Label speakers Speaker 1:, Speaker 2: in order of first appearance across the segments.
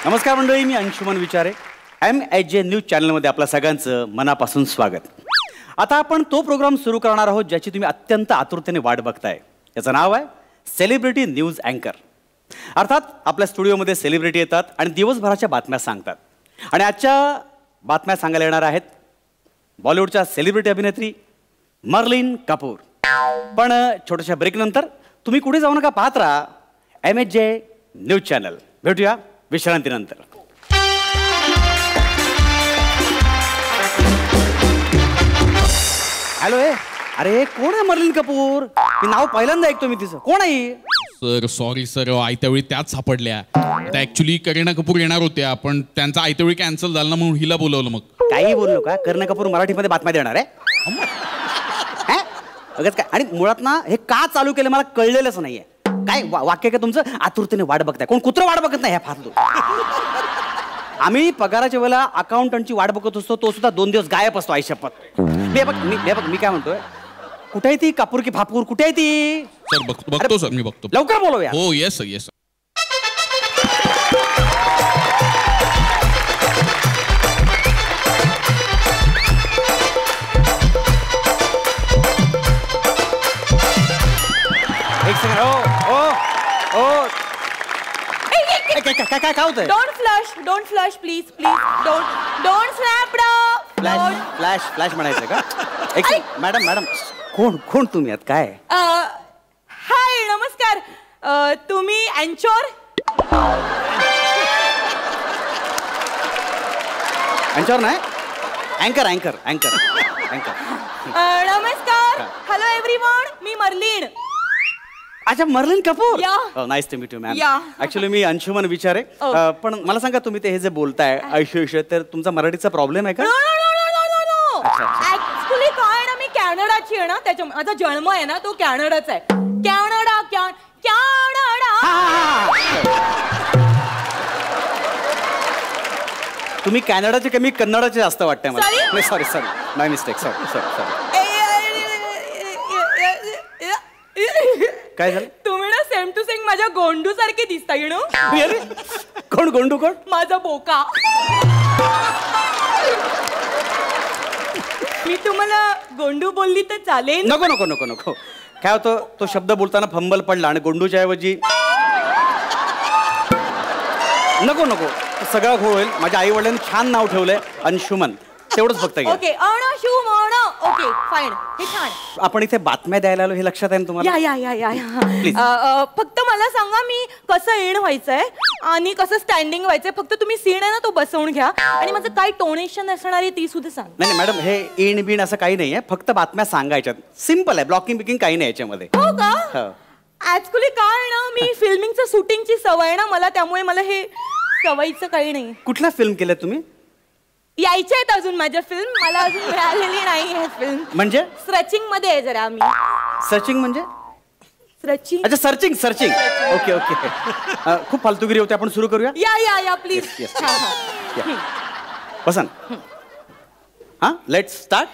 Speaker 1: नमस्कार मंडळी, मी अंशुमन विचारे. MHJ news चॅनलमध्ये आपल्या सगळ्यांचं मनापासून स्वागत. आता आपण तो प्रोग्राम सुरू करणार आहोत ज्याची तुम्ही अत्यंत आतुरतेने वाट बघताय. याचं नाव आहे सेलिब्रिटी न्यूज अँकर. अर्थात आपल्या स्टुडिओमध्ये सेलिब्रिटी येतात आणि दिवसभराच्या बातम्या सांगतात. आणि आजच्या बातम्या सांगायला येणार आहेत बॉलिवूडच्या सेलिब्रिटी अभिनेत्री मर्लिन कपूर. पण छोट्याशा ब्रेकनंतर तुम्ही कुठे जाऊ नका, पाहत राहा MHJ न्यूज चॅनल. भेटूया विश्रांतीनंतर. हॅलो, अरे कोण आहे मर्लिन कपूर? मी नाव पहिल्यांदा ऐकतो मी तिचं. कोण आहे?
Speaker 2: सर सॉरी सर, आयत्या वेळी त्याच सापडल्या. त्या ऍक्च्युली करीना कपूर येणार होत्या पण त्यांचा आयत्या वेळी कॅन्सल झाला ना, म्हणून हिला बोलवलं. मग
Speaker 1: काही बोललो का? करीना कपूर मराठीमध्ये बातम्या देणार आहे? अगं काय, आणि मुळात ना हे का चालू केलं मला कळलेलंच नाहीये. काय वाक्य का तुमचं? आतुरतेने वाट बघताय. कोण कुत्रं वाट बघत नाही ह्या फालतू. आम्ही पगाराच्या वेळेला अकाउंटंटची वाट बघत असतो, तो सुद्धा 2 दिवस गायब असतो. आयुष्यपत मी काय म्हणतोय, कुठे आहे ती कापूर की फापूर? कुठे आहे ती?
Speaker 2: सर बघतो सर, मी बघतो.
Speaker 1: लवकर बोलवूया.
Speaker 2: हो येस सर, येस सर.
Speaker 1: एक सेकंड. काय होतंय?
Speaker 3: Don't flush please don't snap.
Speaker 1: Flash म्हणायचं का? एक मॅडम कोण तुम्ही आहात? काय?
Speaker 3: हाय, नमस्कार. तुम्ही अँचोर?
Speaker 1: अँचोर नाही, अँकर.
Speaker 3: नमस्कार. हॅलो एव्हरीवन, मी मर्लिन.
Speaker 1: अच्छा, Merlin Kapoor.
Speaker 3: Yeah.
Speaker 1: Nice to meet you ma'am.
Speaker 3: Yeah.
Speaker 1: Actually मी अंशुमन विचारे. पण मला सांगा, तुम्ही ते हे जे बोलताय आयुष्य, तर तुमचा मराठीचा प्रॉब्लेम आहे का?
Speaker 3: नो. ऍक्च्युली काय ना, मी कॅनडाची आहे ना, त्याच्या माझा जन्म आहे ना तो कॅनडाचा आहे. कॅनडा.
Speaker 1: तुम्ही कॅनडाचे कमी कन्नडाचे जास्त वाटतंय मला. सॉरी माय मिस्टेक. सॉरी. काय झालं?
Speaker 3: तुम्ही ना सेम टू सेम माझ्या गोंडू सारखे दिसता. You know.
Speaker 1: कोण गोंडू? कोण?
Speaker 3: माझा बोका. मी तुम्हाला गोंडू बोलली तर चालेल?
Speaker 1: नको. काय होतं, तो शब्द बोलताना फंबल पडला आणि गोंडूच्या ऐवजी नको सगळं घोळ होईल. माझ्या आई वडिलांनी छान नाव ठेवलंय अंशुमन, तेवढंच फक्त.
Speaker 3: Okay, okay fine. हे छान.
Speaker 1: आपण इथे बातम्या द्यायला आलो हे लक्षात आहे ना तुम्हाला?
Speaker 3: या. फक्त मला सांगा, मी कसं एण व्हायचंय आणि कसं स्टँडिंग व्हायचंय. फक्त तुम्ही सीन आहे ना तो बसवून घ्या आणि माझं काय टोनेशन असणार आहे ती सुद्धा सांग.
Speaker 1: नाही मॅडम, हे एण बिण असं काही नाहीये, फक्त बातम्या सांगायच्यात. सिम्पल आहे, ब्लॉकिंग बिकिंग काही नाही याच्यामध्ये.
Speaker 3: हो का? ऍक्च्युली काय ना, मी फिल्मिंगचं शूटिंगची सवय ना मला, त्यामुळे मला हे सवयीचं काही नाही.
Speaker 1: कुठल्या फिल्म केल्या तुम्ही?
Speaker 3: यायच्या आहेत अजून माझ्या फिल्म, मला अजून मिळालेली नाही आहे फिल्म.
Speaker 1: म्हणजे
Speaker 3: सर्चिंग मध्ये आहे जरा आम्ही.
Speaker 1: सर्चिंग म्हणजे?
Speaker 3: सर्चिंग.
Speaker 1: अच्छा, सर्चिंग. ओके. खूप फालतूगिरी होते, आपण सुरू करूया.
Speaker 3: या प्लीज.
Speaker 1: बसन. हा, लेट्स स्टार्ट.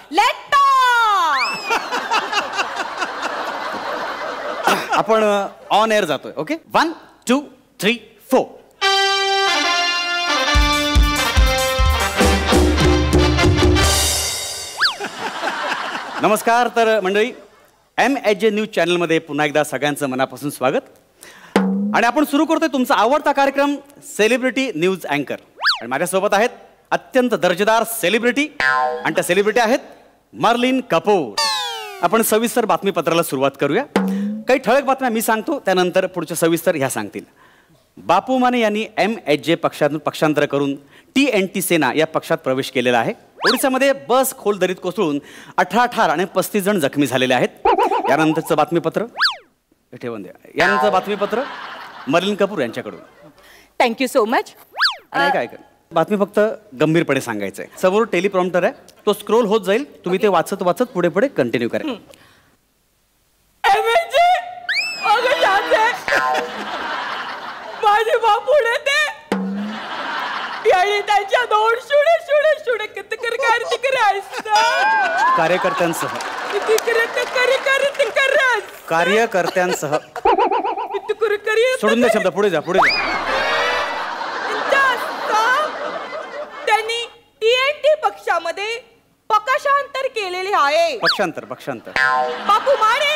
Speaker 1: आपण ऑन एअर जातोय. ओके, 1 2 3 4. नमस्कार. तर मंडळी, MHJ न्यूज चॅनलमध्ये पुन्हा एकदा सगळ्यांचं मनापासून स्वागत. आणि आपण सुरू करतोय तुमचा आवडता कार्यक्रम सेलिब्रिटी न्यूज अँकर. आणि माझ्यासोबत आहेत अत्यंत दर्जेदार सेलिब्रिटी, आणि त्या सेलिब्रिटी आहेत मर्लिन कपूर. आपण सविस्तर बातमीपत्राला सुरुवात करूया. काही ठळक बातम्या मी सांगतो, त्यानंतर पुढच्या सविस्तर ह्या सांगतील. बापू माने यांनी MHJ पक्षातून पक्षांतर करून TNT सेना या पक्षात प्रवेश केलेला आहे. ओडिसामध्ये बस खोल दरीत कोसळून 18 ठार आणि 35 जण जखमी झालेले आहेत. यानंतरचं बातमीपत्र मर्लिन कपूर यांच्याकडून.
Speaker 3: Thank you so much.
Speaker 1: काय बातमी फक्त गंभीरपणे सांगायचंय. समोर टेलिप्रॉम्प्टर आहे, तो स्क्रोल होत जाईल, तुम्ही ते वाचत पुढे कंटिन्यू करा.
Speaker 3: माझे बापुडे ते याने त्यांच्या दोन शुडे
Speaker 1: कार्यकर्त्यांसह सोडून द्या शब्द, पुढे जा.
Speaker 3: केलेले आहे.
Speaker 1: पक्षांतर पक्षांतर.
Speaker 3: बापू माने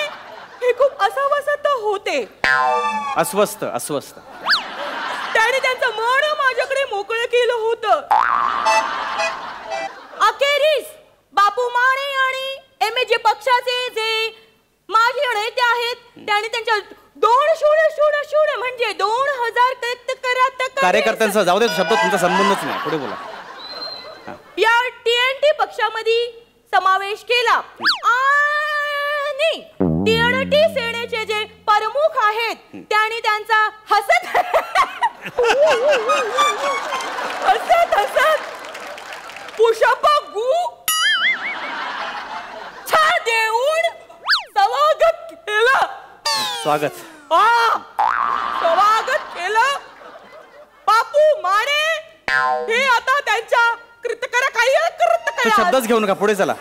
Speaker 3: हे खूप अस्वस्थ होते.
Speaker 1: अस्वस्थ अस्वस्थ.
Speaker 3: त्याने त्यांचं मन माझ्याकडे मोकळं केलं होतं. अखेरीस बापू माने आणि MAJ पक्षाचे जे माजी नेते आहेत त्याने त्यांच्या 2 म्हणजे 2000
Speaker 1: कार्यकर्त्यांचा जाऊ दे शब्द तुमचा संबंधच नाही. पुढे बोला.
Speaker 3: या TNT पक्षामध्ये समावेश केला आणि TNT सेनेचे जे प्रमुख आहेत त्यांनी त्यांचा हसत पुष्पगु छा देऊन स्वागत केलं.
Speaker 1: स्वागत.
Speaker 3: स्वागत केलं. बापू माने हे आता त्यांच्या कृतकरा काही
Speaker 1: तू शब्दच घेऊ नका. पुढे चला.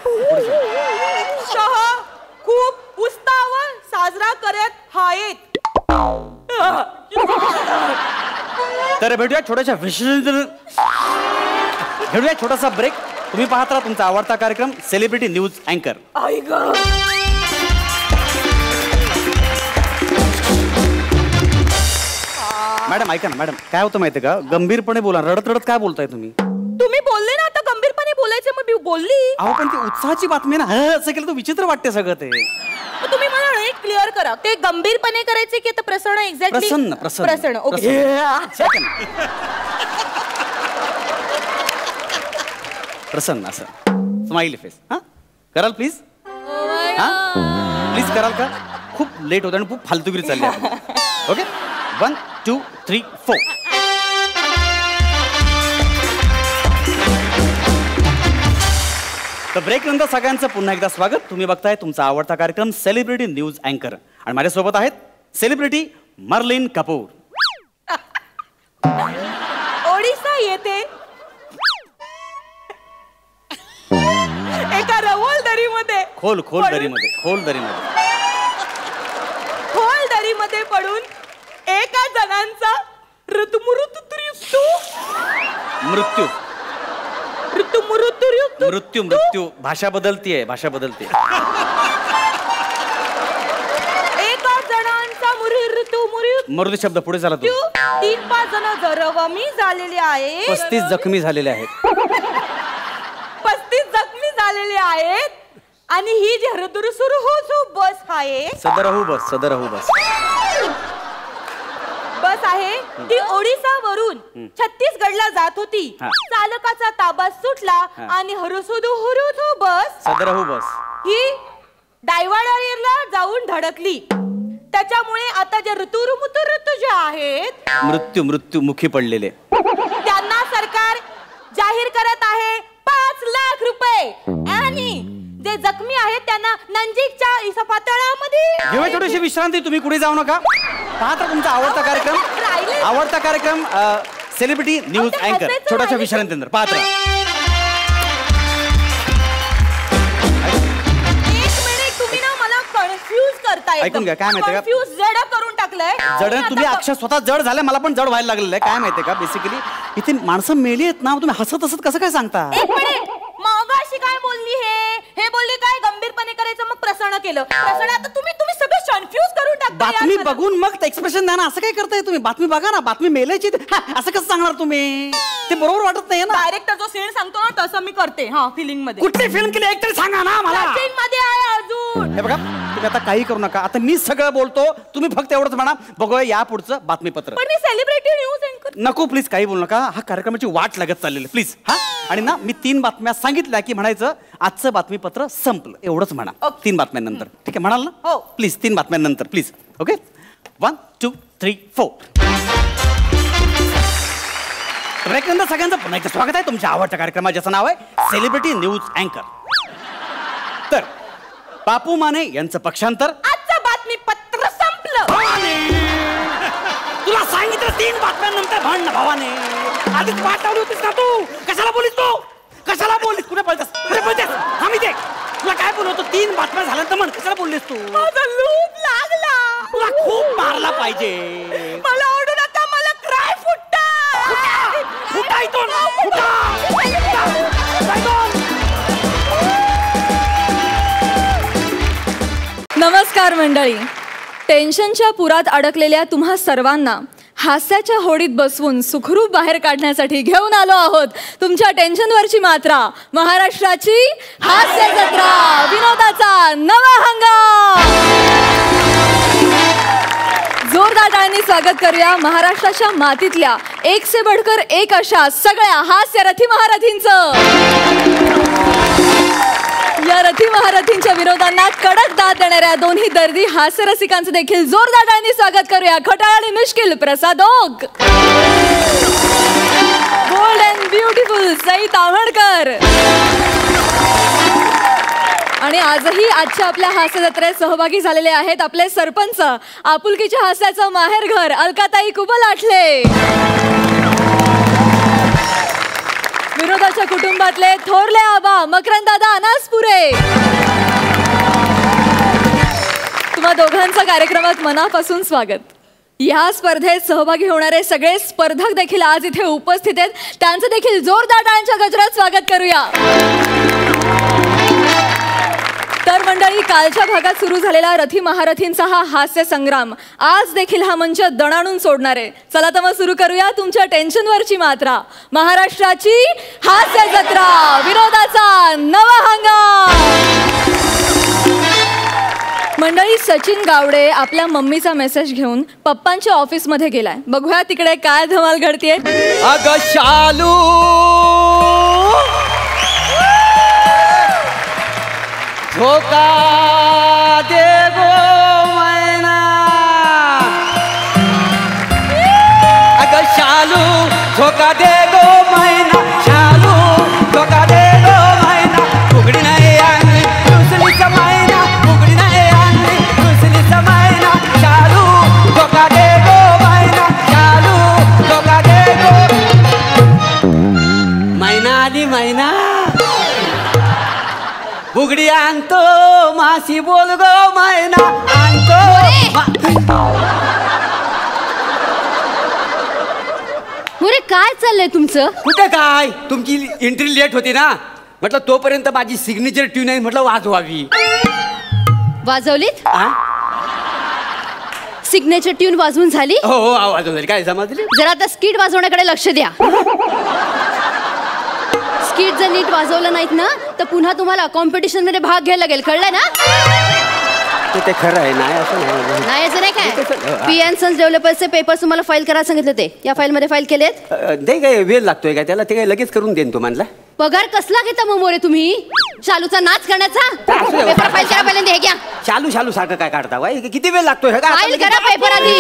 Speaker 3: खूप उत्साहावर साजरा करत आहेत.
Speaker 1: तर भेटूया छोट्याशा घेऊया छोटासा ब्रेक. तुम्ही पाहत राहा तुमचा आवडता कार्यक्रम सेलिब्रिटी न्यूज अँकर. मॅडम ऐका ना मॅडम, काय होतं माहितीये का, गंभीरपणे बोला. रडत रडत काय बोलताय तुम्ही?
Speaker 3: तुम्ही बोलले ना आता गंभीरपणे बोलायचं मग मी बोलली.
Speaker 1: अहो पण ती उत्साहाची बातमी ना, असं केलं तर विचित्र वाटते सगळं ते.
Speaker 3: तुम्ही मला नीट क्लिअर करा, ते गंभीरपणे करायचे की आता प्रसन्न? एक्झॅक्टली
Speaker 1: प्रसन्न प्रसन्न
Speaker 3: प्रसन्न. ओके
Speaker 1: प्रसन्न असं स्माइली फेस. हा कराल प्लीज? हा प्लीज कराल का? खूप लेट होतं आणि खूप फालतूगिरी चालली आहे. ओके 1 2 3 4. तर ब्रेक नंतर सगळ्यांचं पुन्हा एकदा स्वागत. तुम्ही बघताय तुमचा आवडता कार्यक्रम सेलिब्रिटी न्यूज अँकर आणि माझ्यासोबत आहेत सेलिब्रिटी मर्लिन कपूर.
Speaker 3: ओडिसा येथे एका रवल दरीमध्ये
Speaker 1: खोल दरीमध्ये
Speaker 3: पडून एका जणांचा
Speaker 1: मृत्यू भाषा बदलतीये.
Speaker 3: एका जणांचा
Speaker 1: मृत्यू शब्द पुढे झाला.
Speaker 3: 3-5 जण जखमी झालेले आहेत.
Speaker 1: 35 जखमी झालेले आहेत.
Speaker 3: 35 जखमी झालेले आहेत. आणि ही जी हृदुरसुरहू बस आहे,
Speaker 1: सदरहू बस
Speaker 3: आहे ती ओडिसा वरून छत्तीसगडला जात होती. चालकाचा ताबा सुटला आणि हरुसुदू बस
Speaker 1: सदरहू बस
Speaker 3: ही डायवाडरला जाऊन धडकली. त्याच्यामुळे आता जे ऋतू जे आहेत
Speaker 1: मृत्युमुखी पडलेले
Speaker 3: त्यांना सरकार जाहीर करत आहे 5 लाख रुपये. आणि जे जखमी आहेत त्यांना नंजीकच्या इस्पितळामध्ये
Speaker 1: घेऊया थोडीशी विश्रांती. तुम्ही कुठे जाऊ नका. पाहता तुमचा आवडता कार्यक्रम सेलिब्रिटी न्यूज अँकर छोट्याशा विश्रांतीनंतर पाहत राहा.
Speaker 3: तुम्ही ना मला कन्फ्यूज करताय.
Speaker 1: ऐकून घ्या काय माहितीये का,
Speaker 3: कन्फ्यूज जड करून टाकलंय.
Speaker 1: तुम्ही अक्षर स्वतः जड झाले, मला पण जड व्हायला लागलेलं आहे. काय माहितीये का, बेसिकली इथे माणसं मेली आहेत ना, तुम्ही हसत कसं काय सांगता?
Speaker 3: मगाशी काय बोलली हे बोलली काय गंभीरपणे करायचं मग प्रसन्न केलं. प्रसन्न आता तुम्ही सगळं कन्फ्यूज करून टाकता.
Speaker 1: बातमी बघून मग एक्सप्रेशन द्या ना. असं काय करताय तुम्ही? बातमी बघा ना, बातमी मेलायची असं कसं सांगणार तुम्ही? ते बरोबर वाटत नाही ना.
Speaker 3: डायरेक्टर जो सीन सांगतो ना तसं मी करते. हा फिलिंग मध्ये.
Speaker 1: कुठली फिल्म केली एक तरी सांगा ना मला.
Speaker 3: सीन मध्ये आहे अजून.
Speaker 1: हे बघा तुम्ही आता काही करू नका. आता मी सगळं बोलतो, तुम्ही फक्त एवढंच म्हणा. बघूया या पुढचं बातमीपत्र.
Speaker 3: पण मी सेलिब्रिटी न्यूज अँकर.
Speaker 1: नको प्लीज काही बोलू नका. हा कार्यक्रमाची वाट लागत चाललेली प्लीज. हा आणि ना मी 3 बातम्या सांगितल्या की म्हणायचं आजचं बातमीपत्र संपलं एवढंच म्हणा. 3 बातम्यांनंतर ठीक आहे म्हणाल ना?
Speaker 3: हो
Speaker 1: प्लीज 3 बातम्यांनंतर प्लीज. ओके 1 2 3 4. ब्रेकनंतर सगळ्यांचं पुन्हा एकदा स्वागत आहे तुमच्या आवडत्या कार्यक्रमात ज्याचं नाव आहे सेलिब्रिटी न्यूज अँकर. तर बापू माने यांचं पक्षांतर.
Speaker 3: आजचं बातमीपत्र संपलं.
Speaker 1: तुला सांगितलं 3 बातम्यांनंतर म्हण ना भावाने. आधीच पाठवली होतीस ना तू. कशाला बोलीस तू? कुठे पळतेस? हा मी ते तुला काय बोलवतो 3 बातम्या झाल्यानंतर म्हण. कशाला बोललीस तू?
Speaker 3: माझा लूप लागला.
Speaker 1: तुला खूप मारला पाहिजे.
Speaker 3: मला ओरडू नका. मला क्राय फुटता.
Speaker 1: फुटा इथून.
Speaker 4: नमस्कार मंडळी. टेन्शनच्या पुरात अडकलेल्या तुम्हा सर्वांना हास्याच्या होडीत बसवून सुखरूप बाहेर काढण्यासाठी घेऊन आलो आहोत तुमच्या टेन्शनवरची मात्रा, महाराष्ट्राची हास्य जत्रा, विनोदाचा नवा हंगाम. जोरदार टाळ्यांनी स्वागत करूया महाराष्ट्राच्या मातीतल्या एक से बढ़कर एक अशा सगळ्या हास्य रथी महारथींचं. या रथी महारथींच्या विरोधांना कडक दाद देणाऱ्या दोन्ही दर्दी हास्य रसिकांचं देखील जोरदार टाळ्यांनी स्वागत करूया. खटाळ आणि मिश्किल Prasad Oak, bold and beautiful Sai Tamhankar. आणि आजही आजच्या आपल्या हास्य जत्रेत सहभागी झालेले आहेत आपले सरपंच, आपुलकीच्या हास्याचं माहेरघर अलकाताई कुबल आठले, विरोधाच्या कुटुंबातले थोरले आबा मकरंदादा अनासपुरे. तुम्हा दोघांचं कार्यक्रमात मनापासून स्वागत. या स्पर्धेत सहभागी होणारे सगळे स्पर्धक देखील आज इथे उपस्थित आहेत. त्यांचं देखील जोरदार टाळ्यांच्या गजरात स्वागत करूया. तर मंडळी, कालच्या भागात सुरू झालेला रथी महारथींचा हा हास्य संग्राम आज देखील हा मंच दणाणून सोडणार आहे. चला तर मग सुरू करूया तुमच्या टेन्शनवरची मात्रा, महाराष्ट्राची हास्य जत्रा, विनोदाचा नवा हंगाम. मंडळी, सचिन गावडे आपल्या मम्मीचा मेसेज घेऊन पप्पांच्या ऑफिसमध्ये गेलाय. बघूया तिकडे काय धमाल घडतीये.
Speaker 1: अगं शालू, धोका दे गो मैना, अगं शालू धोका दे गो मैना, शालू धोका दे गो मैना, उघडी नाही आणली दुसरीचा मैना, उघडी नाही आणली दुसरीचा मैना, शालू धोका दे गो मैना, शालू धोका दे गो मैना. आली मैना, उघडी आणतो मासी, बोल गो मैना आणतो.
Speaker 5: मुरे काय चाललंय तुमचं?
Speaker 1: कुठे काय, तुमची एंट्री लेट होती ना, म्हटलं तोपर्यंत माझी सिग्नेचर ट्यून आहे, म्हटलं वाजवावी.
Speaker 5: वाजवलीत? सिग्नेचर ट्यून वाजवून झाली?
Speaker 1: हो हो वाजवली. काय समजली?
Speaker 5: जरा आता स्किट वाजवण्याकडे लक्ष द्या. स्किट जर नीट वाजवलं नाहीत ना तर पुन्हा तुम्हाला कॉम्पिटिशन मध्ये भाग घ्यायला लागेल, कळलंय ना?
Speaker 1: ते खरं आहे. नाही असं
Speaker 5: नाही, असं नाही काय. पी.एन. सन्स डेव्हलपर्सचे पेपर्स तुम्हाला फाईल करायला सांगितले, ते या फाईल मध्ये फाईल केलेत?
Speaker 1: नाही, काय वेळ लागतोय काय त्याला? ते काय लगेच करून देईन तुम्हाला.
Speaker 5: पगार कसला घेता मग मोरे तुम्ही? शालूचा नाच करण्याचा? पेपर फाईल करा पहिल्यांदा, हे घ्या.
Speaker 1: शालू शालू सारखं काय काढता बाई? किती वेळ लागतोय?
Speaker 5: फाईल करा पेपर आधी.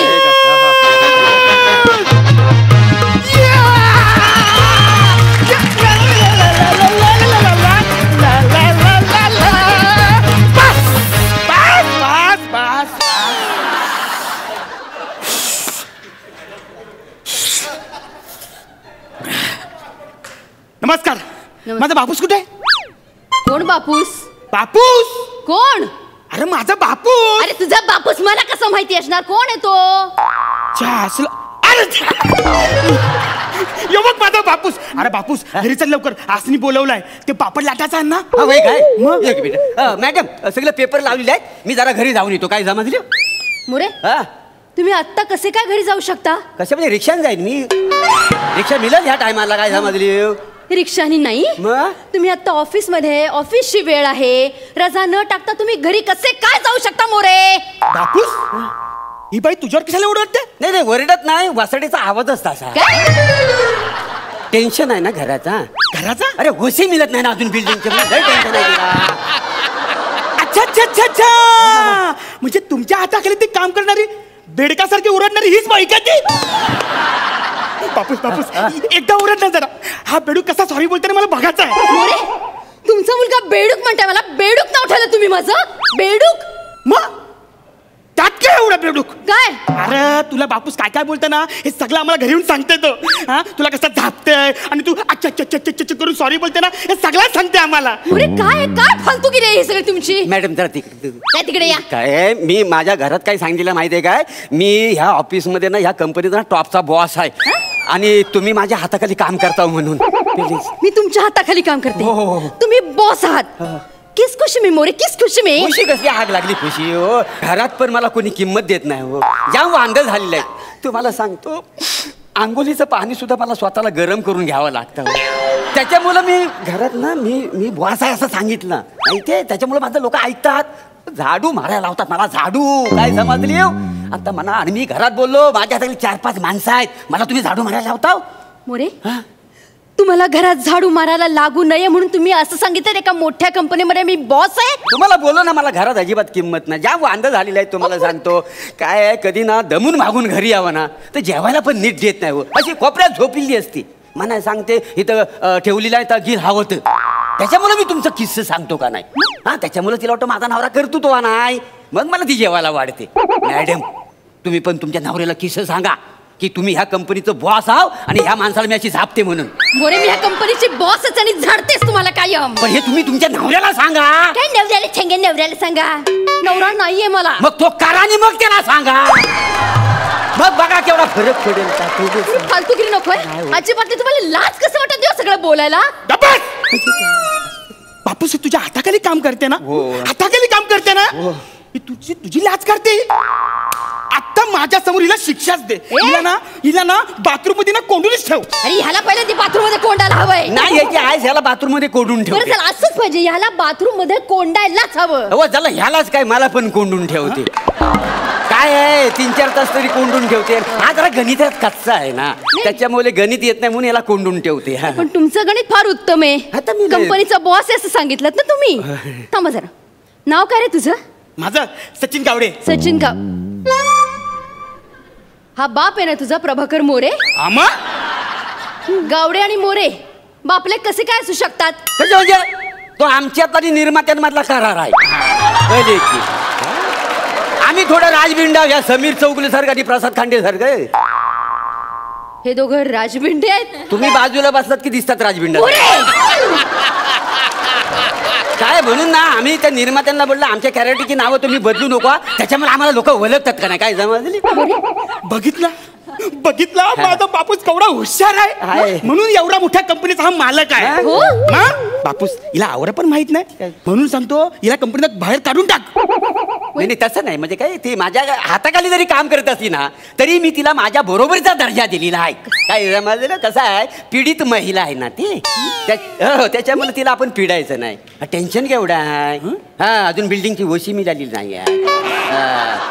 Speaker 1: नमस्कार. माझा बापूस कुठे?
Speaker 5: कोण बापूस?
Speaker 1: बापूस
Speaker 5: कोण?
Speaker 1: अरे माझा बापूस.
Speaker 5: अरे तुझा बापूस मला कसं माहिती असणार? कोण आहे तो?
Speaker 1: यो बघ माझा बापूस. अरे बापूस घरी चल लवकर, आसनी बोलवलाय. ते पापड लाटायचा ना. काय एक मिनिट मॅडम, सगळे पेपर लावलेले आहेत, मी जरा घरी जाऊन येतो. काय जमाजली
Speaker 5: मुरे? तुम्ही आत्ता कसे काय घरी जाऊ शकता?
Speaker 1: कसे म्हणजे रिक्षाने जाईन मी. रिक्षा मिळेल ह्या टायमाला. काय जमाजली?
Speaker 5: रिक्षानी नाही. तुम्ही आता ऑफिस मध्ये, ऑफिसची वेळ आहे, रजा न टाकता तुम्ही घरी कसे काय जाऊ शकता मोरे?
Speaker 1: बापूस ही बाई तुझ्यावर कशाला ओरडते? नाही नाही ओरडत नाही, वासडीचा आवाजच तसा. टेन्शन आहे ना घराचा. घराचा? अरे घोषी मिळत नाही ना अजून बिल्डिंगचे. टेन्शन आहे. अच्छा अच्छा अच्छा अच्छा, म्हणजे तुमच्या हाताखाली ते काम करणारी बेडकासारखी ओरडणारी हीच बाई का ती? बापूस बापूस एकदा ओरड ना जरा. हा बेडूक कसा सॉरी बोलताना मला बघायचा आहे.
Speaker 5: मोरे, तुमचा मुलगा बेडूक म्हणताय मला? बेडूक नाव ठेवलं तुम्ही माझं? बेडूक?
Speaker 1: मग त्यात काय एवढं बेडूक?
Speaker 5: काय?
Speaker 1: अरे तुला बापूस काय काय बोलतं ना हे सगळं आम्हाला घरी येऊन सांगते तो. हा तुला कसं झापतंय आणि तू अच्छा अच्छा अच्छा अच्छा करून सॉरी बोलते ना, हे सगळं सांगते आम्हाला.
Speaker 5: अरे काय काय फालतू की रे हे सगळं तुमची?
Speaker 1: मॅडम जरा तिकडे
Speaker 5: काय तिकडे या.
Speaker 1: काय मी माझ्या घरात काय सांगितलं माहिती आहे काय? मी ह्या ऑफिसमध्ये ना ह्या कंपनीचा टॉपचा बॉस आहे आणि तुम्ही माझ्या हाताखाली काम करता म्हणून.
Speaker 5: मी तुमच्या हाताखाली काम करते. तुम्ही बॉस आहात. किस खुशी में मोरे, किस खुशी में?
Speaker 6: खुशी कसली आग लागली खुशी हो. घरात पण मला कोणी किंमत देत नाही हो. जाम वांद झालेलं आहे. तुम्हाला सांगतो आंघोळीचं पाणी सुद्धा मला स्वतःला गरम करून घ्यावं लागतं. त्याच्यामुळं मी घरात ना मी बॉस आहे असं सांगितलं माहितीये. त्याच्यामुळे माझं लोक ऐकतात. झाडू मारायला लावतात मला. झाडू काय समजली हो? आता म्हणा. आणि मी घरात बोललो माझ्या हाताखाली 4-5 माणसं आहेत. मला तुम्ही झाडू मारायला लावता
Speaker 5: मोरे? तुम्हाला घरात झाडू मारायला लागू नये म्हणून तुम्ही असं सांगितलं एका मोठ्या कंपनीमध्ये मी बॉस आहे.
Speaker 6: तुम्हाला बोललो ना मला घरात अजिबात किंमत नाही. ज्या वांद झालेला आहे तुम्हाला सांगतो. काय आहे कधी ना दमून मागून घरी यावं ना तर जेवायला पण नीट देत नाही हो. अशी कोपऱ्यात झोपलेली असती. मला सांगते इथं ठेवलेलं आहे तर गिर हवत. त्याच्यामुळे मी तुमचं किस्से सांगतो का नाही. हा त्याच्यामुळे तिला वाटतं माझा नवरा करतो तो नाही. मग मला ती जेवायला वाढते. मॅडम तुम्ही पण तुमच्या नवऱ्याला किस्से सांगा की तुम्ही ह्या कंपनीचं बॉस आहात आणि ह्या माणसाला मी अशी झापते म्हणून.
Speaker 5: मोरे मी ह्या कंपनीची बॉसच आणि झाडतेस तुम्हाला कायम.
Speaker 6: पण हे तुम्ही तुमच्या नवऱ्याला सांगा.
Speaker 5: काय नवऱ्याला छेंगे? नवऱ्याला सांगा. नवरा नाहीये मला.
Speaker 6: मग तो करा आणि मग त्याला सांगा. मग बघा केवढा फरक पडेल.
Speaker 5: फालतूगिरी नकोय अजिबात. तुम्हाला लाज कसं वाटत देऊ सगळं बोलायला?
Speaker 7: बापूस तुझ्या हाताखाली काम करते ना. हाताखाली काम करते ना. तुझी लाज करते. आता माझ्या समोर हिला शिक्षाच दे. हिला ना बाथरूम मध्ये ना कोंडूनच ठेव.
Speaker 5: अरे ह्याला पहिले ती बाथरूम मध्ये कोंडायला हवंय.
Speaker 6: नाही याची आयस ह्याला बाथरूम मध्ये कोंडून ठेव.
Speaker 5: बरं चला असंच पाहिजे. ह्याला बाथरूम मध्ये कोंडायलाच हवं.
Speaker 6: हो चला ह्यालाच काय मला पण कोंडून ठेवते. काय आहे 3-4 तास तरी कोंडून ठेवते. हा जरा गणितात कच्चा आहे ना त्याच्यामुळे गणित येत नाही म्हणून याला कोंडून ठेवते.
Speaker 5: पण तुमचं गणित फार उत्तम आहे. कंपनीचा बॉस आहे असं सांगितलं ना तुम्ही. थांबा जरा. नाव काय रे तुझं?
Speaker 7: माझं सचिन गावडे.
Speaker 5: सचिन का? हा बाप आहे ना तुझा प्रभाकर मोरे?
Speaker 7: आमा
Speaker 5: गावडे आणि मोरे बापले कसे काय असू शकतात?
Speaker 6: म्हणजे तो आमच्यात आणि निर्मात्यांमधला करार आहे. आम्ही थोडं राजबिंडा या समीर चौगुले सारखं आणि प्रसाद खांडे सारखं.
Speaker 5: हे दोघं राजबिंडे आहेत.
Speaker 6: तुम्ही बाजूला बसलात की दिसतात राजबिंडा. काय म्हणून ना आम्ही त्या निर्मात्यांना बोललो आमच्या कॅरेक्टरची नावं तुम्ही बदलू नको. त्याच्यामुळे आम्हाला लोक ओळखतात का नाही. काय समजली?
Speaker 7: बघितला माझा बापूस केवढा हुशार आहे म्हणून एवढा मोठ्या कंपनीचा हा मालक आहे. बापूस हिला आवड पण माहित नाही म्हणून सांगतो हिला कंपनीत बाहेर काढून टाक.
Speaker 6: नाही तसं नाही. म्हणजे काय ती माझ्या हाताखाली जरी काम करत असती ना तरी मी तिला माझ्या बरोबरीचा दर्जा दिलेला आहे. काय समजलं? कसं आहे पीडित महिला आहे ना ती. त्याच्यामुळे तिला आपण पिडायचं नाही. टेन्शन केवढं आहे. हा अजून बिल्डिंगची ओशी मिळालेली नाही आहे.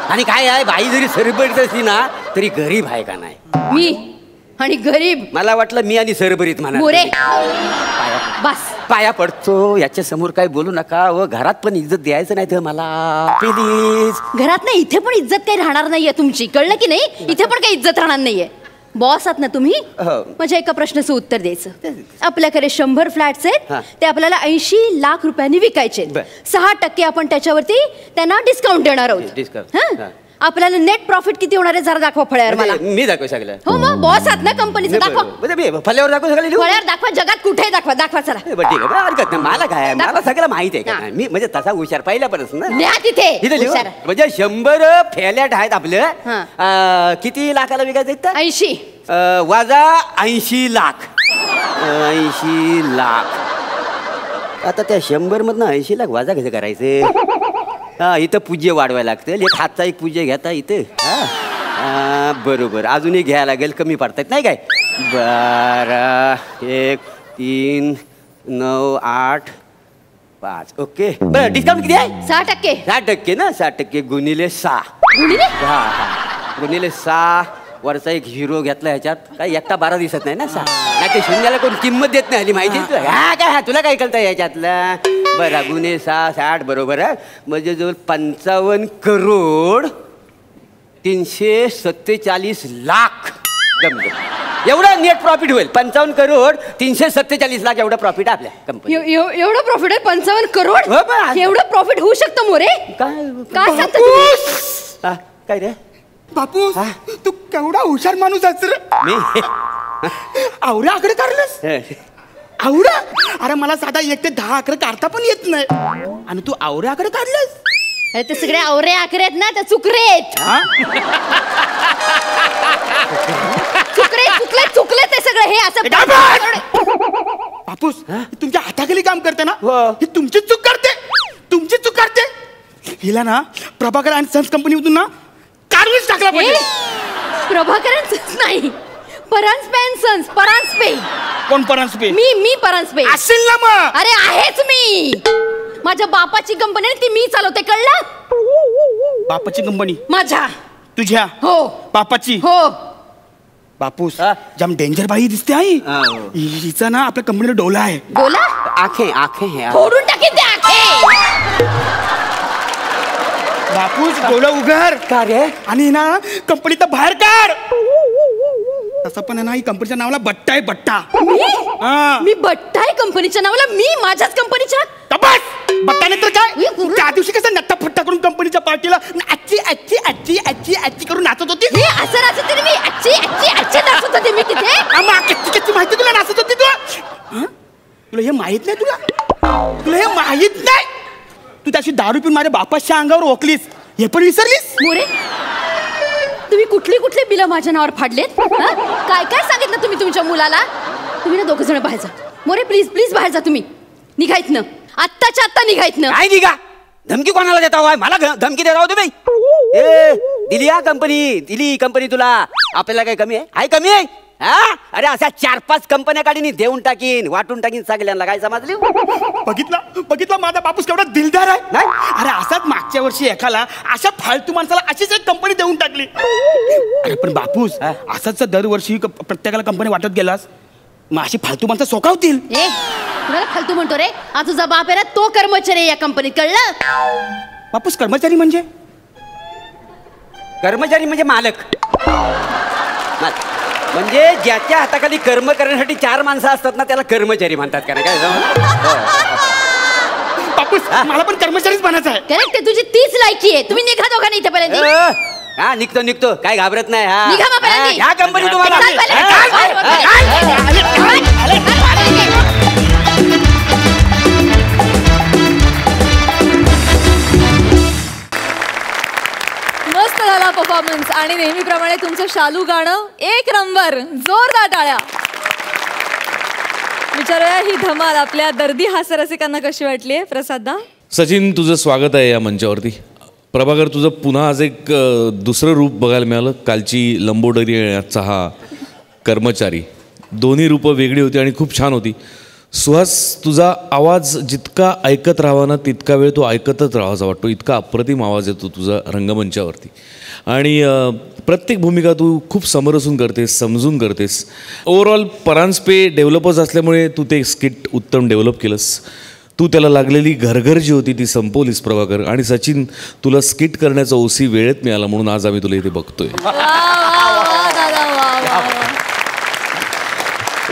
Speaker 6: आणि काय आहे बाई जरी सरबरीत असली ना तरी गरीब आहे का नाही.
Speaker 5: मी आणि गरीब.
Speaker 6: मला वाटलं मी आणि सरबरीत म्हणा.
Speaker 5: मोरे बस
Speaker 6: पाया पडतो. याच्या समोर काय बोलू नका. व घरात पण इज्जत द्यायचं नाही तर मला प्लीज.
Speaker 5: घरात नाही इथे पण इज्जत काही राहणार नाहीये तुमची. कळलं की नाही? इथे पण काही इज्जत राहणार नाहीये. बॉस आहात ना तुम्ही. माझ्या एका प्रश्नाचं उत्तर द्यायचं. आपल्याकडे 100 फ्लॅट्स आहेत. ते आपल्याला 80 लाख रुपयांनी विकायचे. 6% आपण त्याच्यावरती त्यांना डिस्काउंट देणार आहोत. आपल्याला नेट प्रॉफिट किती होणार आहे जरा दाखवा फळ्यावर मला.
Speaker 6: मी दाखव सगळं.
Speaker 5: हो मग बॉस आहात ना कंपनीचं. दाखवा
Speaker 6: फळ्यावर दाखव सगळं.
Speaker 5: फळ्यावर दाखवा. जगात कुठे दाखवा. दाखवा चला.
Speaker 6: ठीक आहे हरकत नाही. मला काय मला सगळं माहिती आहे का. मी म्हणजे तसा हुशार पहिल्यापासून ना.
Speaker 5: लिहा तिथे.
Speaker 6: म्हणजे 100 फ्लॅट आहेत आपलं. किती लाखाला विकायचं?
Speaker 5: 80
Speaker 6: वाजा 80 लाख. 80 लाख. आता त्या 100 मधनं 80 लाख वाजा कसं करायचे? हा इथं पूज्य वाढवायला लागतं. एक हातचा एक पूज्य घेता इथं. बरोबर अजून एक घ्यायला लागेल. कमी पडतात नाही काय. 12 1 3 9 8 5. ओके बरं डिस्काउंट किती आहे?
Speaker 5: 6%.
Speaker 6: 6% ना. 6% गुणिले 6. हा गुणिले 6. वरचा एक हिरो घेतला ह्याच्यात काय एकटा 12 दिसत नाही ना. 6 नाही ते शून्याला कोण किंमत देत नाही. माहिती हा काय तुला काय कळतं याच्यातलं. बरं गुन्हे 6 60 बरोबर आहे. म्हणजे जवळ 55 करोड 347 लाख एवढं नेट प्रॉफिट होईल. 55 करोड 347 लाख एवढं प्रॉफिट आपल्या कंपनी.
Speaker 5: एवढं प्रॉफिट आहे 55 करोड. एवढं प्रॉफिट होऊ शकतं मोरे? काय सांगता?
Speaker 6: काय रे
Speaker 7: बापू तू केवढा हुशार माणूस आहेस रे.
Speaker 6: मी
Speaker 7: आवड्या आकडे काढलंस. आवडा. अरे मला साधा 1 ते 10 आकडे काढता पण येत नाही आणि तू आवड्या आकडे काढलंस.
Speaker 5: अरे ते सगळे आवरे आकडे आहेत ना. त्या चुकरे आहेत. चुकले ते सगळे. हे असं
Speaker 7: बापूस तुमच्या हाताखाली काम करते ना ही तुमची चूक करते. काढते. हिला ना प्रभाकर अँड सन्स कंपनीमधून ना काढूनच टाकला पाहिजे.
Speaker 5: प्रभाकरन सन्स नाही, परांजपे अँड सन्स. परांजपे.
Speaker 7: कोण परांजपे?
Speaker 5: मी परांजपे
Speaker 7: असेल ना मग.
Speaker 5: अरे आहेच मी. माझ्या बापाची कंपनी ती मी चालवते, कळलं?
Speaker 7: बापाची कंपनी
Speaker 5: माझ्या?
Speaker 7: तुझ्या?
Speaker 5: हो.
Speaker 7: बापाची?
Speaker 5: हो.
Speaker 7: बापूस जाम डेंजर बाई दिसते आई. हिचा ना आपल्या कंपनीला डोला आहे.
Speaker 5: बोला.
Speaker 6: आखे आहे.
Speaker 5: फोडून टाकीन ते आखे.
Speaker 7: बापूस डोला उघड.
Speaker 6: का रे?
Speaker 7: आणि ना कंपनीत बाहेर काढ. तसं पण ना ही कंपनीच्या नावाला बट्टा आहे, बट्टा.
Speaker 5: मी बट्टा आहे कंपनीच्या नावाला? मी माझ्याच कंपनीच्या?
Speaker 7: बट्टा नाही तर काय? त्या दिवशी कसं नट्टा फट्टा करून कंपनीच्या पार्टीला आच्ची आच्ची आच्ची आच्ची आच्ची करून नाचत होती.
Speaker 5: असं नाचत होते मी? आच्ची आच्ची आच्ची नाचत होते मी तिथे?
Speaker 7: कच्ची कच्ची माहिती तुला नाचत होती तू? तुला हे माहित नाही? तुला हे माहित नाही? तू त्याशी दारू पिऊन माझ्या बापाच्या अंगावर ओकलीस, हे पण विसरलीस?
Speaker 5: मोरे, तुम्ही कुठली बिलं माझ्या नावावर फाडलेत? काय काय सांगितलं तुम्ही तुमच्या मुलाला? तुम्ही ना दोघ जण बाहेर जा. मोरे प्लीज प्लीज बाहेर जा. तुम्ही निघायत ना, आत्ताच्या आत्ता निघायत ना.
Speaker 6: काय निघा? धमकी कोणाला देता हो? मला धमकी देता हो तुम्ही? दिली हा कंपनी, दिली कंपनी तुला. आपल्याला काय कमी आहे? कमी आहे? अरे अशा 4-5 कंपन्या काढीन, देऊन टाकीन, वाटून टाकीन सगळ्यांना. काय समजली?
Speaker 7: बघितला माझा बापूस केवढा दिलदार आहे. नाही अरे असाच मागच्या वर्षी एकाला अशा फालतू माणसाला अशीच एक कंपनी देऊन टाकली. अरे पण बापूस असाच दरवर्षी प्रत्येकाला कंपनी वाटत गेलास, मग अशी फालतू माणसं सोकावतील.
Speaker 5: कुणाला फालतू म्हणतो रे? हा तुझा बाप आहे ना, तो कर्मचारी या कंपनीत, कळलं?
Speaker 7: बापूस कर्मचारी म्हणजे?
Speaker 6: कर्मचारी म्हणजे मालक. म्हणजे ज्याच्या हाताखाली कर्म करण्यासाठी 4 माणसं असतात ना, त्याला कर्मचारी म्हणतात. का काय
Speaker 7: बापूस मला पण कर्मचारीच बनायचं आहे.
Speaker 5: करेक्ट, तुझी तीच लायकी आहे. तुम्ही निघा दोघांनी इथे पर्यंत.
Speaker 6: हा निघतो काय घाबरत नाही.
Speaker 5: निघा मग पहिल्यांदा.
Speaker 6: ह्या कंपनी तुम्हाला
Speaker 4: मस्त झाला परफॉर्मन्स. आणि नेहमीप्रमाणे तुमचं शालू गाणं 1 नंबर. जोरदार टाळ्या. विचारूया ही धमाल आपल्या दर्दी हास्यरसिकांना कशी वाटली. प्रसादा.
Speaker 8: सचिन, तुझं स्वागत आहे या मंचावरती. प्रभाकर, तुझं पुन्हा आज एक दुसरं रूप बघायला मिळालं. कालची लंबोदरी आणि आजचा हा कर्मचारी, दोन्ही रूपं वेगळी होती आणि खूप छान होती. सुहास, तुझा आवाज जितका ऐकत राहावा ना तितका वेळ तो ऐकतच राहावासा वाटतो. इतका अप्रतिम आवाज येतो तुझा रंगमंचावरती. आणि प्रत्येक भूमिका तू खूप समरसून करतेस, समजून करतेस. ओव्हरऑल परांजपे डेव्हलपर्स असल्यामुळे तू ते स्किट उत्तम डेव्हलप केलंस. तू त्याला लागलेली घरघर जी होती ती संपवलीस प्रभाकर. आणि सचिन, तुला स्किट करण्याचा ओसी वेळेत मिळाला म्हणून आज आम्ही तुला इथे बघतोय.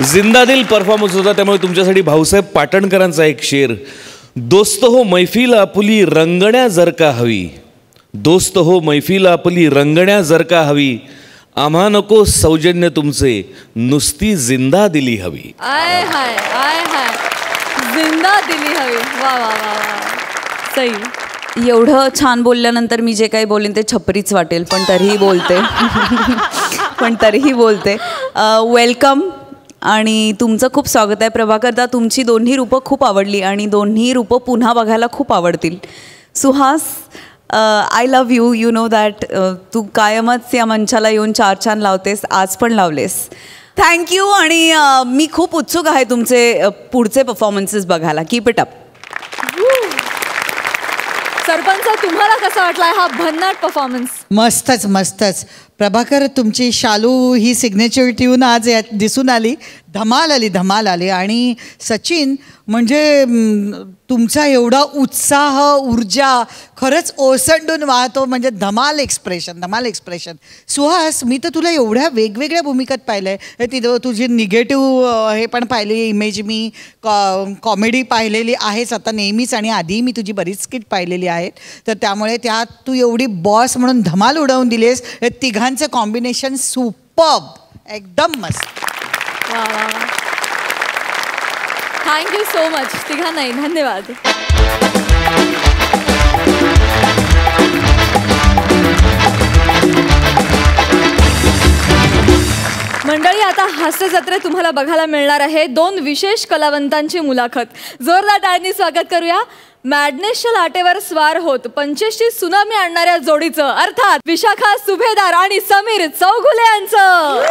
Speaker 8: जिंदादिल परफॉर्मन्स होता. त्यामुळे तुमच्यासाठी भाऊसाहेब पाटणकरांचा एक शेर. दोस्त हो मैफिल आपुली रंगण्या जर का हवी, दोस्त हो मैफिल आपली रंगण्या जर का हवी, आम्हा नको सौजन्य तुमचे, नुसती जिंदा दिली हवी.
Speaker 4: आय हाय आय हाय, जिंदा दिली हवी. वा वा वा वा. सई.
Speaker 9: एवढं छान बोलल्यानंतर मी जे काही बोलेन ते छपरीच वाटेल, पण तरीही बोलते. वेलकम आणि तुमचं खूप स्वागत आहे. प्रभाकरदा, तुमची दोन्ही रूपं खूप आवडली आणि दोन्ही रूपं पुन्हा बघायला खूप आवडतील. Suhas, I love you. You know that. तू कायमच या मंचाला येऊन 4 छान लावतेस, आज पण लावलेस. थँक्यू. आणि मी खूप उत्सुक आहे तुमचे पुढचे परफॉर्मन्सेस बघायला. Keep it up.
Speaker 4: सरपंच, तुम्हाला कसा वाटला हा भन्नाट परफॉर्मन्स?
Speaker 10: मस्तच. प्रभाकर, तुमची शालू ही सिग्नेचर ट्यून आज दिसून आली. धमाल आली. आणि सचिन, म्हणजे तुमचा एवढा उत्साह, ऊर्जा खरंच ओसंडून वाहतो. म्हणजे धमाल एक्सप्रेशन. सुहास, मी तर तुला एवढ्या वेगवेगळ्या भूमिकात पाहिलं आहे. तिथं तुझी निगेटिव्ह हे पण पाहिली इमेज, मी कॉमेडी पाहिलेली आहेच आता नेहमीच, आणि आधी मी तुझी बरीच स्किट पाहिलेली आहेत. तर त्यामुळे त्यात तू एवढी बॉस म्हणून धमाल उडवून दिलीस. हे तिघांचं कॉम्बिनेशन सुपर्ब, एकदम मस्त.
Speaker 4: वा वा वा. थँक्यू सो मच तिघांनाही. धन्यवाद. मंडळी, आता हास्य जत्रेत तुम्हाला बघायला मिळणार आहे 2 विशेष कलावंतांची मुलाखत. जोरदार टाळ्यांनी स्वागत करूया मॅडनेसच्या लाटेवर स्वार होत 85ची सुनामी आणणाऱ्या जोडीचं, अर्थात विशाखा सुभेदार आणि समीर चौगुले यांचं.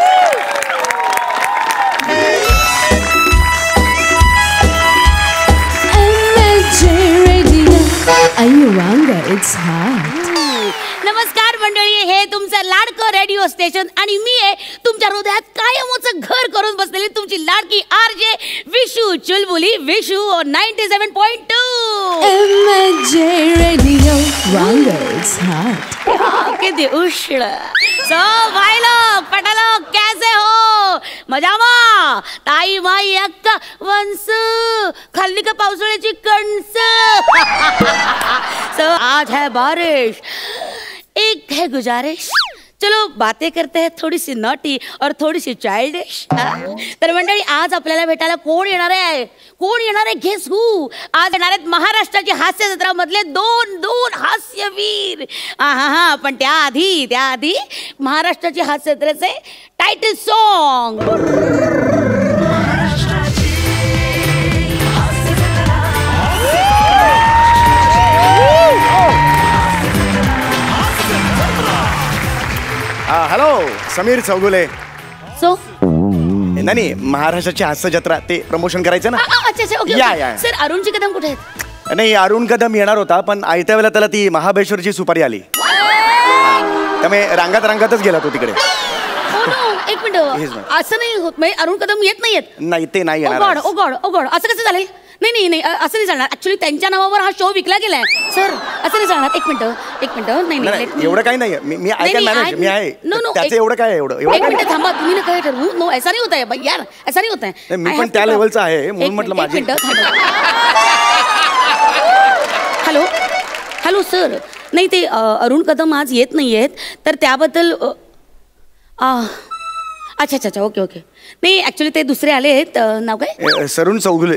Speaker 5: नमस्कार मंडळी, हे तुमचं लाडकं रेडिओ स्टेशन आणि मी आहे तुमच्या हृदयात कायमच घर करून बसलेली तुमची लाडकी RJ विशू चुलबुली विशू 97.2
Speaker 11: रेडिओ वांगड्स हाट.
Speaker 5: किती उष्ण. सो भाई लोग पटालो कैसे हो? मजामा? ताई माई अक्का वंस खाल्ली का पावसाळ्याची कणस? सो आज है बारिश, एक है गुजारिश, चलो बातें करते हैं थोडी सी नॉटी और थोडी सी चाइल्डिश. तर मंडळी, आज आपल्याला भेटायला कोण येणार आहे? कोण येणार आहे? गेस हू. आज येणार आहेत महाराष्ट्राची हास्य जत्रा मधले दोन हास्यवीर. हा पण त्याआधी महाराष्ट्राची हास्य जत्रेचे title song.
Speaker 12: Hello, Sameer Chaugule.
Speaker 5: So
Speaker 12: नाही, महाराष्ट्राची हास्य जत्रा ते प्रमोशन करायचं ना.
Speaker 5: अच्छा ओके.
Speaker 12: या.
Speaker 5: सर, अरुणजी कदम कुठे आहेत?
Speaker 12: नाही, अरुण कदम येणार होता, पण आयत्या वेळेला त्याला ती महाबळेश्वरची सुपारी आली, त्यामुळे रांगातच गेला तो तिकडे.
Speaker 5: एक मिनिट, असं नाही होत. अरुण कदम येत
Speaker 12: नाही, ते नाही
Speaker 5: येणार. ओ गॉड, असं कसं झालं? नाही असं नाही चालणार. ऍक्च्युली त्यांच्या नावावर हा शो विकला गेलाय सर. असं नाही चालणार. एक मिनिट. नाही
Speaker 12: एवढं काही नाही. मी आय कॅन मॅनेज. मी आहे. त्याचं एवढं काय एवढं
Speaker 5: एक मिनिट थांबा. तुम्ही ना काय ठरवू. नो, ऐसा नाही होता है यार, ऐसा नाही होता है.
Speaker 12: मी पण त्या लेवलचा आहे म्हणून म्हटलं माझे.
Speaker 5: Hello sir. नाही, ते अरुण कदम आज येत नाही आहेत, तर त्याबद्दल अच्छा ओके. नाही, ऍक्च्युली ते दुसरे आले आहेत. नाव काय?
Speaker 12: समीर चौगुले.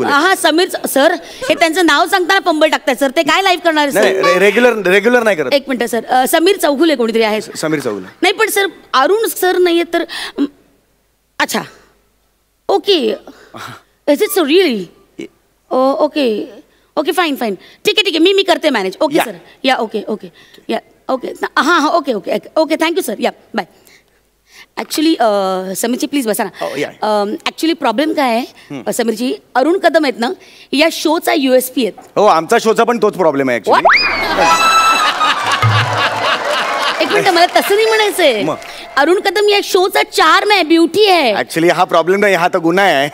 Speaker 5: हा, समीर सर. हे त्यांचं नाव सांगताना पंबल टाकताय सर. ते काय लाईव्ह करणार सर?
Speaker 12: रेग्युलर नाही करत.
Speaker 5: एक मिनिट सर. समीर चौगुले कोणीतरी आहे.
Speaker 12: समीर चौगुले
Speaker 5: नाही, पण सर अरुण सर नाहीये तर. अच्छा okay. Is it so really? Okay fine. ठीक आहे. मी करते मॅनेज. Okay sir. या ओके. या ओके. हां ओके. Thank you sir. या बाय. ऍक्च्युली समीरजी प्लीज बसा ना. ऍक्च्युली प्रॉब्लेम काय आहे समीरजी, अरुण कदम आहेत ना, या शोचा USP आहेत.
Speaker 12: हो, आमचा शोचा पण तोच प्रॉब्लेम आहे ऍक्च्युली.
Speaker 5: एक मिनिट, मला तसं नाही म्हणायचंय. अरुण कदम या शोचा चार्म आहे, ब्युटी आहे.
Speaker 12: ऍक्च्युली हा प्रॉब्लेम नाही, हा तर गुन्हा आहे.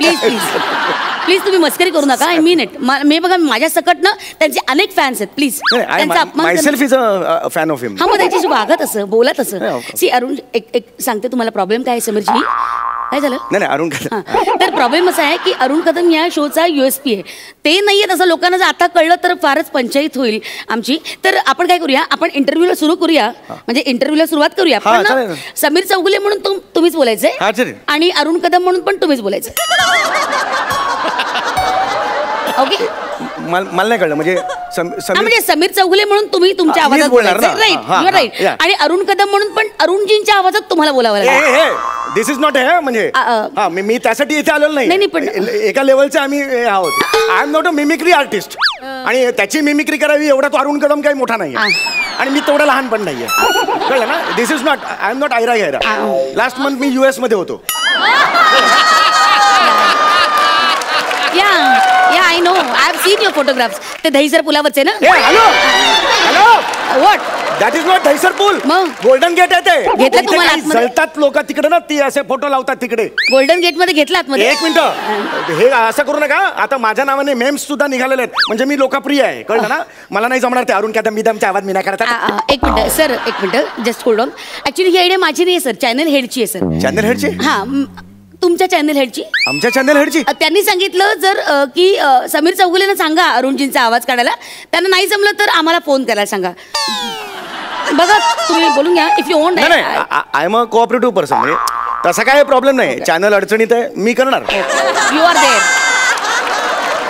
Speaker 5: प्लीज तुम्ही मस्करी करू नका. I mean it. मी बघा, माझ्या सकट ना त्यांचे अनेक फॅन्स आहेत. प्लीज त्यांचा अपमान.
Speaker 12: Myself is a fan of him.
Speaker 5: हा, मग त्याच्याशी वागत असं, बोलत असं. सी अरुण, एक सांगते तुम्हाला प्रॉब्लेम काय आहे समीरजी. काय झालं?
Speaker 12: नाही अरुण कदम.
Speaker 5: तर प्रॉब्लेम असा आहे की अरुण कदम या शोचा USP आहे. ते नाही आहेत असं लोकांना जर आता कळलं तर फारच पंचायत होईल आमची. तर आपण काय करूया, आपण इंटरव्ह्यूला सुरू करूया. म्हणजे इंटरव्ह्यूला सुरुवात करूया. पण समीर चौगुले म्हणून तुम्हीच बोलायचंय आणि अरुण कदम म्हणून पण तुम्हीच बोलायचं. ओके.
Speaker 12: मला नाही कळलं. म्हणजे
Speaker 5: समीर चौगुले म्हणून तुम्ही तुमच्या आवाजात बोलायचं. राईट. आणि अरुण कदम म्हणून पण अरुणजींच्या आवाजात तुम्हाला बोलावं लागेल.
Speaker 12: दिस इज नॉट हे म्हणजे मी त्यासाठी इथे आलेलो नाही. पण एका लेवलचे आम्ही आहोत. I am not a mimicry artist. आणि त्याची मिमिक्री करावी एवढा तो अरुण कदम काही मोठा नाही आणि मी तेवढा लहान पण नाहीये. कळलं ना? This is not. I am not आयरा गैरा. लास्ट मंथ मी US मध्ये होतो.
Speaker 5: Yeah, I know. I have seen your photographs. ते दहीसर पुलावरचे ना?
Speaker 12: Hello.
Speaker 5: What?
Speaker 12: That is not Dahisar पूल. गोल्डन गेट आहे ते.
Speaker 5: घेतलं तुम्हाला आतमध्ये?
Speaker 12: जळतात लोक तिकडे ना, ती असे फोटो लावतात तिकडे.
Speaker 5: गोल्डन गेट मध्ये घेतला आतमध्ये?
Speaker 12: एक मिनिट, हे असं करू नका. आता माझ्या नावाने मेम्स सुद्धा निघालेले आहेत. म्हणजे मी लोकप्रिय आहे. कळलं ना? मला नाही जमणार ते अरुण कदम बिदमचा आवाज मी नाही करत.
Speaker 5: एक मिनिट सर, एक minute. Just hold on. Actually he idea माझी नाही सर, चॅनल हेडची आहे सर.
Speaker 12: चॅनल हेडची?
Speaker 5: हा, तुमच्या चॅनल हेडची.
Speaker 12: आमच्या चॅनल हेडची?
Speaker 5: त्यांनी सांगितलं जर की समीर चौगुलेनं सांगा अरुणजींचा आवाज काढायला. त्यांना नाही जमलं तर आम्हाला फोन करायला सांगा. बघा, तुम्ही बोलून घ्या. If you want.
Speaker 12: I am a cooperative person. म्हणजे तसा काय प्रॉब्लेम नाही. चॅनल अडचणीत आहे, मी करणार.
Speaker 5: You are there.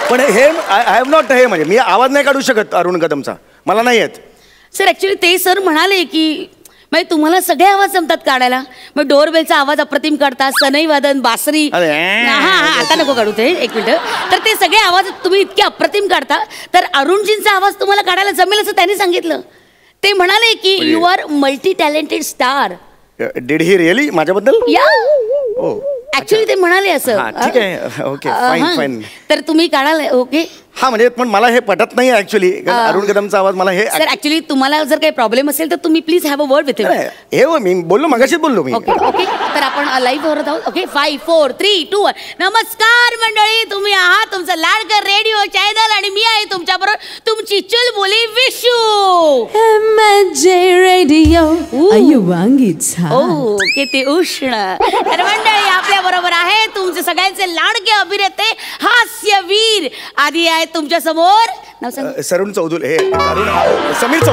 Speaker 12: पण हे आय हॅव नॉट. हे म्हणजे मी आवाज नाही काढू शकत अरुण कदमचा, मला नाही येत.
Speaker 5: सर ऍक्च्युली ते सर म्हणाले की
Speaker 13: म्हणजे तुम्हाला सगळे आवाज जमतात काढायला. मग डोरबेलचा आवाज अप्रतिम काढतात, सनई वादन, बासरी. हा आता नको काढू ते, एक मिनिट. तर ते सगळे आवाज तुम्ही इतके अप्रतिम काढता, तर अरुणजींचा आवाज तुम्हाला काढायला जमेल असं त्यांनी सांगितलं. ते म्हणाले की you are multi talented star.
Speaker 12: Did he really माझ्याबद्दल?
Speaker 13: या ऍक्च्युली ते म्हणाले असं.
Speaker 12: ठीक आहे, ओके, फाईन फाईन.
Speaker 13: तर तुम्ही काढाल? ओके.
Speaker 12: हा म्हणजे पण मला हे पटत नाही ऍक्च्युली. अरुण कदमचा आवाज मला हे.
Speaker 13: सर ऍक्च्युली तुम्हाला जर काही प्रॉब्लेम असेल तर तुम्ही please have a word with him.
Speaker 12: हे मी बोललो, मगाशीच बोललो मी.
Speaker 13: Okay okay. तर आपण लाईव्ह होत आहोत. ओके 5 4 3 2 1. नमस्कार मंडळी, तुम्ही आहात तुमचं लाडकं रेडिओ चॅनल आणि मी आहे तुमच्याबरोबर तुमची चुलबुली विशू.
Speaker 11: रेडिओ युवांगीच.
Speaker 13: ओ किती उष्ण. तर मंडळी आपल्या बरोबर आहे तुमचे सगळ्यांचे लाडके अभिनेते हास्यवीर. आधी आहे तुमच्या समोर नाव सांग.
Speaker 12: समीर चौगुले.
Speaker 13: समीर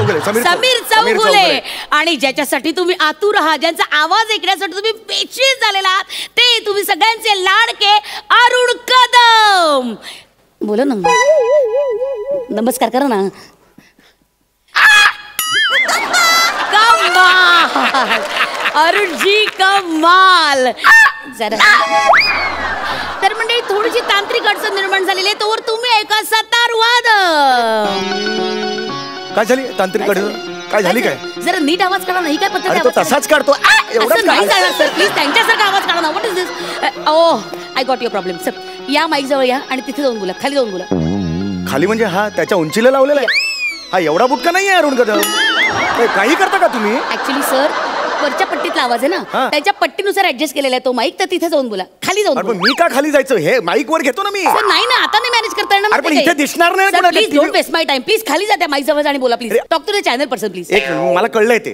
Speaker 13: चौगुले. आणि ज्याच्यासाठी तुम्ही आतुर आहात, ज्यांचा आवाज ऐकण्यासाठी तुम्ही बेचैन झालेला आहात, ते तुम्ही सगळ्यांचे लाडके अरुण कदम. बोला ना, नमस्कार करा ना. कमाल अरुणजी, कमाल. जरा तर मंडळी थोडीशी तांत्रिक अडचण निर्माण झालेली आहे, तोवर तुम्ही ऐका सतार वादन.
Speaker 12: काय झाली तांत्रिक अडचण? काय झाली? काय
Speaker 13: जरा नीट आवाज काढा. नाही काय पद्धत?
Speaker 12: तो तसाच काढतो.
Speaker 13: एवढं नाही चालणार सर, प्लीज त्यांच्यासारखा आवाज काढा ना. What is this? Oh I got your problem. Sir या माईक जवळ या आणि तिथे जाऊन बोला, खाली जाऊन बोला.
Speaker 12: खाली म्हणजे हा त्याच्या उंचीला लावलेला आहे? हा एवढा बुटका नाही आहे अरुण कदम. काही करता का तुम्ही?
Speaker 13: ऍक्च्युली सर वरच्या पट्टीतला आवाज आहे ना, त्याच्या पट्टीनुसार ऍडजस्ट केलेला आहे तो माईक. तर तिथे जाऊन बोला, खाली जाऊन बोला.
Speaker 12: मी का खाली जायचं? हे माईक वर घेतो ना मी.
Speaker 13: सर नाही ना, आता नाही मॅनेज करता येणार.
Speaker 12: पण इथे दिसणार नाही.
Speaker 13: Please don't waste my time. Please खाली जा त्या माईक जवळ आणि बोला please. Talk to the channel person please.
Speaker 12: एक मला कळलंय ते.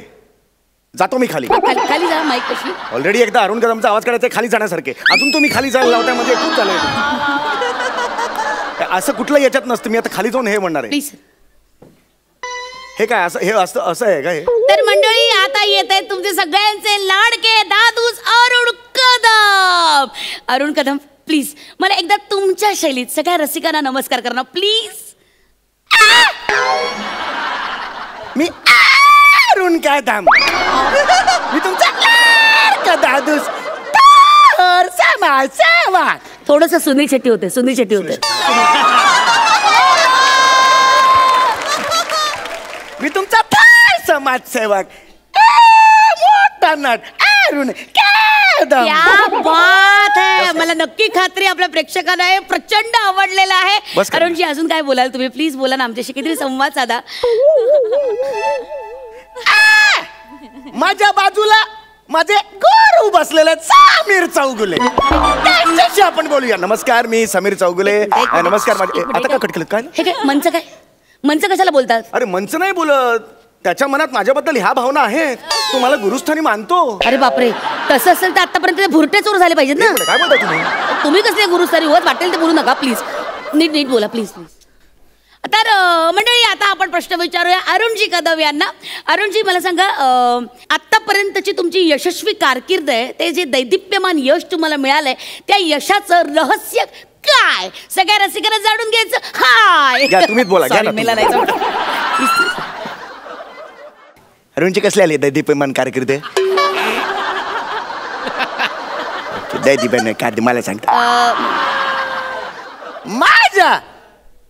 Speaker 12: जातो मी खाली.
Speaker 13: खाली जा माईक कशी.
Speaker 12: ऑलरेडी एकदा अरुण कदमचा आवाज काढायचा खाली जाण्यासारखे, अजून तुम्ही खाली जायला लावताय म्हणजे खूप झालंय. असं कुठलं याच्यात नसतं. मी आता खाली जाऊन हे म्हणणार आहे.
Speaker 13: प्लीज.
Speaker 12: हे काय असं? हे असं आहे काय?
Speaker 13: तर मंडळी आता येत आहेत तुमचे सगळ्यांचे लाडके दादूस अरुण कदम. अरुण कदम प्लीज मला एकदा तुमच्या शैलीत सगळ्या रसिकांना नमस्कार करा प्लीज.
Speaker 12: मी अरुण कदम, मी तुमचा लाडका दादूस.
Speaker 13: थोडस सुनील शेट्टी होते, सुनील शेट्टी होते.
Speaker 12: मी तुमचा समाजसेवक मोठा नट अरुण कदम.
Speaker 13: क्या बात है. मला नक्की खात्री आपल्या प्रेक्षकांना हे प्रचंड आवडलेलं आहे. अरुणजी अजून काय बोलाल तुम्ही? प्लीज बोला ना, आमच्याशी किती संवाद साधा.
Speaker 12: माझ्या बाजूला माझे गुरु बसलेले समीर चौगुले, त्यांच्याशी आपण बोलूया. नमस्कार, मी समीर चौगुले. नमस्कार. माझे आता का कट केलं? काय
Speaker 13: हे काय मंच? काय मंच कशाला बोलतात?
Speaker 12: अरे मंच नाही बोलत, त्याच्या मनात माझ्याबद्दल ह्या भावना आहेत. तो मला गुरुस्थानी मानतो.
Speaker 13: अरे बापरे, तसं असेल तर आतापर्यंत ते भुरटे चोर झाले पाहिजेत ना.
Speaker 12: काय बोलता तुम्ही?
Speaker 13: तुम्ही कसले गुरुस्थानी होत? वाटेल ते बोलू नका प्लीज. नीट नीट बोला प्लीज प्लीज. तर मंडळी आता आपण प्रश्न विचारूया अरुणजी कदम यांना. अरुणजी मला सांगा, आतापर्यंतची तुमची यशस्वी कारकीर्द आहे, ते जे दैदिप्यमान यश तुम्हाला मिळालंय, त्या यशाचं रहस्य काय? सगळ्या रसिकांना जाणून घ्यायचं. हाय
Speaker 12: तुम्हीच बोला. अरुणची कसली आली दैदिप्यमान कारकीर्द? दैदिप्यमान कारकीर्द मला सांगता. माझ्या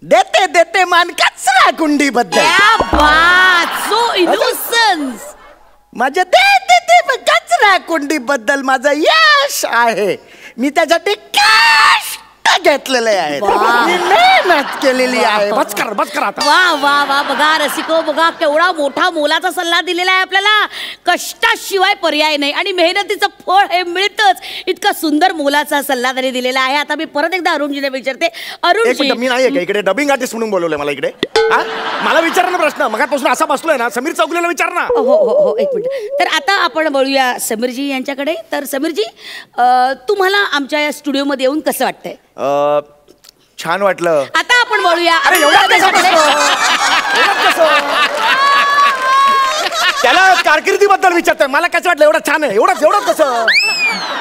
Speaker 12: देते देते मान कचरा कुंडी बद्दल.
Speaker 13: So innocence.
Speaker 12: माझ्या देते देते कचरा कुंडी बद्दल माझं यश आहे. मी त्यासाठी कष्ट घेतलेले आहे, मी मेहनत केलेली आहे. बस कर आता.
Speaker 13: वा वा वा. बघा रसिको, बघा केवढा मोठा मोलाचा सल्ला दिलेला आहे आपल्याला. कष्टाशिवाय पर्याय नाही आणि मेहनतीचं फळ हे मिळतच. इतका सुंदर मोलाचा सल्ला त्यांनी दिलेला आहे. आता मी परत एकदा अरुणजीने विचारते. अरुणजी,
Speaker 12: मी नाही का इकडे डबिंग आर्टिस्ट म्हणून बोलवलंय मला इकडे? मला विचार ना प्रश्न. मगापासून असा बसलोय ना, समीर चौगुलेला विचार ना.
Speaker 13: हो हो हो, एक मिनिट. तर आता आपण बोलूया समीरजी यांच्याकडे. तर समीरजी, तुम्हाला आमच्या या स्टुडिओमध्ये येऊन कसं वाटतंय?
Speaker 12: छान वाटलं.
Speaker 13: आता आपण बोलूया.
Speaker 12: त्याला कारकिर्दीबद्दल विचारतोय. मला कसं वाटलं एवढं छान आहे, एवढंच कसं?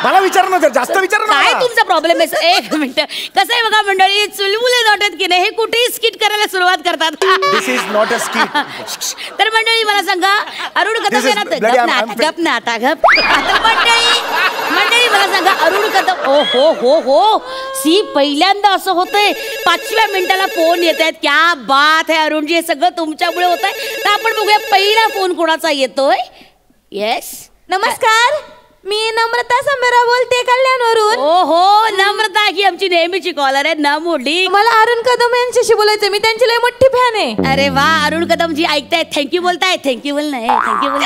Speaker 12: मला विचार ना, जास्त विचार ना.
Speaker 13: काय तुमचा प्रॉब्लेम आहे? एक मिनिट. कसं आहे बघा मंडळी, चुलबुले नॉटेत की नाही, हे कुठेही स्किट करायला सुरुवात करतात.
Speaker 12: दिस इज नॉट अ स्किट.
Speaker 13: तर मंडळी मला सांगा, अरुण कदम गप ना आता गप. आता मंडळी मला सांगा, अरुण कदम हो सी पहिल्यांदा असं होतंय 5व्या मिनिटाला फोन येत आहेत. क्या बात आहे अरुणजी, हे सगळं तुमच्यामुळे होत आहे. तर आपण बघूया पहिला फोन कोणाचा येतोय. येस,
Speaker 3: नमस्कार, मी नम्रता समेरा बोलते कल्याणवरून.
Speaker 13: हो नम्रता ही आमची नेहमीची कॉलर आहे नमुडी.
Speaker 3: मला अरुण कदम यांच्याशी बोलायचं, मी त्यांची लय मोठी फॅन आहे.
Speaker 13: अरे वा, अरुण कदम जी ऐकताय, थँक्यू बोलताय. थँक्यू बोल नाही, थँक्यू बोल.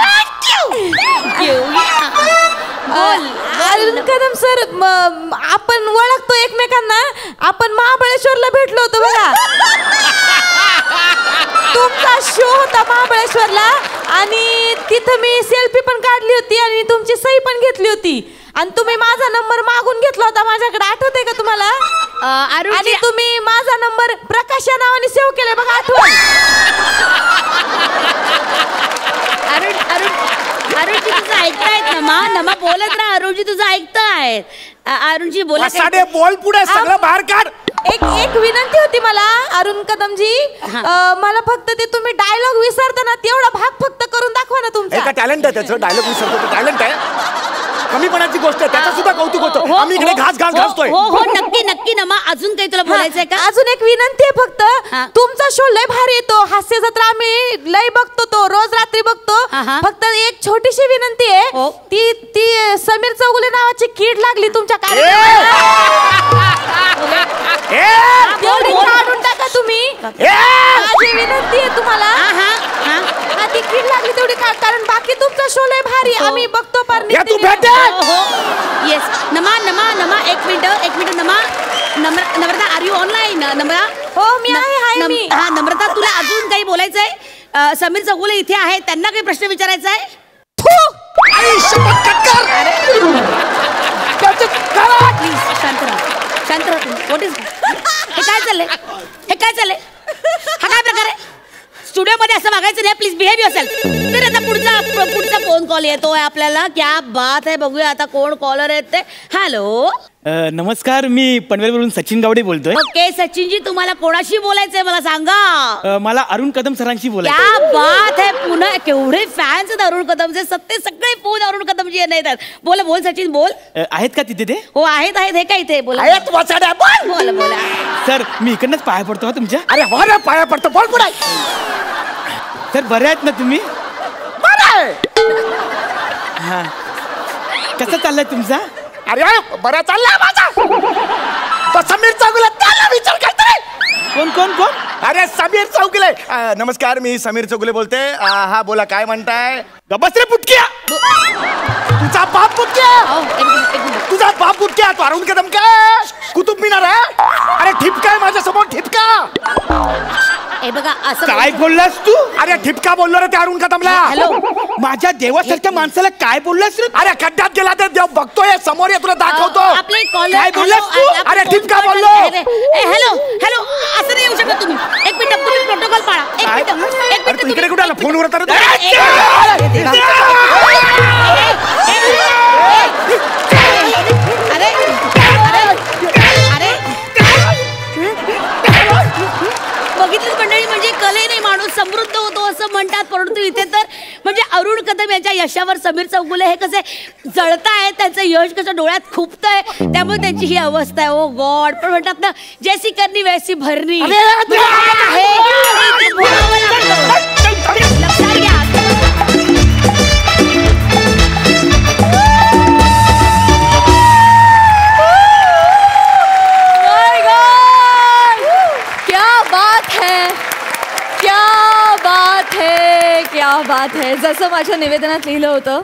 Speaker 3: अरुण कदम सर, आपण ओळखतो एकमेकांना. आपण महाबळेश्वरला भेटलो होतो बघा. तुमचा शो होता महाबळेश्वरला आणि तिथं मी सेल्फी पण काढली होती आणि तुमची सही पण घेतली होती. आणि तुम्ही माझा नंबर मागून घेतला होता माझ्याकडे, आठवतंय का तुम्हाला? आणि तुम्ही माझा नंबर प्रकाश या नावाने सेव्ह केलाय बघा, आठवण.
Speaker 13: अरुणजी तुझं ऐकतायत नमा बोलत राहा. अरुणजी तुझं ऐकतायत. अरुणजी बोला.
Speaker 12: बोल पुढे, सगळं बाहेर काढ.
Speaker 3: एक विनंती होती मला अरुण कदमजी, मला फक्त ते तुम्ही डायलॉग विसरताना तेवढा भाग फक्त करून दाखवा ना तुमचा.
Speaker 12: टॅलेंट आहे त्याचं, डायलॉग विसरतो, टॅलेंट आहे. कमीपणाची गोष्ट आहे, त्याचं सुद्धा कौतुक होतं. आम्ही इकडे घासतोय.
Speaker 13: हो नक्की नमा. अजून काही तुला बोलायचंय का?
Speaker 3: अजून एक विनंती आहे फक्त, तुमचा शो लय भारी येतो, हास्य जत्रा आम्ही लय बघतो, तो रोज रात्री बघतो. फक्त एक छोटीशी विनंती आहे, ती समीर चौगुले नावाची कीड लागली तुमच्या काढून टाका तुम्ही. माझी विनंती आहे तुम्हाला. ती कीड लागली तेवढी, कारण बाकी तुमचा शो लय भारी आम्ही बघतो. पर
Speaker 13: येस नमा एक minute Namrata, are you online? Namrata,
Speaker 3: हो मी आहे मी.
Speaker 13: हा नम्रता, तुला अजून काही बोलायचंय? समीर चौगुले इथे आहे, त्यांना काही प्रश्न विचारायचा आहे? प्लीज शांत राहा तुम्ही. व्हॉट इज हे काय चाललंय? हा काय प्रकार आहे? स्टुडिओमध्ये असं वागायचं नाही. Please behave yourself. तर आता पुढचा फोन कॉल येतोय आपल्याला. क्या बात आहे, बघूया आता कोण कॉलर आहेत ते. हॅलो,
Speaker 7: नमस्कार, मी पनवेलवरून सचिन गावडे बोलतोय.
Speaker 13: ओके सचिनजी, तुम्हाला कोणाशी बोलायचंय मला सांगा.
Speaker 7: मला अरुण कदम सरांशी बोलायचं.
Speaker 13: क्या बात आहे, पुन्हा केवढे फॅन्स आहेत अरुण कदमचे. सगळे फोन अरुण कदमजी येतात. बोल सचिन बोल.
Speaker 7: आहेत का तिथे ते?
Speaker 13: हो आहेत. हे काय इथे बोला. बोला
Speaker 7: सर, मी इकडनंच पाया पडतो तुमच्या.
Speaker 12: अरे हो ना, पाया पडतो. बोल पुढे.
Speaker 7: सर, बरे आहेत ना तुम्ही? हा, कसं चाललंय तुमचा?
Speaker 12: अरे बरा चाललाय माझा. तो समीर चौगुले, त्याला विचार करतोय.
Speaker 7: कोण?
Speaker 12: अरे समीर चौगुले. नमस्कार, मी समीर चौगुले बोलते. हा बोला, काय म्हणताय?
Speaker 7: गबस रे पुटक्या.
Speaker 12: तुझा बाप पुटक्या. तो अरुण कदम काय कुतुब मिनार आहे? अरे ठिपका आहे माझ्यासमोर, ठिपका.
Speaker 13: हे बघा असं
Speaker 7: काय बोललास तू?
Speaker 12: अरे ठिपका बोललो रे त्या अरुण कदमला.
Speaker 13: हॅलो,
Speaker 7: माझ्या देवासारख्या माणसाला काय बोललास रे?
Speaker 12: अरे खड्ड्यात गेला तर देव बघतोय समोर, ये तुला दाखवतो.
Speaker 13: आपले कॉलर
Speaker 7: काय बोललास तू?
Speaker 12: अरे ठिपका बोललो.
Speaker 13: हॅलो, असं नाही येऊ शकत तुम्ही. एक मिनिट, तुम्ही प्रोटोकॉल पाळा. एक मिनिट
Speaker 12: इकडे कुठे आला फोनवर? तर
Speaker 13: बघितलं मंडळी, म्हणजे कलेने माणूस समृद्ध होतो असं म्हणतात. परंतु इथे तर म्हणजे अरुण कदम यांच्या यशावर समीर चौगुले हे कसे जळतायत, त्यांचं यश कसं डोळ्यात खुपतंय, त्यामुळे त्यांची ही अवस्था आहे. ओ गॉड. पण म्हणतात ना, जैसी करनी वैसी भरणी. लक्षात घ्या.
Speaker 4: क्या बात है. जसं माझ्या निवेदनात लिहिलं होतं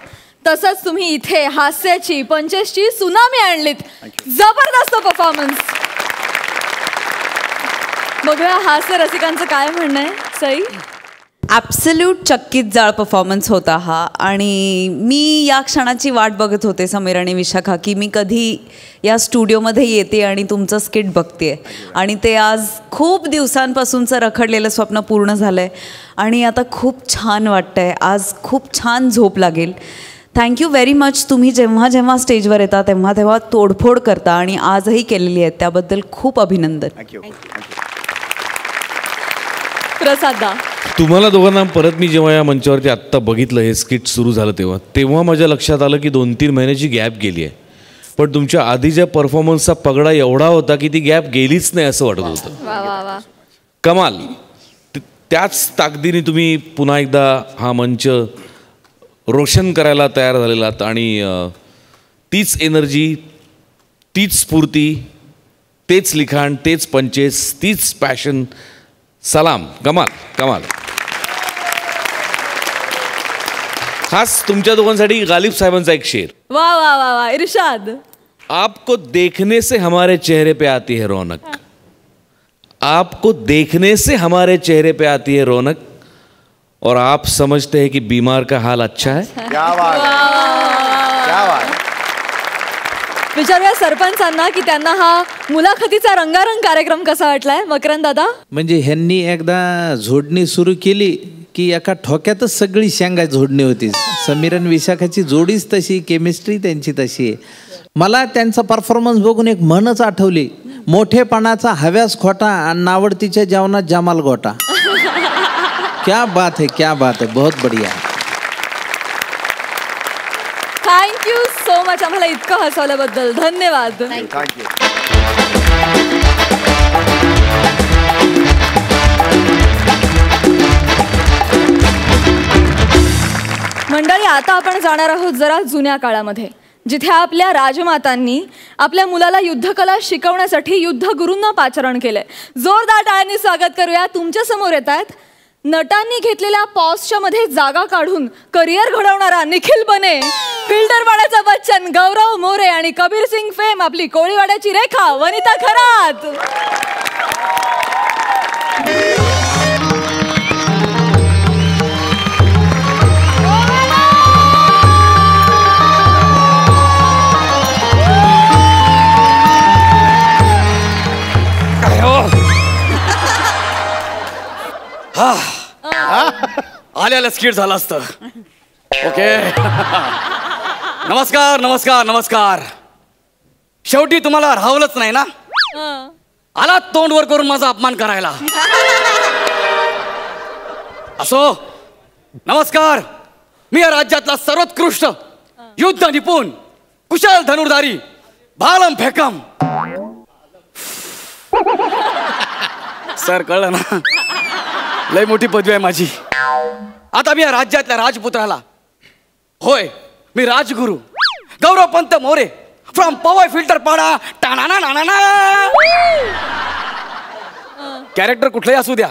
Speaker 4: तसंच तुम्ही इथे हास्याची पंचेसची सुनामी आणलीत. जबरदस्त परफॉर्मन्स. बघूया हास्य रसिकांचं काय म्हणणं आहे. सई,
Speaker 9: ॲब्सल्यूट चक्कीत जाळ परफॉर्मन्स होता हा. आणि मी या क्षणाची वाट बघत होते समीर आणि विशाखा, की मी कधी या स्टुडिओमध्ये येते आणि तुमचं स्किट बघते. आणि ते आज खूप दिवसांपासूनचं रखडलेलं स्वप्न पूर्ण झालं आहे आणि आता खूप छान वाटतं आहे. आज खूप छान झोप लागेल. Thank you very much. तुम्ही जेव्हा जेव्हा स्टेजवर येता तेव्हा तेव्हा तोडफोड करता आणि आजही केलेली आहे, त्याबद्दल खूप अभिनंदन.
Speaker 12: थँक्यू.
Speaker 4: प्रसादा,
Speaker 8: तुम्हाला दोघांना परत मी जेव्हा या मंचावरती आत्ता बघितलं, हे स्किट सुरू झालं तेव्हा माझ्या लक्षात आलं की 2-3 महिन्याची गॅप गेली आहे. पण तुमच्या आधीच्या परफॉर्मन्सचा पगडा एवढा होता की ती गॅप गेलीच नाही असं वाटत होतं. कमाल. त्याच ताकदीने तुम्ही पुन्हा एकदा हा मंच रोशन करायला तयार झालेला आहात आणि तीच एनर्जी, तीच स्फूर्ती, तेच लिखाण, तेच पंचेस, तीच पॅशन. सलाम. कमाल कमाल. खास तुमच्या दोघांसाठी गालिब साहेबांचा एक शेर.
Speaker 4: वा वा वा वा. इरशाद.
Speaker 8: आपको देखने से हमारे चेहरे पे आती है रौनक, आपको देखने से हमारे चेहरे पे आती है रौनक, और आप समझते हैं कि बीमार का हाल अच्छा है.
Speaker 12: क्या बात आहे. क्या बात आहे.
Speaker 4: विचारूया सरपंचांना की त्यांना हा मुलाखतीचा रंगारंग कार्यक्रम कसा वाटलाय. मकरंद दादा.
Speaker 14: म्हणजे ह्यांनी एकदा झोडणी सुरू केली की एका ठोक्यातच सगळी शेंगा झोडणी होती. समीर आणि विशाखाची जोडीच तशी, केमिस्ट्री त्यांची तशी आहे. मला त्यांचा परफॉर्मन्स बघून एक म्हणच आठवली, मोठेपणाचा हव्यास खोटा आणि नावडतीच्या जेवणात जमाल गोटा. क्या बात है, क्या बात है. बहुत बढ़िया.
Speaker 4: Thank you so much. आम्हाला इतकं हसवल्याबद्दल धन्यवाद.
Speaker 12: थँक्यू.
Speaker 4: मंडळी, आता आपण जाणार आहोत जरा जुन्या काळामध्ये, जिथे आपल्या राजमातांनी आपल्या मुलाला युद्धकला शिकवण्यासाठी युद्धगुरूंना पाचारण केलंय. जोरदार टाळ्यांनी स्वागत करूया. तुमच्या समोर येत आहेत नटांनी घेतलेल्या पॉजच्या मध्ये जागा काढून करिअर घडवणारा निखिल बने, फिल्डरवाड्याचा बच्चन गौरव मोरे आणि कबीर सिंग फेम आपली कोळीवाड्याची रेखा वनिता खरात.
Speaker 1: आल्याला स्किट झालं असतं. ओके. नमस्कार नमस्कार नमस्कार. शेवटी तुम्हाला राहवलंच नाही ना, आला तोंड वर करून माझा अपमान करायला. असो, नमस्कार. मी या राज्यातला सर्वोत्कृष्ट युद्ध निपुण कुशल धनुर्धारी भालम फेकम. सर, कळलं ना, लय मोठी पदवी आहे माझी. आता मी या राज्यातल्या राजपुत्राला, होय मी राजगुरू गौरव पंत मोरे फ्रॉम पवई फिल्टर पाडा टाणा नाना. कॅरेक्टर कुठलंही असू द्या,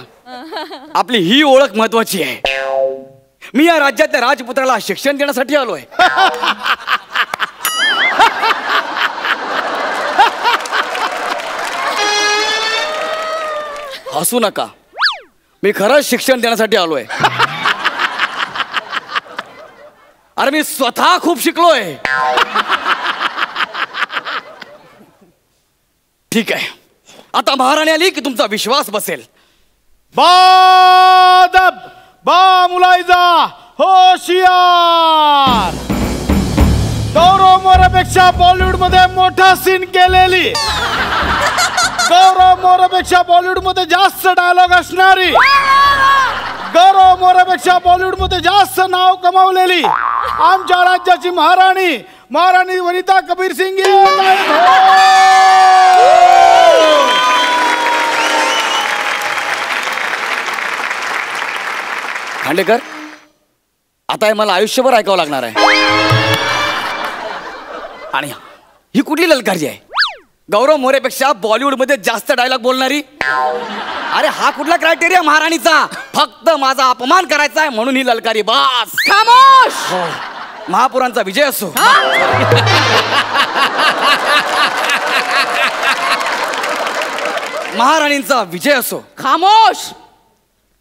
Speaker 1: आपली ही ओळख महत्वाची आहे. मी या राज्यातल्या राजपुत्राला शिक्षण देण्यासाठी आलोय. हसू नका, मी खरंच शिक्षण देण्यासाठी आलोय. अरे मी स्वतः खूप शिकलोय. ठीक आहे, आता महाराणी आली की तुमचा विश्वास बसेल.
Speaker 15: बादब बा मुलायजा होशियार. गौरव मोरेपेक्षा बॉलिवूड मध्ये मोठा सीन केलेली, गौरव मोरेपेक्षा बॉलिवूड मध्ये जास्त डायलॉग असणारी, गौरव मोरेपेक्षा बॉलिवूड मध्ये जास्त नाव कमावलेली आमच्या राज्याची महाराणी, महाराणी वनिता कबीर सिंग.
Speaker 1: खांडेकर, आता हे मला आयुष्यभर ऐकावं लागणार आहे. आणि ही कुठली ललकारी आहे? गौरव मोरेपेक्षा बॉलिवूड मध्ये जास्त डायलॉग बोलणारी. अरे हा कुठला क्रायटेरिया महाराणीचा? फक्त माझा अपमान करायचा आहे म्हणून ही ललकारी. बास,
Speaker 13: खामोश.
Speaker 1: महापुरांचा विजय असो. महाराणींचा विजय असो.
Speaker 13: खामोश.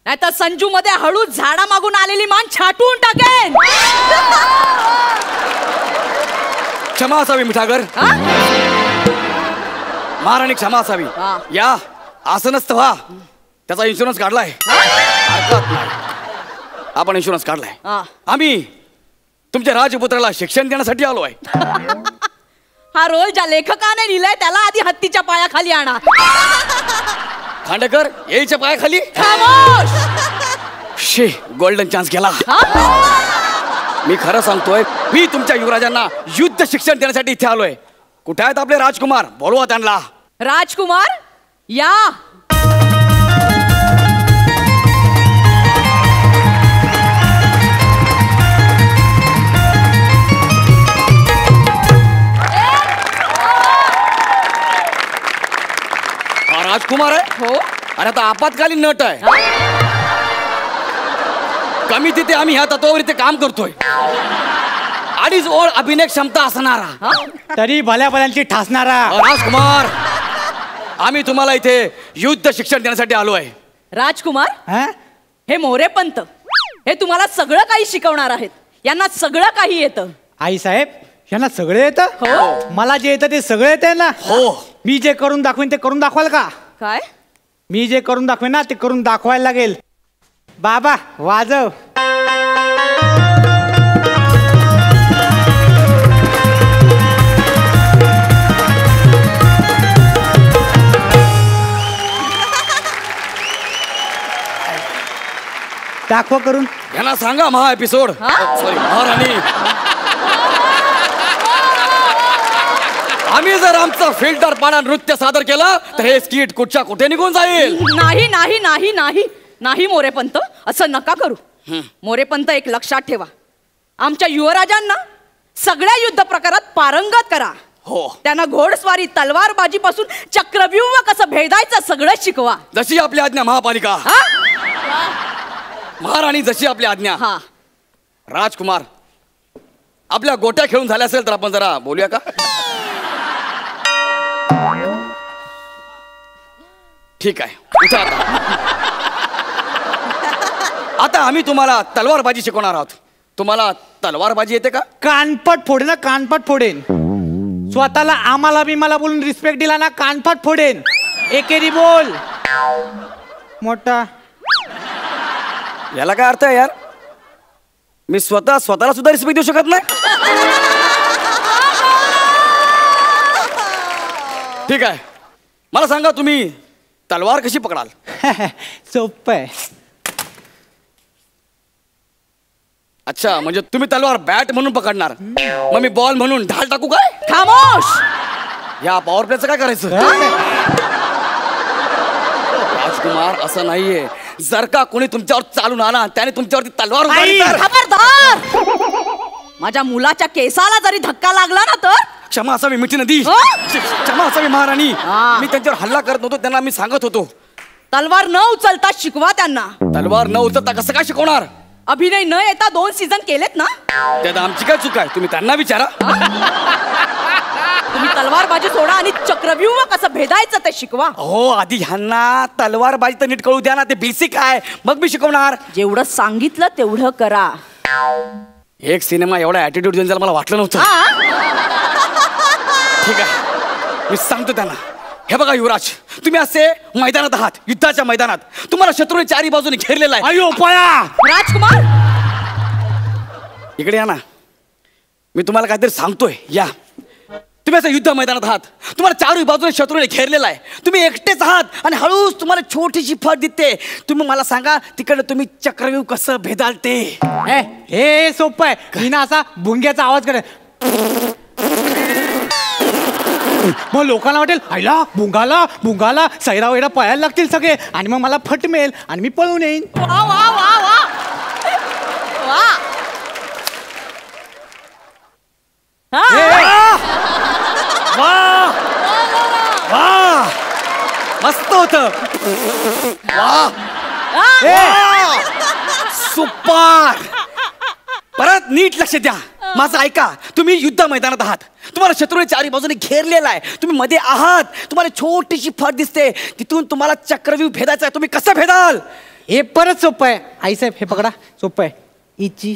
Speaker 3: नाही तर संजू मध्ये हळू झाडा मागून आलेली मान छाटून टाकेन.
Speaker 6: क्षमा असावी मिठागर, महाराणी क्षमा असावी. या असं नसतं व्हा. त्याचा इन्शुरन्स काढलाय. हरकत नाही, आपण इन्शुरन्स काढलाय. आम्ही तुमच्या राजपुत्राला शिक्षण देण्यासाठी आलो आहे.
Speaker 3: हा रोल ज्या लेखकाने लिहिलाय त्याला आधी हत्तीच्या पायाखाली आणा.
Speaker 6: खांडेकर येईच्या पायाखाली. शे गोल्डन चान्स गेला. मी खरं सांगतोय, मी तुमच्या युवराजांना युद्ध शिक्षण देण्यासाठी इथे आलोय. कुठे आहेत आपले राजकुमार? बोलवा त्यांना.
Speaker 3: राजकुमार या.
Speaker 6: राजकुमार आहे. हो. आणि आता आपत्कालीन नट आहे. कमी तिथे आम्ही ह्या तत्वावर इथे काम करतोय. 2.5 ओळ अभिनय क्षमता असणारा,
Speaker 7: तरी भल्या भल्यांची ठासणारा.
Speaker 6: राजकुमार, आम्ही तुम्हाला इथे युद्ध शिक्षण देण्यासाठी आलो आहे.
Speaker 3: राजकुमार, हे मोरेपंत हे तुम्हाला सगळं काही शिकवणार आहेत. यांना सगळं काही येतं.
Speaker 7: आई साहेब, यांना सगळं येतं?
Speaker 3: हो.
Speaker 7: मला जे येतं ते सगळं येतं ना.
Speaker 6: हो.
Speaker 7: मी जे करून दाखवेन ते करून दाखवाल का?
Speaker 3: काय?
Speaker 7: मी जे करून दाखवेन ना ते करून दाखवायला लागेल. बाबा वाजव. दाखवा करून.
Speaker 6: यांना सांगा महा एपिसोड. सॉरी, महाराणी. आम्ही जर आमचं फिल्टर पाडा नृत्य सादर केलं तर हे स्किट कुठच्या कुठे निघून जाईल.
Speaker 3: नाही नाही नाही नाही नाही मोरेपंत, असं नका करू. मोरेपंत, एक लक्षात ठेवा, आमच्या युवराजांना सगळ्या युद्ध प्रकारात पारंगत करा.
Speaker 6: हो.
Speaker 3: त्यांना घोडस्वारी, तलवारबाजी पासून चक्रव्यूह कसं भेदायचं सगळं शिकवा.
Speaker 6: जशी आपली आज्ञा महापालिका. महाराणी, जशी आपली आज्ञा. राजकुमार, आपल्या गोट्या खेळून झाल्या असेल तर आपण जरा बोलूया का? ठीक आहे, उठा आता आम्ही तुम्हाला तलवारबाजी शिकवणार आहोत. तुम्हाला तलवारबाजी येते का?
Speaker 7: कानपट फोडेन ना, कानपट फोडेन. स्वतःला आम्हाला बिमाला बोलून रिस्पेक्ट दिला ना, कानपट फोडेन. एकेरी बोल मोठा.
Speaker 6: याला काय अर्थ आहे यार? मी स्वतःला सुद्धा रिस्पेक्ट देऊ शकत नाही. ठीक आहे, मला सांगा तुम्ही तलवार कशी पकडाल?
Speaker 7: सोपं आहे.
Speaker 6: अच्छा, म्हणजे तुम्ही तलवार बॅट म्हणून पकडणार, मग मी बॉल म्हणून ढाल टाकू काय?
Speaker 3: खामोश.
Speaker 6: या पॉवर प्लेचं काय करायचं? राजकुमार, असं नाहीये. जर का कोणी तुमच्यावर चालून आला त्याने तुमच्यावरती तलवार उचलली तर?
Speaker 3: खबरदार. माझ्या मुलाच्या केसाला जरी धक्का लागला ना तर?
Speaker 6: क्षमा असावी मिठी नदी. क्षमा असावी महाराणी. मी त्यांच्यावर हल्ला करत नव्हतो, त्यांना मी सांगत होतो.
Speaker 3: तलवार न उचलता शिकवा त्यांना.
Speaker 6: तलवार न उचलता कसं काय शिकवणार?
Speaker 3: अभिनय न येता 2 सीझन केलेत ना.
Speaker 6: त्यात आमची काय चूक आहे? तुम्ही त्यांना विचारा.
Speaker 3: तुम्ही तलवारबाजी सोडा आणि चक्रव्यूह कसं भेदायचं ते शिकवा.
Speaker 6: हो, आधी ह्यांना तलवारबाजी तर नीट कळू द्या ना. ते बेसिक आहे, मग मी शिकवणार.
Speaker 3: जेवढं सांगितलं तेवढं करा.
Speaker 6: एक सिनेमा एवढा ऍटिट्यूड देऊन मला वाटलं नव्हतं. ठीक आहे, मी सांगतो त्यांना. हे बघा युवराज, तुम्ही असे मैदानात आहात, युद्धाच्या मैदानात. तुम्हाला शत्रूने चारी बाजूने घेरलेला आहे.
Speaker 7: अयो पळा.
Speaker 3: राजकुमार,
Speaker 6: इकडे या ना. मी तुम्हाला काहीतरी सांगतोय. या, तुम्ही असं युद्ध मैदानात आहात, तुम्हाला चारही बाजूने शत्रूने घेरलेला आहे. तुम्ही एकटेच आहात आणि हळूच तुम्हाला छोटीशी फट दिसते. तुम्ही मला सांगा, तिकडे तुम्ही चक्रव्यूह कसं भेदाल ते?
Speaker 7: हे सोपं आहे. मी ना असा भुंग्याचा आवाज करे, मग लोकांना वाटेल आईला भुंगाला भुंगाला सैरा वैरा पळायला लागतील सगळे आणि मग मला फट मिळेल आणि मी पळून येईन.
Speaker 3: वा वा वा वा वा.
Speaker 6: वा, मस्त होत. सुपर. परत नीट लक्ष द्या, माझं ऐका. तुम्ही युद्ध मैदानात आहात, तुम्हाला शत्रूने चारी बाजूने घेरलेला आहे. तुम्ही मध्ये आहात, तुम्हाला छोटीशी फट दिसते, तिथून तुम्हाला चक्रव्यूह भेदायचा आहे. तुम्ही कसं भेदाल?
Speaker 16: हे परत सोपं आहे आईसाहेब, हे पकडा, सोपं आहे. इची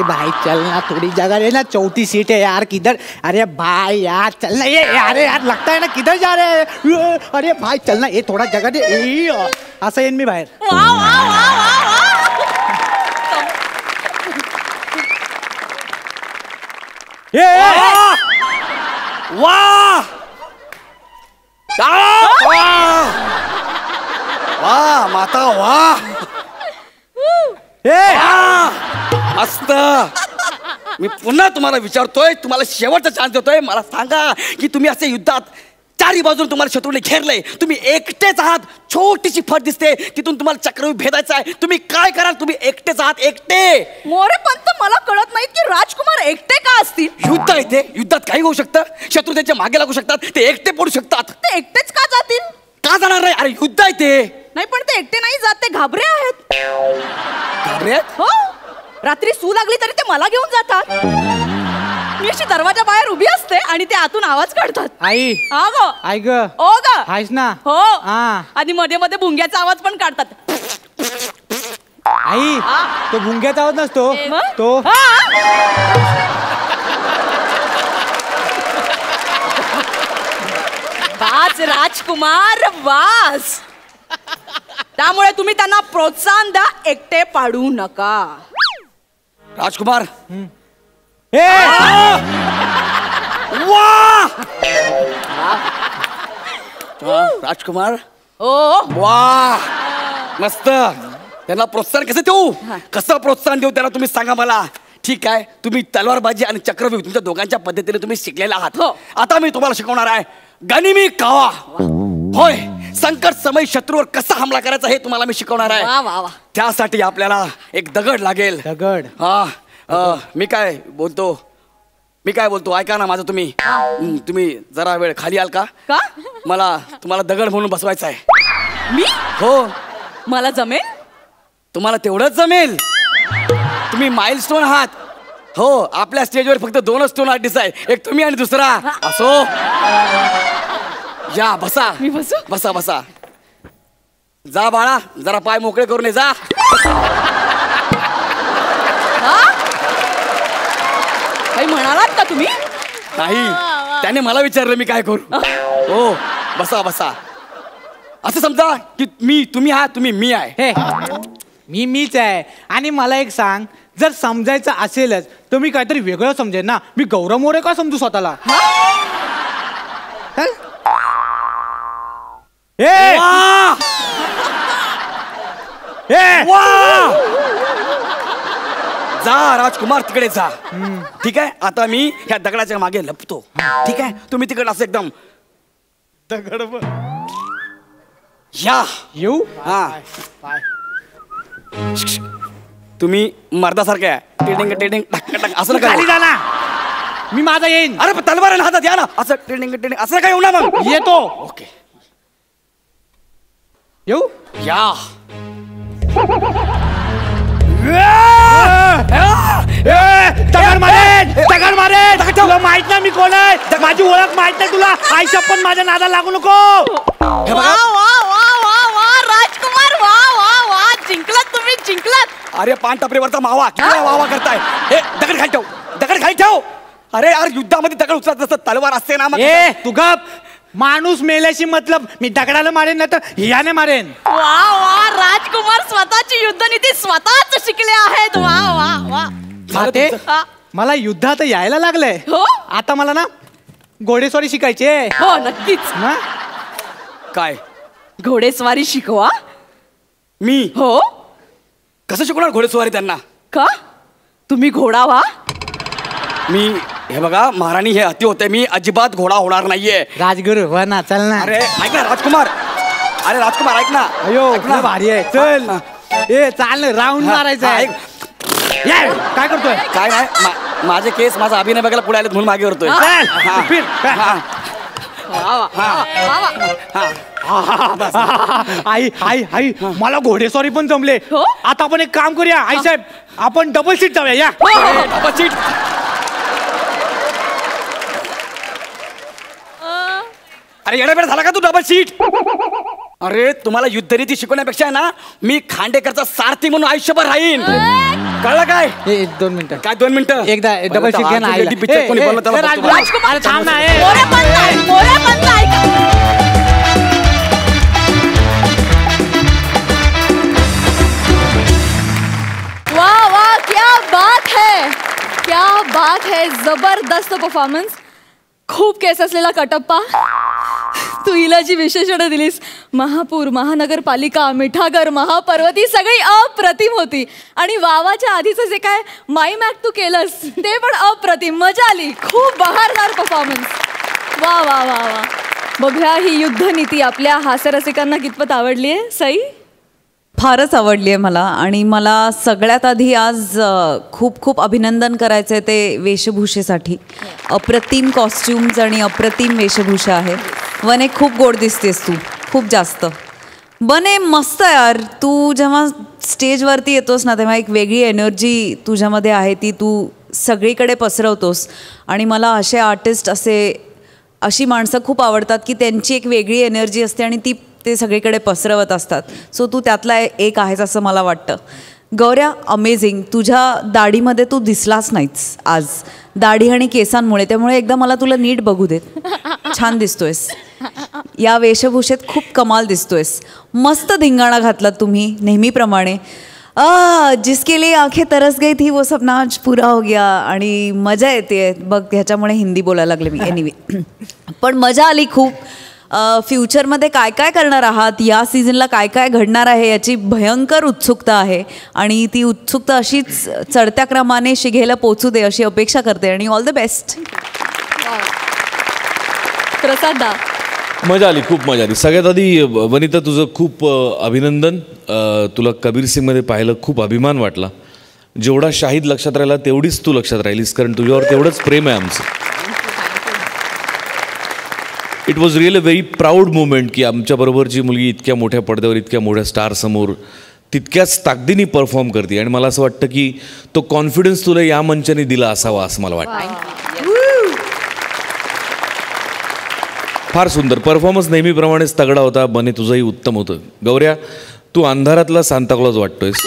Speaker 16: भाई चल ना, थोड़ी जगह है ना, 34 सीट है यार, किधर? अरे भाई यार चल ना, ये अरे यार लगता है ना किधर जा रहे हैं, अरे भाई चल ना, ये थोड़ा जगह दे. असं येईन मी बाहेर.
Speaker 6: वाह वाह माता वाह, मस्त. मी पुन्हा तुम्हाला विचारतोय, तुम्हाला शेवटचा चान्स देतोय. मला सांगा की तुम्ही असे युद्धात चारी बाजून तुम्हाला शत्रूने घेरलंय, तुम्ही एकटेच आहात, छोटीशी फट दिसते, तिथून तुम्हाला चक्रव्यूह भेदायचा आहे, तुम्ही काय कराल? तुम्ही एकटेच आहात, एकटे.
Speaker 4: मोरे पंत, मला कळत नाही की राजकुमार एकटे का असतील?
Speaker 6: युद्ध आहे ते, युद्धात काही होऊ शकतं, शत्रू त्यांच्या मागे लागू शकतात, ते एकटे पडू शकतात.
Speaker 4: ते एकटेच का जातील?
Speaker 6: का जाणार नाही? अरे युद्ध आहे ते.
Speaker 4: नाही पण ते एकटे नाही जात, ते घाबरे आहेत.
Speaker 6: घाबरे आहेत?
Speaker 4: हो, रात्री सू लागली तरी ते मला घेऊन जातात. मी अशी दरवाजा बाहेर उभी असते आणि ते आतून आवाज काढतात.
Speaker 16: आई
Speaker 4: आई ग, ओ ग,
Speaker 16: आहेस ना?
Speaker 4: हो. आणि मध्ये मध्ये भुंग्याचा आवाज पण काढतात.
Speaker 16: आई, तो भुंग्याचा आवाज नसतो, तो
Speaker 4: वाच राजकुमार वाच. त्यामुळे तुम्ही त्यांना प्रोत्साहन द्या, एकटे पाडू नका.
Speaker 6: राजकुमार, राजकुमार, वा मस्त. त्यांना प्रोत्साहन कसं देऊ? कसं प्रोत्साहन देऊ त्यांना तुम्ही सांगा मला. ठीक आहे, तुम्ही तलवारबाजी आणि चक्रव्यूह तुमच्या दोघांच्या पद्धतीने तुम्ही शिकलेला आहात. आता मी तुम्हाला शिकवणार आहे गनिमी कावा. होय, संकट समय शत्रूवर कसा हमला करायचा हे तुम्हाला मी शिकवणार आहे. त्यासाठी आपल्याला एक दगड लागेल.
Speaker 16: दगड?
Speaker 6: मी काय बोलतो ऐका ना माझं. तुम्ही जरा वेळ खाली आल का? मला तुम्हाला दगड म्हणून बसवायचं आहे.
Speaker 4: मी?
Speaker 6: हो.
Speaker 4: मला जमेल?
Speaker 6: तुम्हाला तेवढंच जमेल. तुम्ही माइलस्टोन आहात. हो, आपल्या स्टेजवर फक्त 2 स्टोन आर्टिस्ट आहे, एक तुम्ही आणि दुसरा. असो, या बसा.
Speaker 4: मी बसू?
Speaker 6: बसा बसा. जा बाळा, जरा पाय मोकळे करून ये, जा.
Speaker 4: काही म्हणालात का तुम्ही?
Speaker 6: नाही, त्याने मला विचारलं मी काय करू. हो, बसा बसा. असं समजा की तुम्ही आहात, तुम्ही मी आहे.
Speaker 16: मीच आहे. आणि मला एक सांग, जर समजायचं असेलच तर मी काहीतरी वेगळं समजेल ना. मी गौरव मोरे का समजू स्वतःला?
Speaker 6: जा राजकुमार, तिकडे जा. ठीक आहे, आता मी ह्या दगडाच्या मागे लपतो. ठीक आहे, तुम्ही तिकडे असं एकदम
Speaker 16: दगड
Speaker 6: या
Speaker 16: येऊ.
Speaker 6: तुम्ही मर्दासारखे आहे. टेडिंग टेडिंग टक टक असं
Speaker 16: खाली जा ना, मी माझा येईन.
Speaker 6: अरे तलवार आहे ना हातात, या ना. असं टेडिंग टेडिंग असं काय येऊ ना. मग
Speaker 16: येतो.
Speaker 6: ओके,
Speaker 16: येऊ.
Speaker 6: या.
Speaker 16: दगड मारेन, दगड मारेन. तुला माहित ना मी कोण आहे? माझी ओळख माहित नाही तुला? आईशा पण माझ्या नादा लागू नको.
Speaker 4: राजकुमार, वा वा वा, जिंकलात तुम्ही, जिंकलात.
Speaker 6: अरे पान टपरीवरचा मावा किती वावा करताय. हे दगड खाली ठेव, दगड खाली ठेव. अरे यार, युद्धामध्ये दगड उचलत नसतं, तलवार असते ना.
Speaker 16: ए तू गप. माणूस मेल्याशी मतलब. मी दगडाला मारेन ना तर हियाने मारेन.
Speaker 4: वा वा, राजकुमार स्वतःची युद्धनीती स्वतःच शिकले आहेत. वा वा वा.
Speaker 16: मला युद्धात यायला लागलंय. आता मला ना घोडेस्वारी शिकायचे.
Speaker 4: हो नक्कीच.
Speaker 6: काय
Speaker 4: घोडेस्वारी शिकवा?
Speaker 6: मी?
Speaker 4: हो.
Speaker 6: कसं शिकवणार घोडेस्वारी त्यांना?
Speaker 4: का तुम्ही घोडा व्हा?
Speaker 6: मी हे बघा महाराणी, हे अति होते. मी अजिबात घोडा होणार नाहीये.
Speaker 16: राजगुरु हो ना, चल ना.
Speaker 6: अरे ऐक ना राजकुमार, अरे राजकुमार ऐक ना.
Speaker 16: अयो भारी आहे, चल. ए चाल ना, राऊंड मारायचा आहे. काय करतोय?
Speaker 6: काय नाही, माझे केस माझा अभिनय बघायला पुढे आले म्हणून मागे वरतोय.
Speaker 16: आई आई आई, मला घोडेस्वारी पण जमले. आता आपण एक काम करूया आई साहेब, आपण डबल सीट जाऊया. या
Speaker 6: डबल सीट. अरे येडा बेडा झाला का तू? डबल सीट अरे तुम्हाला युद्धरीती शिकवण्यापेक्षा ना मी खांडेकरचा सारथी म्हणून आयुष्यभर राहीन. कळलं काय?
Speaker 16: 2 मिनिटं.
Speaker 6: काय 2 मिनिटं?
Speaker 16: एकदा डबल शीट घ्या ना आईला.
Speaker 6: पिक्चर कोणी बोललं त्याला बघतो.
Speaker 16: अरे थांब ना.
Speaker 4: वाह वाह, क्या बात है, क्या बात है. जबरदस्त परफॉर्मन्स. खूप केस असलेला कटप्पा. तू हिला जी विशेषणं दिलीस, महापूर, महानगरपालिका, मिठागर, महापर्वती, सगळी अप्रतिम होती. आणि वावाच्या आधीचं जे काय माईम ॲक्ट तू केलंस ते पण अप्रतिम. मजा आली. खूप बहारदार परफॉर्मन्स. वा वा वा वा. बघूया ही युद्धनीती आपल्या हास्यरसिकांना कितपत आवडली आहे. सई?
Speaker 9: फारच आवडली आहे मला. आणि मला सगळ्यात आधी आज खूप खूप अभिनंदन करायचं आहे ते वेशभूषेसाठी. अप्रतिम कॉस्ट्युम्स आणि अप्रतिम वेशभूषा आहे. वने खूप गोड दिसतेस तू, खूप जास्त. बने मस्त यार. तू जेव्हा स्टेजवरती येतोस ना तेव्हा एक वेगळी एनर्जी तुझ्यामध्ये आहे, ती तू सगळीकडे पसरवतोस. आणि मला असे आर्टिस्ट, अशी माणसं खूप आवडतात की त्यांची एक वेगळी एनर्जी असते आणि ते सगळीकडे पसरवत असतात. सो तू त्यातला एक आहेस असं मला वाटतं. गौऱ्या, अमेझिंग. तुझ्या दाढीमध्ये तू दिसलाच नाहीस आज, दाढी आणि केसांमुळे. त्यामुळे एकदा मला तुला नीट बघू देत. छान दिसतोयस. या वेशभूषेत खूप कमाल दिसतोयस. मस्त धिंगाणा घातलात तुम्ही नेहमीप्रमाणे. जिसके लिए आंखें तरस गई थी वो सपना आज पूरा हो गया. आणि मजा येते बघ. ह्याच्यामुळे हिंदी बोलायला लागले मी. एनिवे, पण मजा आली खूप. फ्युचरमध्ये काय काय करणार आहात, या सीझनला काय काय घडणार आहे याची भयंकर उत्सुकता आहे. आणि ती उत्सुकता अशीच चढत्या क्रमाने शिघेला पोचू दे अशी अपेक्षा करते. आणि ऑल द बेस्ट.
Speaker 4: प्रसादा?
Speaker 8: मजा आली, खूप मजा आली. सगळ्यात आधी वनिता तुझं खूप अभिनंदन. तुला कबीर सिंगमध्ये पाहिलं, खूप अभिमान वाटला. जेवढा शाहीद लक्षात राहिला तेवढीच तू लक्षात राहिलीस, कारण तुझ्यावर तेवढंच प्रेम आहे आमचं. It was really a very proud moment की आमच्याबरोबरची मुलगी इतक्या मोठ्या पडद्यावर, इतक्या मोठ्या स्टारसमोर तितक्याच ताकदीने परफॉर्म करते. आणि मला असं वाटतं की तो कॉन्फिडन्स तुला या मंचाने दिला असावा असं मला वाटतं. फार सुंदर परफॉर्मन्स. नेहमीप्रमाणेच तगडा होता. बने तुझंही उत्तम होतं. गौऱ्या, तू अंधारातला सांताक्लॉज वाटतोयस.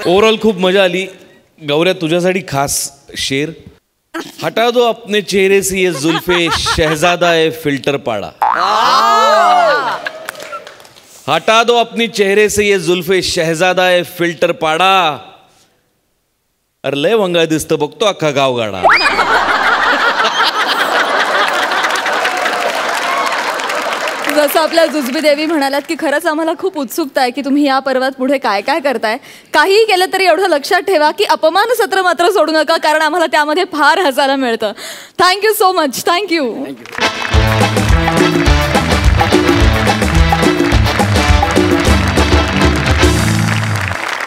Speaker 8: ओव्हरऑल खूप मजा आली. गौऱ्या, तुझ्यासाठी खास शेर. हटा दो अपने चेहरे से ये जुल्फे, शहजादा है फिल्टर पाड़ा. हटा दो अपनी चेहरे से ये जुल्फे, शहजादा है फिल्टर पाड़ा. अरे लय वंगाळ दिसतं बघतो अख्खा गावगाडा.
Speaker 4: जसं आपल्या जुजबी देवी म्हणालात की खरंच आम्हाला खूप उत्सुकता आहे की तुम्ही या पर्वात पुढे काय काय करताय. काहीही केलं तरी एवढं लक्षात ठेवा की अपमान सत्र मात्र सोडू नका, कारण आम्हाला त्यामध्ये फार हसायला मिळतं. Thank you so much. थँक्यू.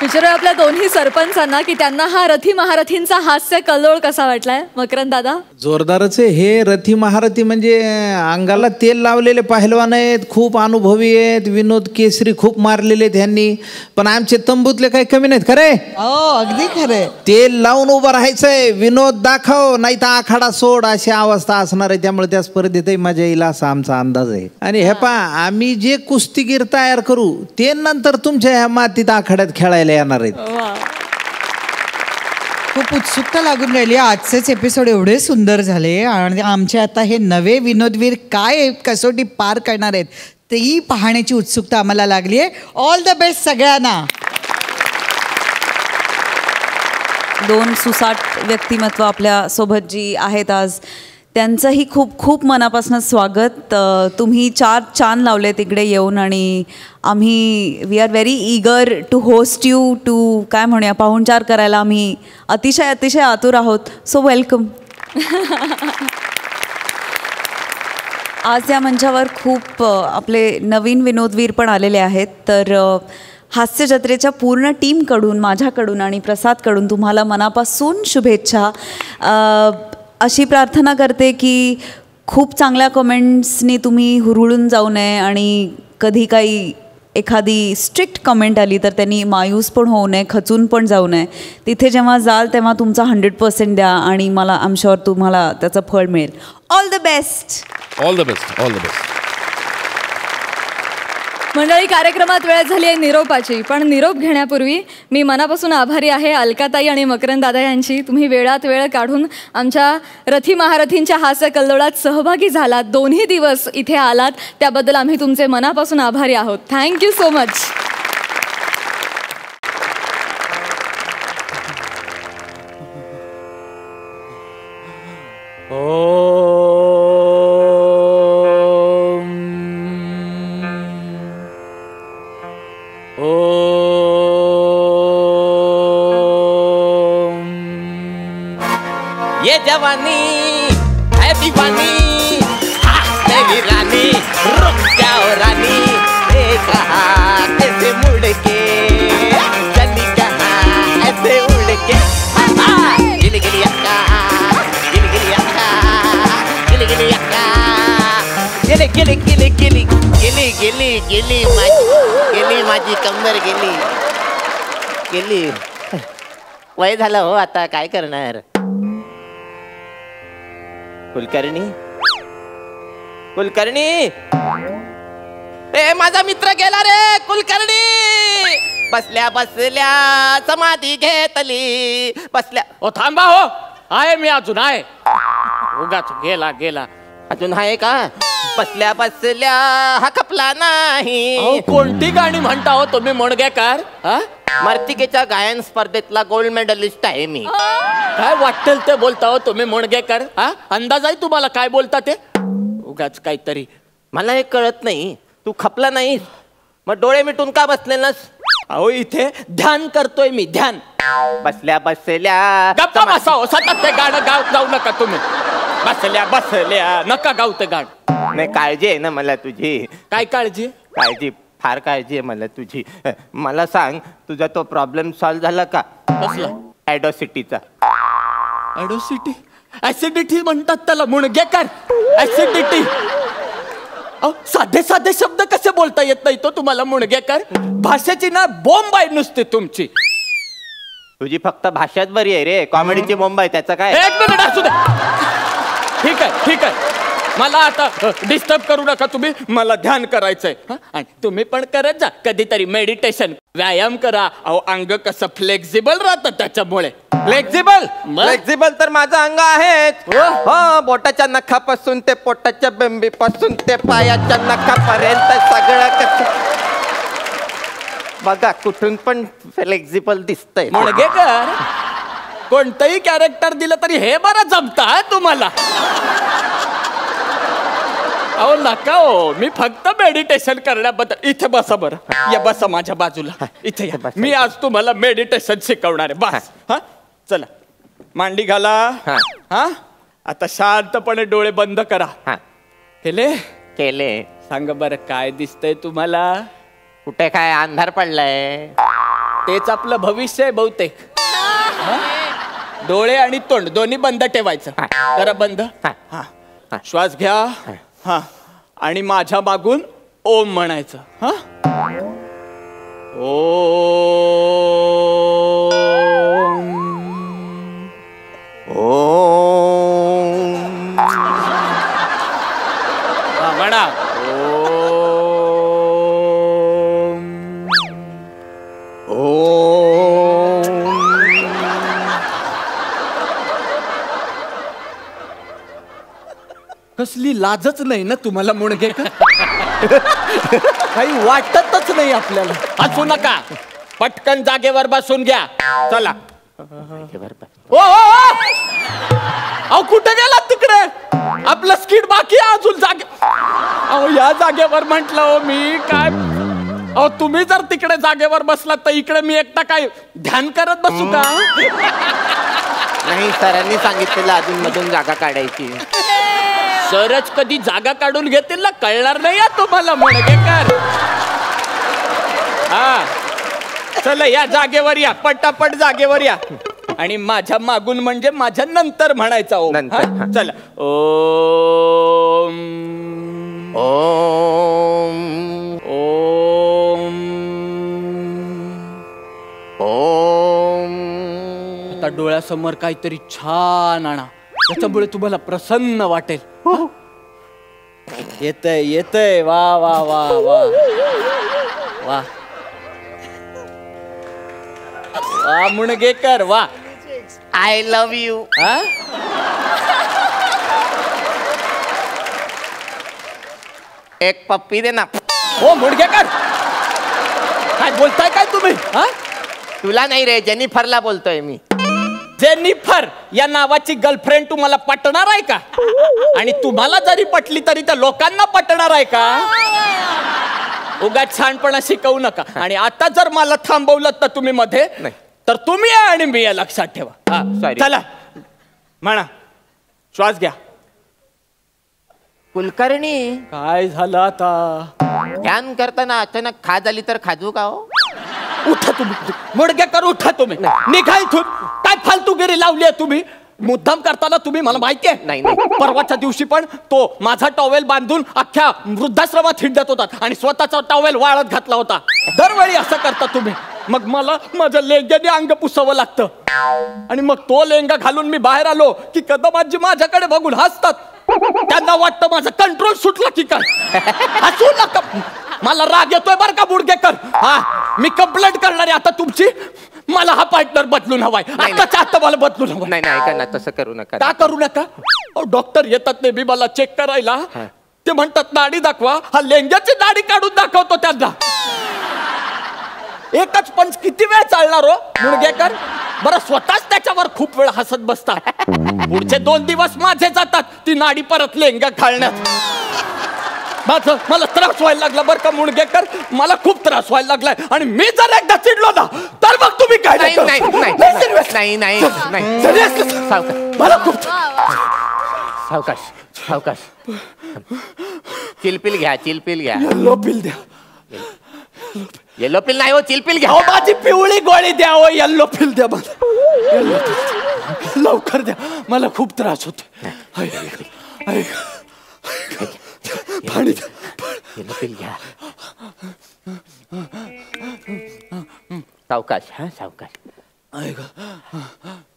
Speaker 4: विचारूया आपल्या दोन्ही सरपंचांना की त्यांना हा रथी महारथींचा हास्य कल्लोळ कसा वाटलाय. मकरंद दादा?
Speaker 14: जोरदारच आहे. हे रथी महारथी म्हणजे अंगाला तेल लावलेले पहिलवान आहेत, खूप अनुभवी आहेत. विनोद केसरी खूप मारलेले आहेत ह्यांनी. पण आमचे तंबूतले काही कमी नाहीत. खरे?
Speaker 10: अगदी खरे.
Speaker 14: तेल लावून उभं राहायचंय. विनोद दाखव नाही तर आखाडा सोड अशी अवस्था असणार आहे. त्यामुळे त्या स्पर्धेतही मजा येईल असा आमचा अंदाज आहे. आणि हे पहा, आम्ही जे कुस्तीगीर तयार करू ते नंतर तुमच्या ह्या मातीत आखाड्यात खेळायला येणार आहेत.
Speaker 10: खूप उत्सुकता लागून राहिली. आजचेच एपिसोड एवढे सुंदर झाले आणि आमचे आता हे नवे विनोदवीर काय कसोटी पार करणार आहेत तेही पाहण्याची उत्सुकता आम्हाला लागली आहे. ऑल द बेस्ट सगळ्यांना.
Speaker 9: दोन सुसाट व्यक्तिमत्व आपल्या सोबत जी आहेत आज, त्यांचंही खूप खूप मनापासून स्वागत. तुम्ही 4 चांद लावले तिकडे येऊन आणि आम्ही we are very eager to host you, to काय म्हणूया पाहुणचार करायला आम्ही अतिशय अतिशय आतुर आहोत. So welcome. आज या मंचावर खूप आपले नवीन विनोदवीर पण आलेले आहेत. तर हास्य जत्रेच्या पूर्ण टीमकडून, माझ्याकडून आणि प्रसादकडून तुम्हाला मनापासून शुभेच्छा. अशी प्रार्थना करते की खूप चांगल्या कमेंट्सनी तुम्ही हुरळून जाऊ नये आणि कधी काही एखादी स्ट्रिक्ट कमेंट आली तर त्यांनी मायूस पण होऊ नये, खचून पण जाऊ नये. तिथे जेव्हा जाल तेव्हा तुमचा 100% द्या आणि मला आय एम शुअर तुम्हाला त्याचं फळ मिळेल. All the best.
Speaker 8: All the best. All the best.
Speaker 4: मंडळी, कार्यक्रमात वेळ झाली आहे निरोपाची, पण निरोप घेण्यापूर्वी मी मनापासून आभारी आहे अलकाताई आणि मकरंद दादा यांची. तुम्ही वेळात वेळ काढून आमच्या रथी महारथींच्या हास्य कल्लोळात सहभागी झालात, 2 दिवस इथे आलात, त्याबद्दल आम्ही तुमचे मनापासून आभारी आहोत. Thank you so much.
Speaker 17: ये जवानी है दीवानी, मेरी रानी रुक जाओ रानी, एक हाथ से मुड़ के चली कहाँ ऐसे उड़ के. गिली गिली अक्का, गिली गिली अक्का, गिली गिली अक्का, गिली गिली गिली गिली गिली गिली गिली गेली माझी कंबर गेली गेली. वय झालं हो, आता काय करणार. कुलकर्णी, कुलकर्णी, ए माझा मित्र गेला रे. कुलकर्णी बसल्या बसल्या समाधी घेतली, बसल्या.
Speaker 18: ओ थांबा हो, आहे मी अजून आहे. उगाच गेला गेला.
Speaker 17: अजून आहे का? बसल्या बसल्या हा खपला नाही.
Speaker 18: कोणती गाणी म्हणता हो तुम्ही मुणगेकर?
Speaker 17: मर्तिकेच्या गायन स्पर्धेतला गोल्ड मेडलिस्ट आहे मी.
Speaker 18: काय वाटेल ते बोलता हो तुम्ही मुणगेकर? अंदाज आहे तुम्हाला काय बोलता ते? उगाच काहीतरी.
Speaker 17: मला हे कळत नाही, तू खपला नाहीस मग डोळे मिटून का बसले नस?
Speaker 18: अहो इथे ध्यान करतोय मी, ध्यान.
Speaker 17: बसल्या बसल्या
Speaker 18: गप्पा बसा हो, सतत ते गाणं गाऊ नका तुम्ही. बसल्या बसल्या नका गाऊ ते गाणं.
Speaker 17: नाही, काळजी आहे ना मला तुझी.
Speaker 18: काय काळजी?
Speaker 17: काळजी, फार काळजी आहे मला तुझी. मला सांग, तुझा तो प्रॉब्लेम सॉल्व्ह झाला का?
Speaker 18: कसला?
Speaker 17: ॲडोसिटीचा.
Speaker 18: ॲडोसिटी? ऍसिडिटी म्हणतात त्याला मुणगेकर. ऍसिडिटी. साधे साधे शब्द कसे बोलता येत नाही तो तुम्हाला मुणगेकर? भाषेची ना बॉम्ब आहे नुसती तुमची.
Speaker 17: तुझी फक्त भाषात बरी आहे रे, कॉमेडीची बॉम्ब आहे, त्याचं काय?
Speaker 18: एक मिनिट असू दे. ठीक आहे ठीक आहे, मला आता डिस्टर्ब करू नका तुम्ही. मला ध्यान करायचंय. आणि तुम्ही पण करत जा कधीतरी मेडिटेशन, व्यायाम करा. अहो अंग कसं फ्लेक्झिबल राहतं त्याच्यामुळे.
Speaker 17: फ्लेक्झिबल? फ्लेक्झिबल तर माझं अंग आहे. हो, बोटाच्या नखापासून ते पोटाच्या बेंबीपासून ते पायाच्या नखापर्यंत सगळं कसं बघा, कुठून पण फ्लेक्झिबल दिसतंय.
Speaker 18: मुणगेकर, कोणतंही कॅरेक्टर दिलं तरी हे बरं जमतं तुम्हाला. अहो नका हो, मी फक्त मेडिटेशन करण्याबद्दल. इथे बसा बरं, या बसा माझ्या बाजूला. इथे या, मी आज तुम्हाला मेडिटेशन शिकवणार आहे. बस. हा, चला मांडी घाला. हा, आता शांतपणे डोळे बंद करा. केले?
Speaker 17: केले.
Speaker 18: सांगा बरं काय दिसतंय तुम्हाला?
Speaker 17: कुठे काय अंधार पडलाय?
Speaker 18: तेच आपलं भविष्य आहे बहुतेक. डोळे आणि तोंड दोन्ही बंद ठेवायचं. जरा बंद. श्वास घ्या. हा, आणि माझ्या मागून ओम म्हणायचं. हा, ओम.
Speaker 17: ओम.
Speaker 18: म्हणा. कसली लाजच नाही ना तुम्हाला मुणगेकर? काही वाटतच नाही आपल्याला. हसू नका, पटकन जागेवर बसून घ्या. चला. अहो कुठे गेला तिकडे? आपलं स्किट बाकी आहे अजून. जागे, अहो या जागेवर म्हंटल हो मी. काय अहो तुम्ही जर तिकडे जागेवर बसलात तर इकडे मी एकटा काय ध्यान करत बसू का?
Speaker 17: नाही, सरांनी सांगितलेलं अजून मधून जागा काढायची.
Speaker 18: सरच कधी जागा काढून घेतील ना, कळणार नाही तुम्हाला मुणगेकर. हा, चला या जागेवर या, पटापट जागेवर या. आणि माझ्या मागून म्हणजे माझ्या नंतर म्हणायचा ओम. चला. ओम.
Speaker 17: ओम.
Speaker 18: ओम. डोळ्यासमोर काहीतरी छान आणा, त्याच्यामुळे तुम्हाला प्रसन्न वाटेल. येतय येतय. वा वा वा वा वा वा मुणगेकर वा.
Speaker 17: I love you. एक पप्पी दे ना.
Speaker 18: हो मुणगेकर, काय बोलताय काय तुम्ही?
Speaker 17: तुला नाही रे, जेनिफरला बोलतोय मी.
Speaker 18: जेनिफर या नावाची गर्लफ्रेंड तुम्हाला पटणार आहे का? आणि तुम्हाला जरी पटली तरी त्या लोकांना पटणार आहे का? उगाच छानपणा शिकवू नका. आणि आता जर मला थांबवलं तर तुम्ही मध्ये, तर तुम्ही आहे आणि मी आहे, लक्षात ठेवा. चला म्हणा, श्वास घ्या.
Speaker 17: कुलकर्णी,
Speaker 18: काय झालं आता?
Speaker 17: ध्यान करताना अचानक खा झाली तर खाजू का हो?
Speaker 18: उठा तुम्ही, मुडगेकर उठा तुम्ही, निघा इथून. काय फालतूगिरी लावली आहे तुम्ही? मुद्दाम करताना तुम्ही, मला माहिती आहे.
Speaker 17: नाही
Speaker 18: परवाच्या दिवशी पण तो माझा टॉवेल बांधून अख्ख्या वृद्धाश्रमात हिंडत होता आणि स्वतःचा टॉवेल वाळत घातला होता. दरवेळी असं करता तुम्ही. मग मला माझ्या लेंग्याने अंग पुसावं लागतं. आणि मग तो लेंगा घालून मी बाहेर आलो की कदमाजी माझ्याकडे बघून हसतात. त्यांना वाटतं माझा कंट्रोल सुटला की काय. हसू नका, मला राग येतोय बरं का मुडगेकर. मी कंप्लेंट करणार आहे आता तुमची. मला हा पार्टनर बदलून हवाय, आताच्या आता मला बदलून हवा.
Speaker 17: नाही नाही, ऐका ना, तसं करू नका.
Speaker 18: का करू नका? डॉक्टर येतात नेहमी मला चेक करायला. ते म्हणतात नाडी दाखवा. हा लेंग्याची नाडी काढून दाखवतो त्यांना. एकच पंच किती वेळ चालणार हो मुणगेकर? बरं, स्वतःच त्याच्यावर खूप वेळ हसत बसतात. पुढचे 2 दिवस माझे जातात ती नाडी परत लेंगा घालण्यात. मला त्रास व्हायला लागला बरं का मुणगेकर, मला खूप त्रास व्हायला लागलाय. आणि मी जर एकदा चिडलो ना तर मग तुम्ही काय
Speaker 17: नाही नाही नाही नाही नाही,
Speaker 18: मला खूप.
Speaker 17: सावकाश सावकाश. चिलपिल घ्या, चिलपिल घ्या.
Speaker 18: येलो पिल द्या.
Speaker 17: येलो पिल नाही हो, चिलपिल घ्या.
Speaker 18: माझी पिवळी गोळी द्या हो, येल्लो पिल द्या मला. लवकर द्या, मला खूप त्रास होतो. पाणी द्या.
Speaker 17: येलो पिल घ्या. सावकाश. हा सावकाश.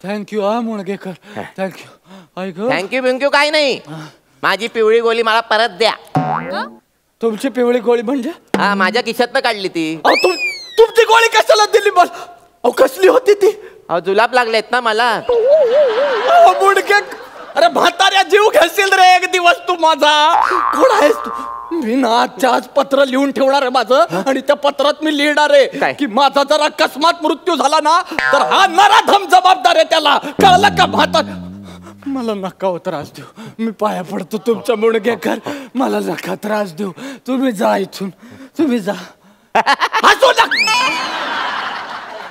Speaker 18: थँक्यू हा मुणगेकर, थँक्यू.
Speaker 17: थँक्यू बिंक्यू काही नाही. माझी पिवळी गोळी मला परत द्या.
Speaker 18: तुमची पिवळी गोळी म्हणजे?
Speaker 17: हा, माझ्या खिशातनं काढली ती.
Speaker 18: तुमची गोळी कशाला दिली मला? अहो कसली होती ती?
Speaker 17: अहो जुलाब लागलेत ना मला.
Speaker 18: मुडके, अरे म्हाताऱ्या जीव घेशील रे एक दिवस तू माझा. कोण आहेस तू? मी ना आजच्या आज पत्र लिहून ठेवणार आहे माझं. आणि त्या पत्रात मी लिहिणार आहे की माझा जर अकस्मात मृत्यू झाला ना तर हा नराधम जबाबदार आहे त्याला. कळलं का म्हातार? मला नका हो त्रास देऊ, मी पाया पडतो तुमच्या मुणगेकर. मला नका त्रास देऊ. तुम्ही जा इथून, तुम्ही जा. हसू नका,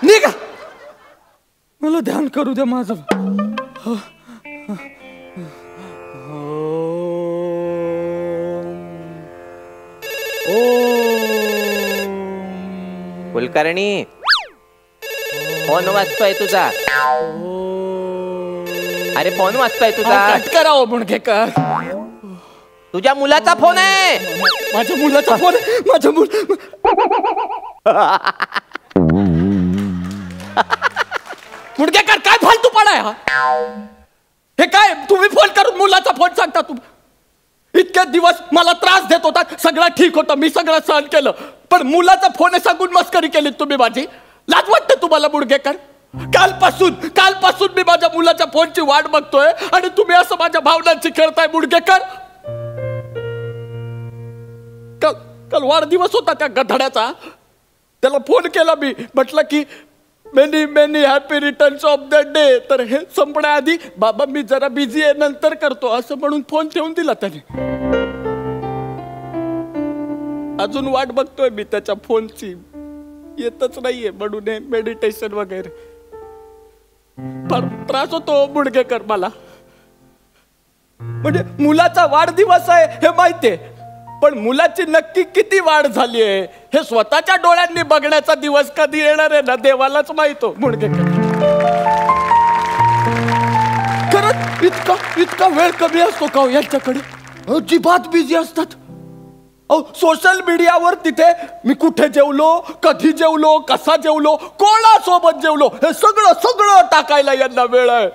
Speaker 18: निघा. मला ध्यान करू द्या माझं.
Speaker 17: कुलकर्णी, फोन वाजतोय तुझा. अरे फोन वाजतोय तुझा.
Speaker 18: कट करा हो मुणगेकर.
Speaker 17: तुझ्या मुलाचा फोन आहे.
Speaker 18: माझ्या मुलाचा फोन आहे. माझ्या मुणगेकर, काय फालतूपणा आहे हा? हे काय तुम्ही फोन करून मुलाचा फोन सांगता? तुम्ही इतके दिवस मला त्रास देत होता, सगळं ठीक होतं, मी सगळं सहन केलं. पण मुलाचा फोन सांगून मस्करी केली तुम्ही माझी. लाज वाटते तुम्हाला मुणगेकर? कालपासून मी माझ्या मुलाच्या फोनची वाट बघतोय आणि तुम्ही असं माझ्या भावनांची खेळताय मुणगेकर. काल वाढदिवस होता त्या गधड्याचा. त्याला फोन केला मी, म्हटलं की many many happy returns of the day. तर हे संपण्याआधी बाबा मी जरा बिझी आहे, नंतर करतो असं म्हणून फोन ठेवून दिला त्याने. अजून वाट बघतोय मी त्याच्या फोनची, येतच नाहीये म्हणून मेडिटेशन वगैरे. फार त्रास होतो मुणगेकर मला. म्हणजे मुलाचा वाढदिवस आहे हे माहितीये, पण मुलाची नक्की किती वाढ झाली आहे हे स्वतःच्या डोळ्यांनी बघण्याचा दिवस कधी येणार आहे ना देवालाच माहित हो मुणगेकर. खरंच इतका वेळ कमी असतो का यांच्याकडे? अजिबात बिझी असतात. सोशल मीडियावर तिथे मी कुठे जेवलो, कधी जेवलो, कसा जेवलो, कोणासोबत जेवलो हे सगळं सगळं टाकायला यांना वेळ आहे.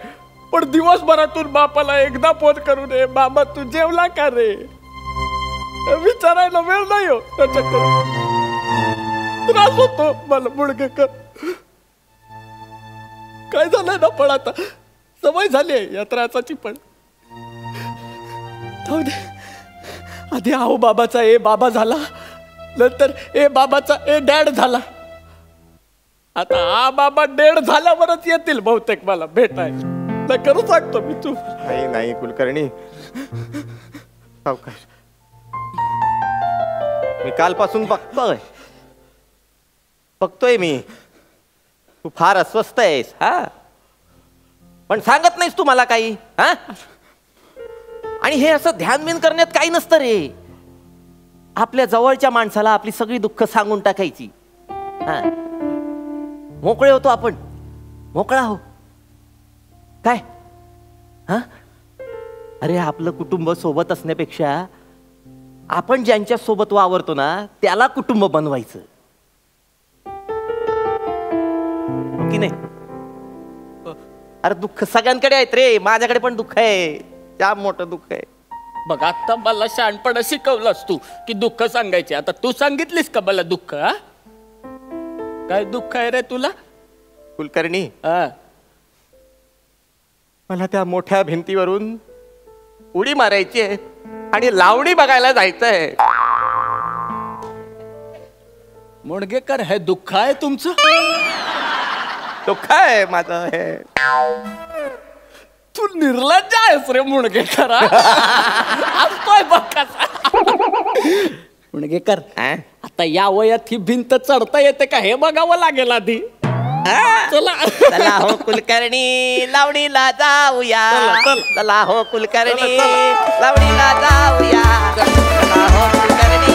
Speaker 18: पण दिवसभरातून बापाला एकदा फोन करू नये, बाबा तू जेवला का रे, विचारायला वेळ नाही हो त्याच्याकडे. त्रास होतो मला मुळगेकर. काय झालंय ना, पण आता सवय झाली आहे या त्रासाची. पण जाऊ दे, आधी आहो बाबाचा ए बाबा झाला, नंतर ए बाबाचा ए डॅड झाला, आता आ बाबा डेड झाल्यावरच येतील बहुतेक मला भेटाय. नाही करू सांगतो मी. तू
Speaker 17: नाही नाही कुलकर्णी, सावकाश. मी कालपासून बघतोय मी तू फार अस्वस्थ आहेस. हा, पण सांगत नाहीस तू मला काही. हा, आणि हे असं ध्यान बिन करण्यात काही नसतं रे. आपल्या जवळच्या माणसाला आपली सगळी दुःख सांगून टाकायची. हा, मोकळे होतो आपण, मोकळा हो. काय हा, अरे आपलं कुटुंब सोबत असण्यापेक्षा आपण ज्यांच्या सोबत वावरतो ना त्याला कुटुंब बनवायचं की नाही. अरे दुःख सगळ्यांकडे आहेत रे, माझ्याकडे पण दुःख आहे, जाम मोठं दुःख आहे.
Speaker 18: बघ आता मला शहाणपणा शिकवलंस तू की दुःख सांगायचे. आता तू सांगितलीस का मला दुःख? हा, काय दुःख आहे रे तुला
Speaker 17: कुलकर्णी? मला त्या मोठ्या भिंतीवरून उडी मारायची आहे आणि लावणी बघायला जायचंय.
Speaker 18: मुणगेकर, हे दुःख आहे तुमचं?
Speaker 17: दुःख आहे माझं हे.
Speaker 18: तू निर्लज्ज आहेस रे मुणगेकर. असतोय बघ कसा. मुणगेकर, आता या वयात ही भिंत चढता येते का हे बघावं लागेल आधी.
Speaker 17: चला चला हो कुलकर्णी, लावणीला जाऊया. चला हो कुलकर्णी, लावणीला जाऊया. चला हो कुलकर्णी.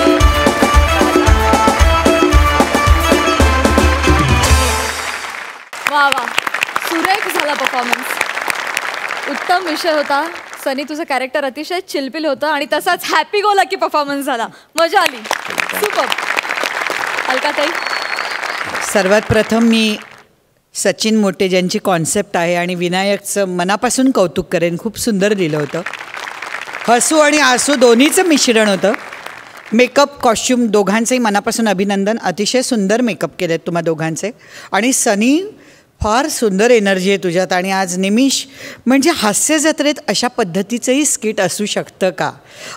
Speaker 4: वा वा, सुरेख झाला परफॉर्मन्स. उत्तम विषय होता. सनी, तुझं कॅरेक्टर अतिशय चिलपिल होतं आणि तसाच हॅपी गो लकी परफॉर्मन्स झाला. मजा आली. सुपर. अलकाताई,
Speaker 10: सर्वात प्रथम मी सचिन मोटे ज्यांची कॉन्सेप्ट आहे आणि विनायकचं मनापासून कौतुक करेन. खूप सुंदर लिहिलं होतं. हसू आणि आसू दोन्हीचं मिश्रण होतं. मेकअप, कॉस्ट्यूम दोघांचंही मनापासून अभिनंदन. अतिशय सुंदर मेकअप केले आहेत तुम्हा दोघांचे. आणि सनी, फार सुंदर एनर्जी आहे तुझ्यात. आणि आज निमिष म्हणजे हास्य जत्रेत अशा पद्धतीचंही स्किट असू शकतं का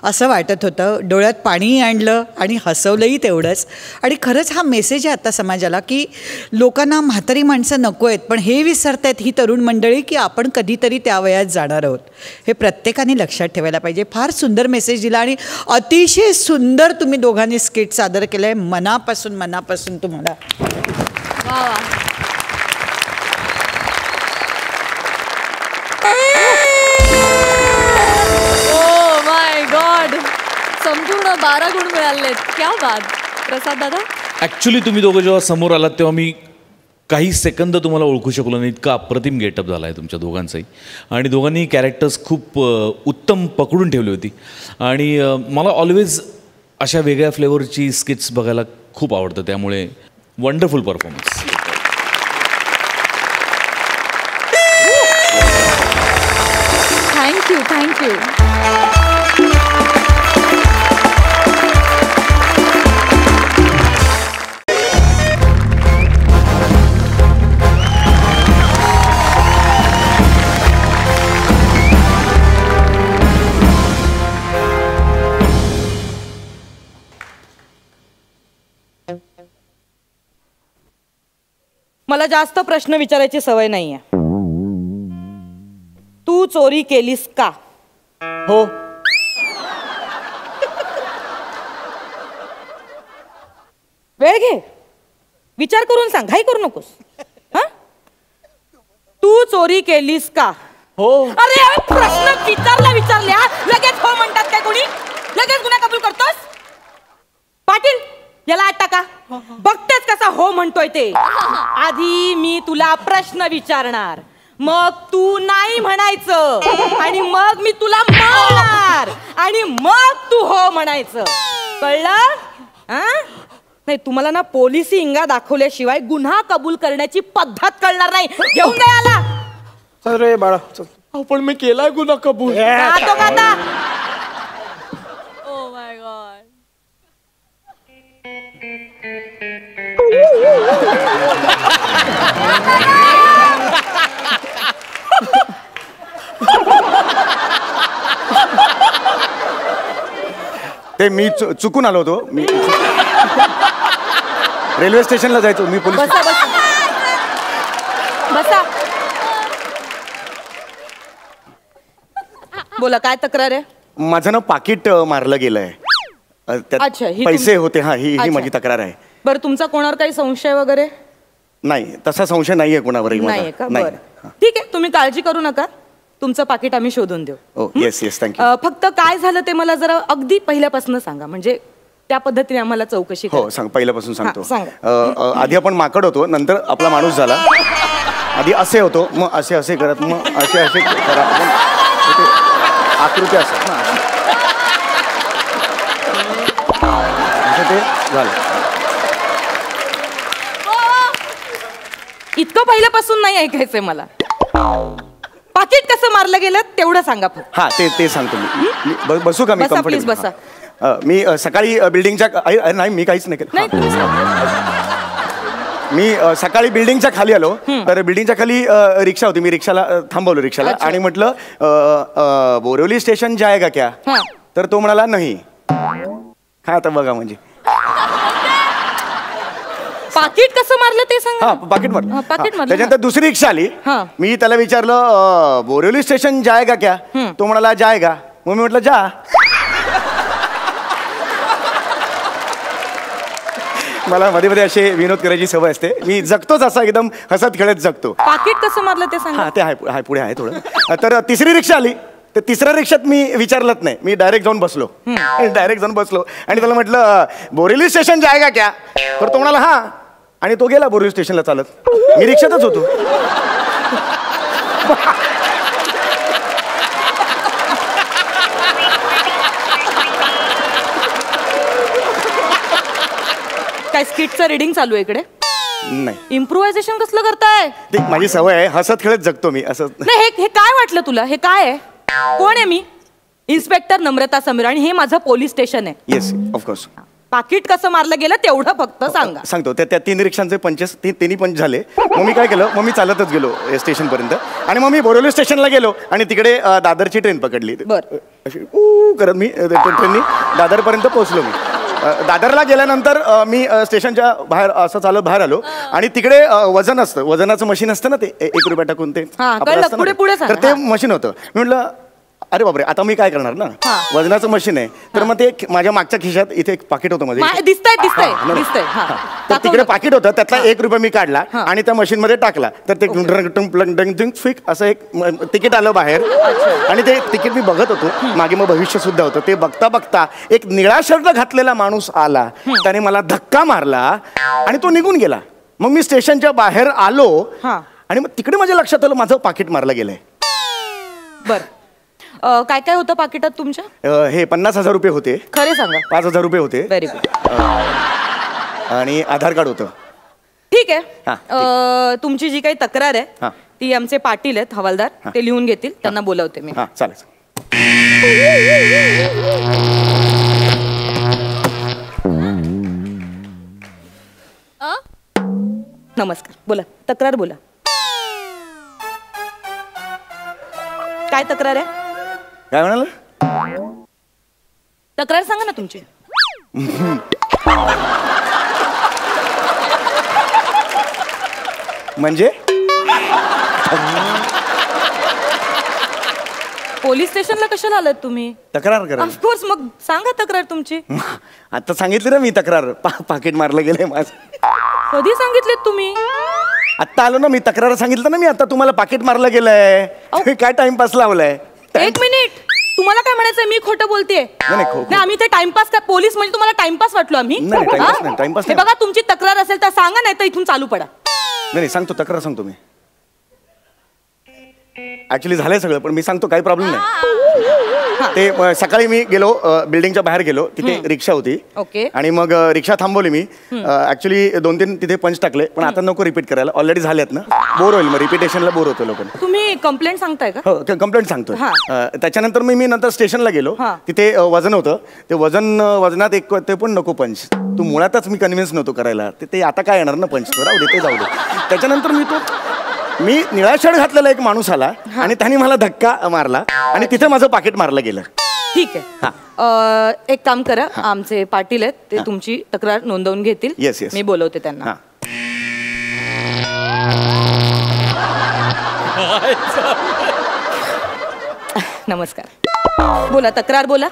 Speaker 10: असं वाटत होतं. डोळ्यात पाणीही आणलं आणि हसवलंही तेवढंच. आणि खरंच हा मेसेज आहे आता समाजाला की लोकांना म्हातारी माणसं नको आहेत, पण हे विसरत आहेत ही तरुण मंडळी की आपण कधीतरी त्या वयात जाणार आहोत. हे प्रत्येकाने लक्षात ठेवायला पाहिजे. फार सुंदर मेसेज दिला आणि अतिशय सुंदर तुम्ही दोघांनी स्किट सादर केलं आहे. मनापासून मनापासून तुम्हाला
Speaker 4: वा वा. संपूर्ण 12 गुण मिळालेत. क्या बात. प्रसाद दादा,
Speaker 8: ऍक्च्युली तुम्ही दोघं जेव्हा समोर आलात तेव्हा मी काही सेकंद तुम्हाला ओळखू शकलो नाही. इतका अप्रतिम गेटअप झाला आहे तुमच्या दोघांचाही. आणि दोघांनी कॅरेक्टर्स खूप उत्तम पकडून ठेवली होती. आणि मला ऑलवेज अशा वेगळ्या फ्लेवरची स्किट्स बघायला खूप आवडतं. त्यामुळे वंडरफुल परफॉर्मन्स.
Speaker 4: Thank you thank you.
Speaker 3: मला जास्त प्रश्न विचारायची सवय नाहीये. तू चोरी केलीस का? हो. वेळ घे, विचार करून सांग, घाई करू नकोस. हा, तू चोरी केलीस का?
Speaker 18: हो.
Speaker 3: अरे प्रश्न विचारल्या लगेच हो म्हणतात काय कोणी? लगेच गुन्हा कबूल करतोस? पाटील, याला आत टाका. बघतेच कसा हो म्हणतोय ते. आधी मी तुला प्रश्न विचारणार, मग तू नाही म्हणायचं, आणि मग मी तुला मारणार, आणि मग तू हो म्हणायचं. कळलं? नाही तुम्हाला ना पोलिसी इंगा दाखवल्याशिवाय गुन्हा कबूल करण्याची पद्धत कळणार नाही. घेऊन नाही आला.
Speaker 12: चल रे बाळा चल.
Speaker 18: पण मी केलाय गुन्हा कबूल.
Speaker 3: गातो गाता.
Speaker 4: Oh my God.
Speaker 12: ते मी चुकून आलो होतो. मी रेल्वे स्टेशनला जायचो मी पोलीस.
Speaker 3: बसा बसा बसा. बोला काय तक्रार आहे?
Speaker 12: माझं ना पाकिट मारलं गेलंय.
Speaker 3: अच्छा,
Speaker 12: त्यात
Speaker 3: ही
Speaker 12: पैसे होते. हा ही
Speaker 3: अच्छा.
Speaker 12: माझी तक्रार आहे.
Speaker 3: बरं तुमचा कोणावर काही संशय वगैरे
Speaker 12: नाही तसा संशय नाहीये कोणावरही माझा.
Speaker 3: नाहीये का? बरं ठीक आहे तुम्ही काळजी करू नका. तुमचं पाकिट आम्ही शोधून देऊ.
Speaker 12: ओ येस येस थँक्यू.
Speaker 3: फक्त काय झालं ते मला जरा अगदी पहिल्यापासून सांगा म्हणजे त्या पद्धतीने आम्हाला चौकशी
Speaker 12: हो सांग पहिल्यापासून सांगतो.
Speaker 3: हा, सांगा.
Speaker 12: आधी आपण माकड होतो नंतर आपला माणूस झाला. आधी असे होतो मग असे असे करत मग असे असे करा आकृती असतात ना असं ते झालं.
Speaker 3: इतकं पहिल्यापासून नाही ऐकायचंय मला. पाकिट कसं मारलं गेलं तेवढं सांगा फक्त.
Speaker 12: हा ते सांगतो मी. बसू का मी?
Speaker 3: बसा प्लीज बसा.
Speaker 12: मी सकाळी बिल्डिंगच्या नाही मी काहीच नाही केलं. मी सकाळी बिल्डिंगच्या खाली आलो तर बिल्डिंगच्या खाली रिक्षा होती. मी रिक्षाला थांबवलो रिक्षाला आणि म्हटलं बोरिवली स्टेशन जाएगा क्या? तर तो म्हणाला नाही. हा आता बघा म्हणजे
Speaker 3: पाकिट कसं मारलं ते सांगा.
Speaker 12: हा पाकिट मारलं.
Speaker 3: पाकिट मारलं.
Speaker 12: त्याच्यानंतर दुसरी रिक्षा आली. मी त्याला विचारलं बोरिवली स्टेशन जाएगा क्या? तो म्हणाला जाएगा. मग मी म्हटलं जा. मला मध्ये मध्ये असे विनोद करायची सवय असते. मी जगतोच असा एकदम हसत खेळत जगतो.
Speaker 3: पाकिट कसं मारलं ते सांगा.
Speaker 12: हा ते आहे पुढे आहे थोडं. तर तिसरी रिक्षा आली. तर तिसऱ्या रिक्षात मी विचारलंच नाही. मी डायरेक्ट जाऊन बसलो. आणि त्याला म्हटलं बोरिवली स्टेशन जाएगा क्या? तर तो म्हणाला हा. आणि तो गेला बोरिवली स्टेशनला चालत. मी रिक्षातच होतो.
Speaker 3: काय स्किटचं रीडिंग चालू आहे इकडे?
Speaker 12: नाही
Speaker 3: इम्प्रोव्हायझेशन कसलं करताय?
Speaker 12: ते माझी सवय आहे. हसत खेळत जगतो मी असं.
Speaker 3: नाही हे काय वाटलं तुला? हे काय आहे? कोण आहे मी? इन्स्पेक्टर नम्रता समीर आणि हे माझं पोलीस स्टेशन आहे.
Speaker 12: Yes of course.
Speaker 3: पाकिट कसं मारलं गेलं तेवढं फक्त सांगा.
Speaker 12: सांगतो. त्या 3 रिक्षांचे पंचेस तिन्ही पंच झाले. मग मी काय केलं मग मी चालतच गेलो स्टेशन पर्यंत आणि मग मी बोरिवली स्टेशनला गेलो आणि तिकडे दादरची ट्रेन पकडली. अशी करत मी ट्रेननी दादरपर्यंत पोहोचलो. मी दादरला गेल्यानंतर मी स्टेशनच्या बाहेर असं चालत बाहेर आलो आणि तिकडे वजन असतं. वजनाचं मशीन असतं ना ते 1 रुपया टाकून ते तर ते मशीन होतं. मी म्हटलं अरे बापरे आता मी काय करणार ना. वजनाचं मशीन आहे तर मग ते माझ्या मागच्या खिशात इथे एक पाकिट होतं मध्ये.
Speaker 3: दिसतंय.
Speaker 12: तर तिकडे पाकिट होतं त्यातला 1 रुपया मी काढला आणि त्या मशीन मध्ये टाकला. तर ते फिक असं एक तिकीट आलं बाहेर आणि ते तिकीट मी बघत होतो. मागे मग भविष्य सुद्धा होतं. ते बघता बघता एक निळा शर्ट घातलेला माणूस आला. त्याने मला धक्का मारला आणि तो निघून गेला. मग मी स्टेशनच्या बाहेर आलो आणि मग तिकडे माझ्या लक्षात आलं माझं पाकिट मारलं गेलंय.
Speaker 3: बरं काय काय होतं पाकिटात तुमच्या?
Speaker 12: हे 50,000 रुपये होते.
Speaker 3: खरे सांगा.
Speaker 12: 5,000 रुपये होते.
Speaker 3: Very good.
Speaker 12: आणि आधार कार्ड होतं.
Speaker 3: ठीक आहे. तुमची जी काही तक्रार आहे ती आमचे पाटील आहेत हवालदार ते लिहून घेतील. त्यांना बोलवते मी.
Speaker 12: चालेल.
Speaker 3: नमस्कार. बोला तक्रार बोला. काय तक्रार आहे?
Speaker 12: काय म्हणाल?
Speaker 3: तक्रार सांगा ना तुमची.
Speaker 12: म्हणजे
Speaker 3: पोलीस स्टेशनला कशाला आलात तुम्ही?
Speaker 12: तक्रार करा.
Speaker 3: ऑफकोर्स मग सांगा तक्रार तुमची.
Speaker 12: आता सांगितली ना मी तक्रार. पाकिट मारलं गेलंय माझं.
Speaker 3: कधी सांगितलेत तुम्ही?
Speaker 12: आता आलो ना मी. तक्रार सांगितलं ना मी आता. तुम्हाला पाकिट मारलं गेलंय. काय टाइमपास लावलाय?
Speaker 3: 1 मिनिट. तुम्हाला काय म्हणायचंय? मी खोटं बोलतेय?
Speaker 12: नाही
Speaker 3: आम्ही ते टाइमपास काय पोलीस म्हणजे तुम्हाला टाइमपास वाटलो आम्ही?
Speaker 12: टाइमपास
Speaker 3: हे बघा तुमची तक्रार असेल तर सांगा नाही तर इथून चालू पडा.
Speaker 12: नाही सांगतो. तक्रार सांगतो मी. ऍक्च्युली झालंय सगळं, पण मी सांगतो काही प्रॉब्लेम नाही. ते सकाळी मी गेलो बिल्डिंगच्या बाहेर गेलो, तिथे रिक्षा होती
Speaker 3: ओके.
Speaker 12: आणि मग रिक्षा थांबवली मी. ऍक्च्युली 2-3 तिथे पंच टाकले, पण आता नको रिपीट करायला, ऑलरेडी झालेत ना, बोर होईल, मग रिपिटेशनला बोर होतो लोक.
Speaker 3: तुम्ही कंप्लेंट सांगताय का?
Speaker 12: हो कंप्लेंट सांगतो. त्याच्यानंतर मी नंतर स्टेशनला गेलो, तिथे वजन होतं, ते वजनात एक ते पण नको पंच, तू मुळातच मी कन्व्हिन्स नव्हतो करायला, ते आता काय येणार ना पंच, राहू दे ते जाऊ दे. त्याच्यानंतर मी निळा शर्ट घातलेला एक माणूस आला आणि त्याने मला धक्का मारला आणि तिथे माझं पाकिट मारलं गेलं.
Speaker 3: ठीक आहे, एक काम करा, आमचे पाटील आहेत, ते तुमची तक्रार नोंदवून घेतील.
Speaker 12: येस येस,
Speaker 3: मी बोलवते त्यांना. नमस्कार, बोला, तक्रार बोला.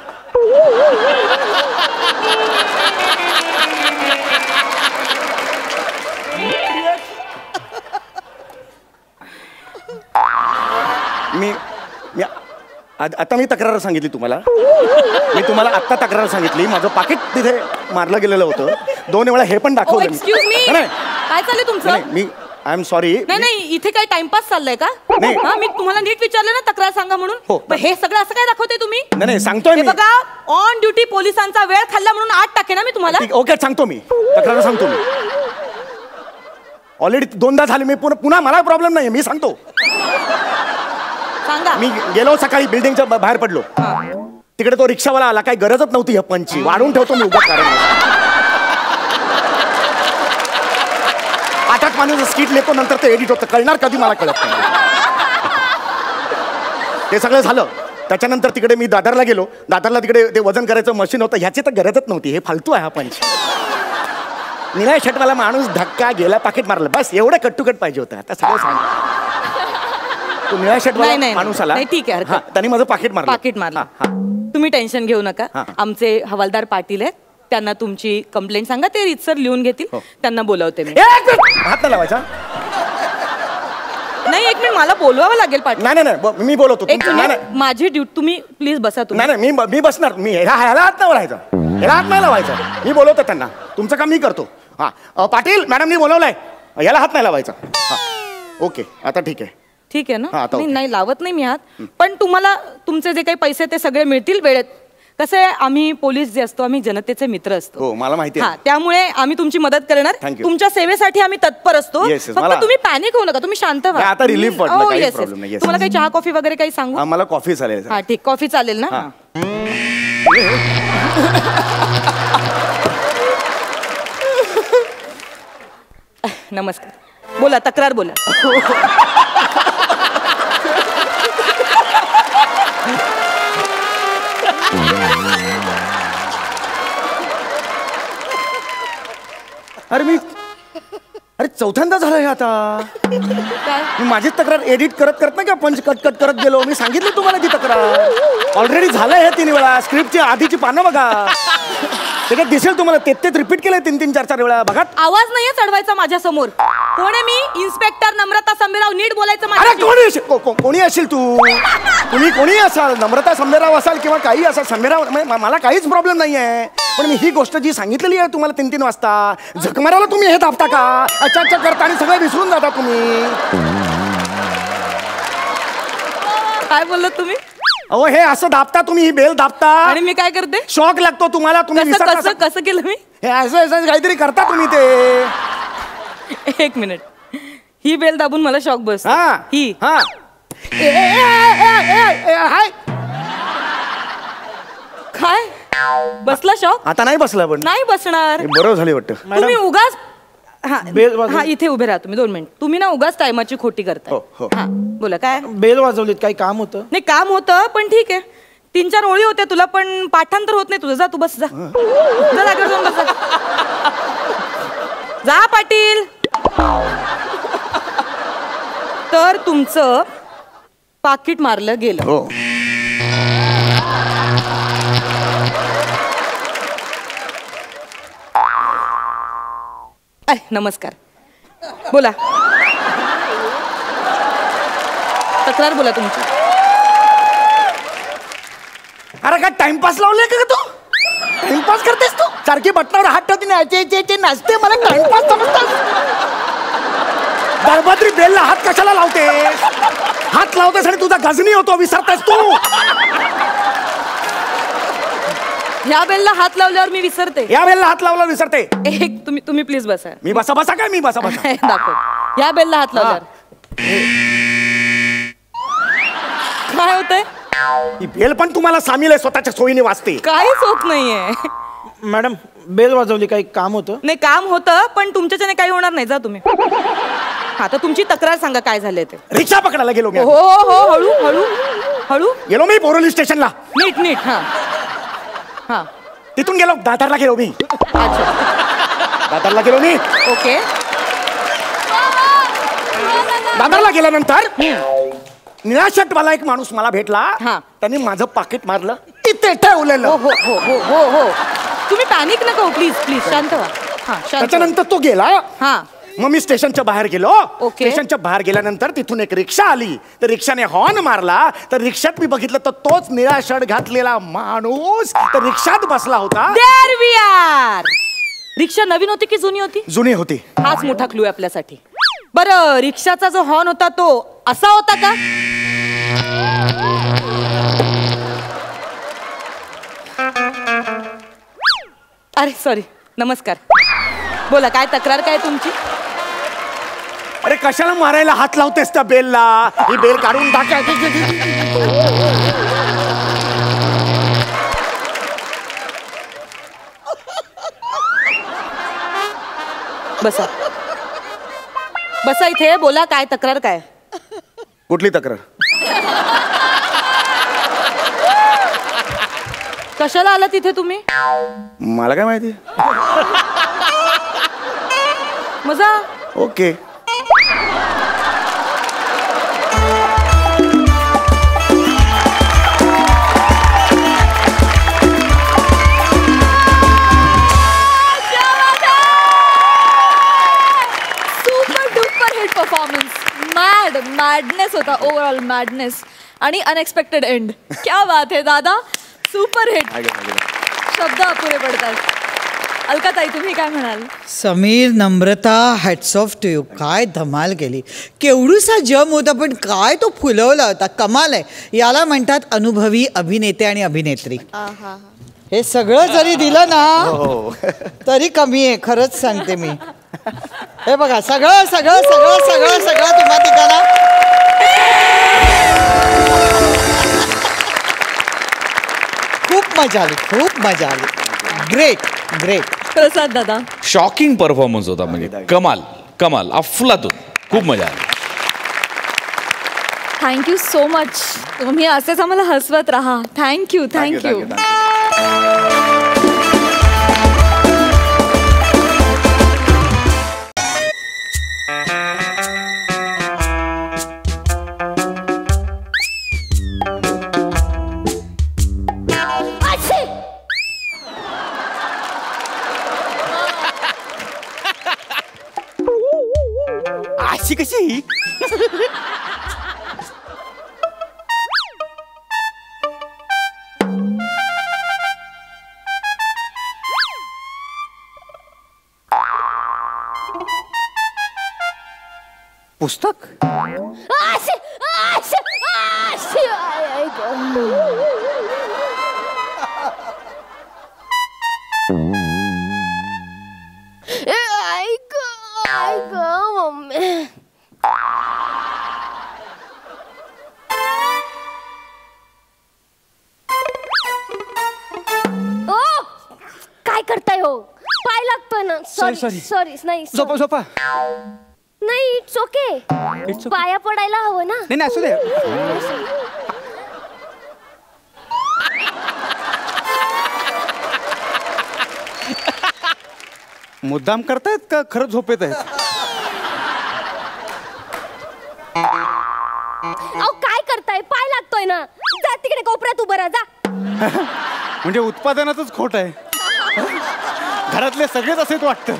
Speaker 12: आता मी तक्रार सांगितली तुम्हाला, मी तुम्हाला आत्ता तक्रार सांगितली, माझं पाकिट तिथे मारलं गेलेलं होतं, 2 वेळा हे पण दाखवलं.
Speaker 3: एक्सक्यूज मी, काय चाललंय तुमचं?
Speaker 12: मी आय एम सॉरी.
Speaker 3: नाही, इथे काय टाइमपास चाललाय का? मी तुम्हाला नीट विचारलं ना तक्रार सांगा म्हणून, हे सगळं असं काय दाखवते तुम्ही?
Speaker 12: नाही सांगतोय मी.
Speaker 3: बघा, ऑन ड्युटी पोलिसांचा वेळ खाल्ला म्हणून 8 टाके ना मी तुम्हाला.
Speaker 12: ओके सांगतो, मी तक्रार सांगतो. मी ऑलरेडी 2दा झाले, मी पुन्हा मला प्रॉब्लेम नाही, मी सांगतो. मी गेलो सकाळी, बिल्डिंगच्या बाहेर पडलो, तिकडे तो रिक्षावाला आला, काही गरजच नव्हती ह्या पंचची, वाढून ठेवतो मी उभं कारण 8 माणूस स्किट लेतो, नंतर ते एडिट होतं, कळणार कधी मला कळत नाही. ते सगळं झालं, त्याच्यानंतर तिकडे मी दादरला गेलो, दादरला तिकडे ते वजन करायचं मशीन होतं, ह्याची तर गरजच नव्हती, हे फालतू आहे हा पंच. निळ्या शर्टवाला माणूस धक्का गेला, पाकिट मारलं, बस एवढं कट टू कट पाहिजे होतं. आता सगळं सांग. तो निळ्या शर्टवाला माणूस आला,
Speaker 3: ठीक आहे,
Speaker 12: त्यांनी माझं पाकिट मारलं.
Speaker 3: तुम्ही टेन्शन घेऊ नका, आमचे हवालदार पाटील आहेत, त्यांना तुमची कंप्लेंट सांगा, ते रीतसर लिहून घेतील, त्यांना बोलवते मी.
Speaker 12: हात नाही लावायचा.
Speaker 3: नाही, एक मिनिट, मला बोलवावं लागेल पाटील.
Speaker 12: नाही, मी बोलवतो.
Speaker 3: माझी ड्युटी, तुम्ही प्लीज बसा.
Speaker 12: नाही, मी बसणार, मी ह्याला हात नाही लावायचा, ह्याला हात नाही लावायचा, मी बोलवतो त्यांना, तुमचं काम मी करतो. पाटील मॅडमनी बोलवलंय, याला हात नाही लावायचा. ओके, आता ठीक आहे.
Speaker 3: ठीक आहे ना, नाही लावत नाही मी हात, पण तुम्हाला तुमचे जे काही पैसे ते सगळे मिळतील वेळेत. कसं आहे, आम्ही पोलीस जे असतो, आम्ही जनतेचे मित्र असतो.
Speaker 12: हो, मला माहिती आहे.
Speaker 3: त्यामुळे आम्ही तुमची मदत करणार, तुमच्या सेवेसाठी आम्ही तत्पर असतो. फक्त तुम्ही पॅनिक होऊ नका, तुम्ही शांत व्हा.
Speaker 12: आता रिलीफ वाटलं, काही प्रॉब्लेम नाही.
Speaker 3: तुम्हाला काही चहा कॉफी वगैरे काही सांगू?
Speaker 12: मला कॉफी चालेल.
Speaker 3: हा ठीक, कॉफी चालेल ना. नमस्कार, बोला, तक्रार बोला.
Speaker 12: अरे चौथ्यांदा झालं हे आता. मी माझीच तक्रार एडिट करत नाही का, पंच कट करत गेलो. मी सांगितलं तुम्हाला ती तक्रार ऑलरेडी झालंय हे 3 वेळा. स्क्रिप्टची आधीची पानं बघा, त्याच्यात दिसेल तुम्हाला. तेच रिपीट केलंय 3-3, 4-4 वेळा. बघा,
Speaker 3: आवाज नाहीये चढवायचा माझ्या समोर. कोण आहे मी? इन्स्पेक्टर नम्रता संभेराव. नीट बोलायचं माझ्याशी.
Speaker 12: कोणी असेल तू? तुम्ही कोणी असाल, नम्रता संभेराव असाल किंवा काही असाल, संभेराव, मला काहीच प्रॉब्लेम नाहीये. पण मी ही गोष्ट जी सांगितलेली आहे तुम्हाला 3-3 वाजता, झकमाराला तुम्ही हे दाबता का? अच्छा करता आणि सगळं विसरून जाता तुम्ही.
Speaker 3: काय बोललात तुम्ही?
Speaker 12: अहो, हे असं दाबता तुम्ही, ही बेल दाबता
Speaker 3: आणि मी काय करते?
Speaker 12: शॉक लागतो तुम्हाला. तुम्ही
Speaker 3: कसं केलं मी?
Speaker 12: हे असं काहीतरी करता तुम्ही ते.
Speaker 3: 1 मिनिट, ही बेल दाबून मला शॉक बस. ही काय बसला शॉक?
Speaker 12: आता नाही बसला, पण
Speaker 3: नाही बसणार.
Speaker 12: बरोबर झाले वाटतं.
Speaker 3: तुम्ही उगाच इथे उभे राहा तुम्ही 2 मिनिट. तुम्ही ना उगाच टायमाची खोटी करताय. बोला, काय?
Speaker 16: बेल वाजवलीत, काही काम होतं?
Speaker 3: नाही, काम होतं, पण ठीक आहे. 3-4 ओळी होत्या तुला, पण पाठांतर होत नाही तुझं. जा, तू बस, जा जागेवर जाऊन बस. जा पाटील. तर तुमचं पाकिट मारलं गेलं.
Speaker 12: हो.
Speaker 3: नमस्कार, बोला, तक्रार बोला तुमची.
Speaker 12: अरे काय टाइमपास लावले का तू? टाइमपास करतेस तू? सारखी बटनावर हात ठेवते, नाचते, मला टाइमपास समजतात. बळभद्री बेलला हात कशाला लावते? हात लावतेस आणि तुझा गजनी होतो, विसरतेस तू.
Speaker 3: ह्या बेलला हात लावल्यावर मी विसरते.
Speaker 12: या बेलला हात लावल्यावर विसरते.
Speaker 3: एक तुम्ही प्लीज बसा.
Speaker 12: मी बसा बसा काय? मी बसा बसा
Speaker 3: दाखव. ह्या बेलला हात लावल्यावर काय होतंय?
Speaker 12: ही बेल पण तुम्हाला सामील आहे, स्वतःच्या सोयीने वाजते.
Speaker 3: काहीच होत नाहीये.
Speaker 16: मॅडम बेल वाजवली, काही काम होतं?
Speaker 3: नाही काम होतं पण तुमच्याच्याने काही होणार नाही. जा तुम्ही. हा तर तुमची तक्रार सांगा काय झाले ते.
Speaker 12: रिक्षा पकडायला गेलो मी.
Speaker 3: हो हो हळू हळू हळू
Speaker 12: गेलो मी बोरोली स्टेशनला.
Speaker 3: नीट नीट. हा हा
Speaker 12: तिथून गेलो दादरला गेलो मी. दादरला गेलो मी.
Speaker 3: ओके.
Speaker 12: दादरला गेल्यानंतर निळा शर्टवाला एक माणूस मला भेटला. त्यांनी माझं पाकिट मारलं, इथे ठेवलेलं.
Speaker 3: हो हो हो हो हो. तुम्ही पॅनिक नका प्लीज प्लीज. शांत व्हा. हा
Speaker 12: त्याच्यानंतर तो गेला.
Speaker 3: हा
Speaker 12: मग मी स्टेशनच्या बाहेर गेलो. स्टेशनच्या बाहेर गेल्यानंतर तिथून एक रिक्षा आली. तर रिक्षाने हॉर्न मारला. तर रिक्षात मी बघितलं तर तोच निळा शर्ट घातलेला माणूस तर रिक्षात बसला होता.
Speaker 3: There we are. रिक्षा नवीन होती की जुनी होती?
Speaker 12: जुनी होती.
Speaker 3: हाच मोठा क्लू आहे आपल्यासाठी. बरं रिक्षाचा जो हॉर्न होता तो असा होता का? अरे सॉरी. नमस्कार. बोला काय तक्रार काय तुमची?
Speaker 12: अरे कशाला मारायला हात लावतेस त्या बेलला? ही बेल काढून टाका.
Speaker 3: बसा बसा इथे. बोला काय तक्रार काय?
Speaker 12: कुठली तक्रार?
Speaker 3: कशाला आला तिथे तुम्ही?
Speaker 12: मला काय माहिती.
Speaker 3: मजा.
Speaker 12: ओके.
Speaker 4: मॅडनेस होता. ओव्हरऑल मॅडनेस आणि अनएक्सपेक्टेड एंड. क्या बात है दादा. Super hit. शब्द अपुरे पडतात. अलकाताई तुम्ही काय म्हणाल?
Speaker 10: समीर, नम्रता, हॅट्स ऑफ टू यू. काय धमाल केली. केवढूसा जम होता पण काय तो फुलवला होता. कमाल आहे. याला म्हणतात अनुभवी अभिनेते आणि अभिनेत्री. हे सगळं जरी दिलं ना तरी कमी आहे. खरंच सांगते मी. हे बघा सगळं सगळं सगळं सगळं सगळं तुम्हा तिघांना खूप मजा आली. खूप मजा आली. Great great.
Speaker 4: प्रसाद दादा
Speaker 8: शॉकिंग परफॉर्मन्स होता. म्हणजे कमाल कमाल अफलातून. खूप मजा आली.
Speaker 4: Thank you so much. तुम्ही असेच आम्हाला हसवत राहा. Thank you thank you.
Speaker 7: अशी कशी? पुस्तक?
Speaker 19: काय करताय हो? पाय लागतोय ना. Sorry sorry. नाही
Speaker 7: झोपा झोपा.
Speaker 19: नाही इट्स ओके. पाया पडायला हवं ना.
Speaker 7: नाही असू दे. मुद्दाम करतायत का खरं झोपेत आहेत?
Speaker 19: अहो काय करताय? पाय लागतोय ना. जा तिकडे कोपऱ्यात उभं राहा. जा.
Speaker 7: म्हणजे उत्पादनातच खोट आहे. घरातले सगळेच असेच वाटतं.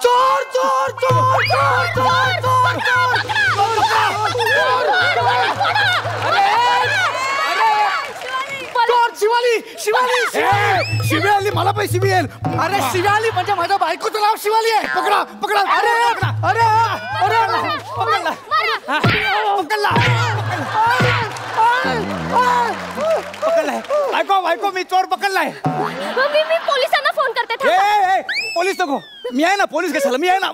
Speaker 7: चोर चोर चोर चोर चोर चोर चोर.
Speaker 15: शिवाली शिवाली शिवी आली मला पण शिवी येईल. अरे शिवाली म्हणजे माझ्या बायकोचं नाव शिवाली आहे. पकडा पकडा. अरे अरे अरे पकडला पकडलाय. बायको बायको मी चोर पकडलाय.
Speaker 19: मी पोलिसांना फोन करते.
Speaker 15: पोलीस नको. मी आहे ना पोलीस कशाला मी आहे ना.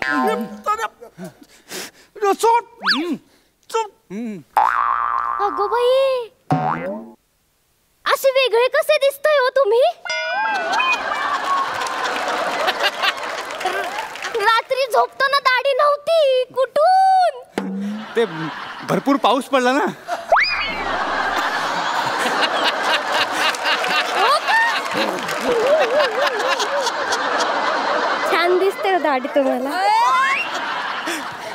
Speaker 19: अगो बाई असे वेगळे कसे दिसताय हो तुम्ही? रात्री झोपताना दाढी नव्हती कुठून?
Speaker 15: ते भरपूर पाऊस पडला ना.
Speaker 19: छान दिसते दाढी तुम्हाला.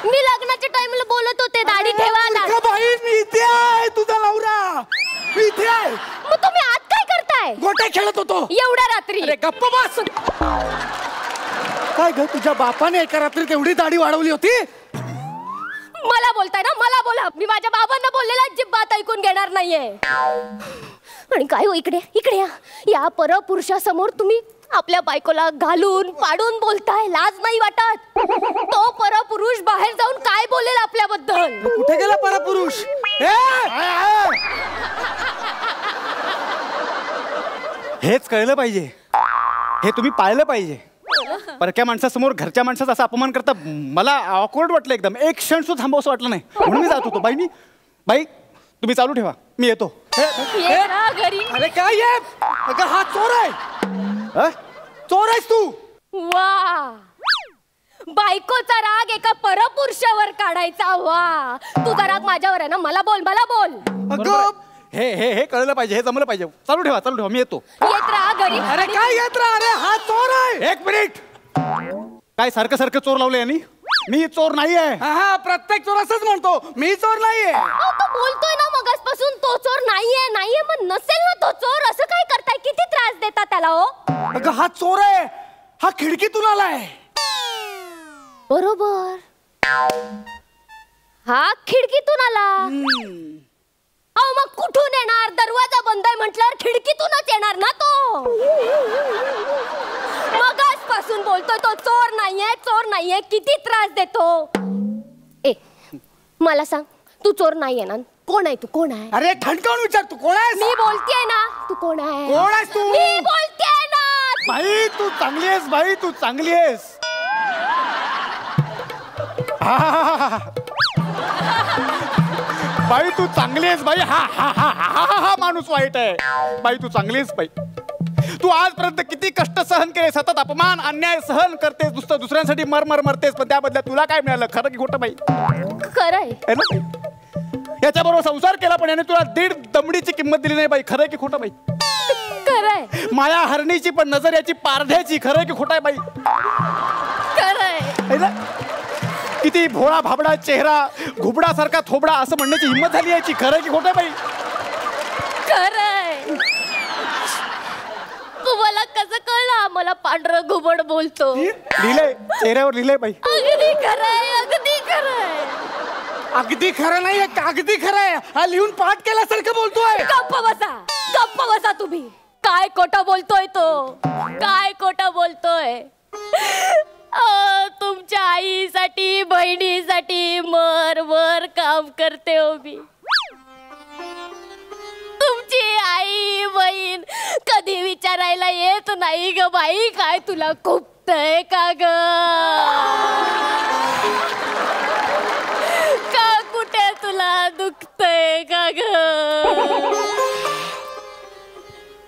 Speaker 19: मी लग्नाच्या टाइमला बोलत होते दाढी ठेवा.
Speaker 15: बाई मी इथे आहे. तुझा नवरा मी इथे आहे.
Speaker 19: मग तुम्ही आत काय करताय?
Speaker 15: गोट्या खेळत होतो
Speaker 19: एवढ्या रात्री.
Speaker 15: अरे गप्प बस. काय ग तुझ्या बापाने एका रात्रीत एवढी दाढी वाढवली होती?
Speaker 19: मला बोलताय ना मला बोला. मी माझ्या बाबांना बोललेला अजिबात ऐकून घेणार नाहीये. आणि काय हो इकडे इकडे या परपुरुषासमोर तुम्ही आपल्या बायकोला घालून पाडून बोलताय. लाज नाही वाटत? तो परपुरुष बाहेर जाऊन काय बोलेल आपल्याबद्दल?
Speaker 15: कुठे गेला परपुरुष? हेच कळलं पाहिजे. हे तुम्ही पाळलं पाहिजे. परक्या माणसासमोर घरच्या माणसाचा असा अपमान करता मला ऑकवर्ड वाटलं एकदम. एक क्षण सुद्धा थांबवसं वाटलं नाही म्हणून मी जात होतो. बाई तुम्ही चालू ठेवा मी येतो.
Speaker 19: घरी.
Speaker 15: अरे काय अगं हा चोर आहे. चोर आहेस तू.
Speaker 19: वा बायकोचा राग एका परपुरुषावर काढायचा. वा तुझा राग माझ्यावर आहे ना. मला बोल मला बोल.
Speaker 15: अगं हे हे हे कळलं पाहिजे. हे जमलं पाहिजे. चालू ठेवा मी येतो.
Speaker 19: येत राहा घरी.
Speaker 15: अरे काय येत राहा. अरे हा चोर आहे. एक मिनिट. काय सारखं सारखं चोर लावलंय यांनी? मी चोर नाहीये. हा प्रत्येक चोर असंच म्हणतो मी चोर नाहीये.
Speaker 19: तो बोलतोय ना मगासपासून तो चोर नाहीये मग नसेल ना तो चोर. असं काय करताय? किती त्रास देता त्याला हो?
Speaker 15: अगं हा चोर आहे. हा खिडकीतून आलाय.
Speaker 19: बरोबर हा खिडकीतून आला. अहो मग कुठून येणार? दरवाजा बंद आहे म्हटल्यावर खिडकीतूनच येणार ना तो. मगासपासून बोलतोय तो चोर नाहीये. किती त्रास देतो. मला सांग तू चोर नाहीये ना? कोण आहे तू? कोण आहे?
Speaker 15: अरे ठणकावून विचार. तू कोण आहेस?
Speaker 19: मी बोलतेय ना. तू कोण आहे?
Speaker 15: कोण आहेस तू?
Speaker 19: मी बोलतेय ना.
Speaker 15: बाई तू चांगली आहेस. बाई तू चांगली आहेस. बाई तू चांगली आहेस. बाई हा माणूस वाईट आहे. बाई तू चांगली आहेस. बाई तू आजपर्यंत किती कष्ट सहन केले. सतत अपमान अन्याय सहन करतेस. दुसऱ्यांसाठी मर मरतेस. पण त्या बदल्यात तुला काय मिळालं? खरं की खोटं? बाई
Speaker 19: खरंय.
Speaker 15: याच्याबरोबर संसार केला पण याने तुला 1.5 दमडीची किंमत दिली नाही. बाई खरं की खोटं? बाई
Speaker 19: खरंय.
Speaker 15: माया हरणीची पण नजर याची पारध्याची. खरं की खोटं? बाई
Speaker 19: खरंय.
Speaker 15: किती भोळा भाबडा चेहरा घुबडासारखा थोबडा असं म्हणण्याची हिंमत झाली याची. खरं की खोटं? बाई
Speaker 19: खरंय. तुम्हाला कसं कळलं आम्हाला पांढरं घुबड बोलतो?
Speaker 15: लिहिलंय चेहऱ्यावर लिहिलंय. बाई
Speaker 19: अगदी खरंय. अगदी खरंय.
Speaker 15: अगदी खरं नाही. अगदी खरंय. हा लिहून पाठ केल्यासारखं बोलतोय.
Speaker 19: गप्प बसा तुम्ही. काय खोटं बोलतोय तो? काय खोटं बोलतोय? तुमच्या आईसाठी बहिणीसाठी मर काम करते हो मी. तुमची आई बहीण कधी विचारायला येत नाही ग बाई काय तुला खुपतंय का ग? का कुठे तुला दुखतंय का ग?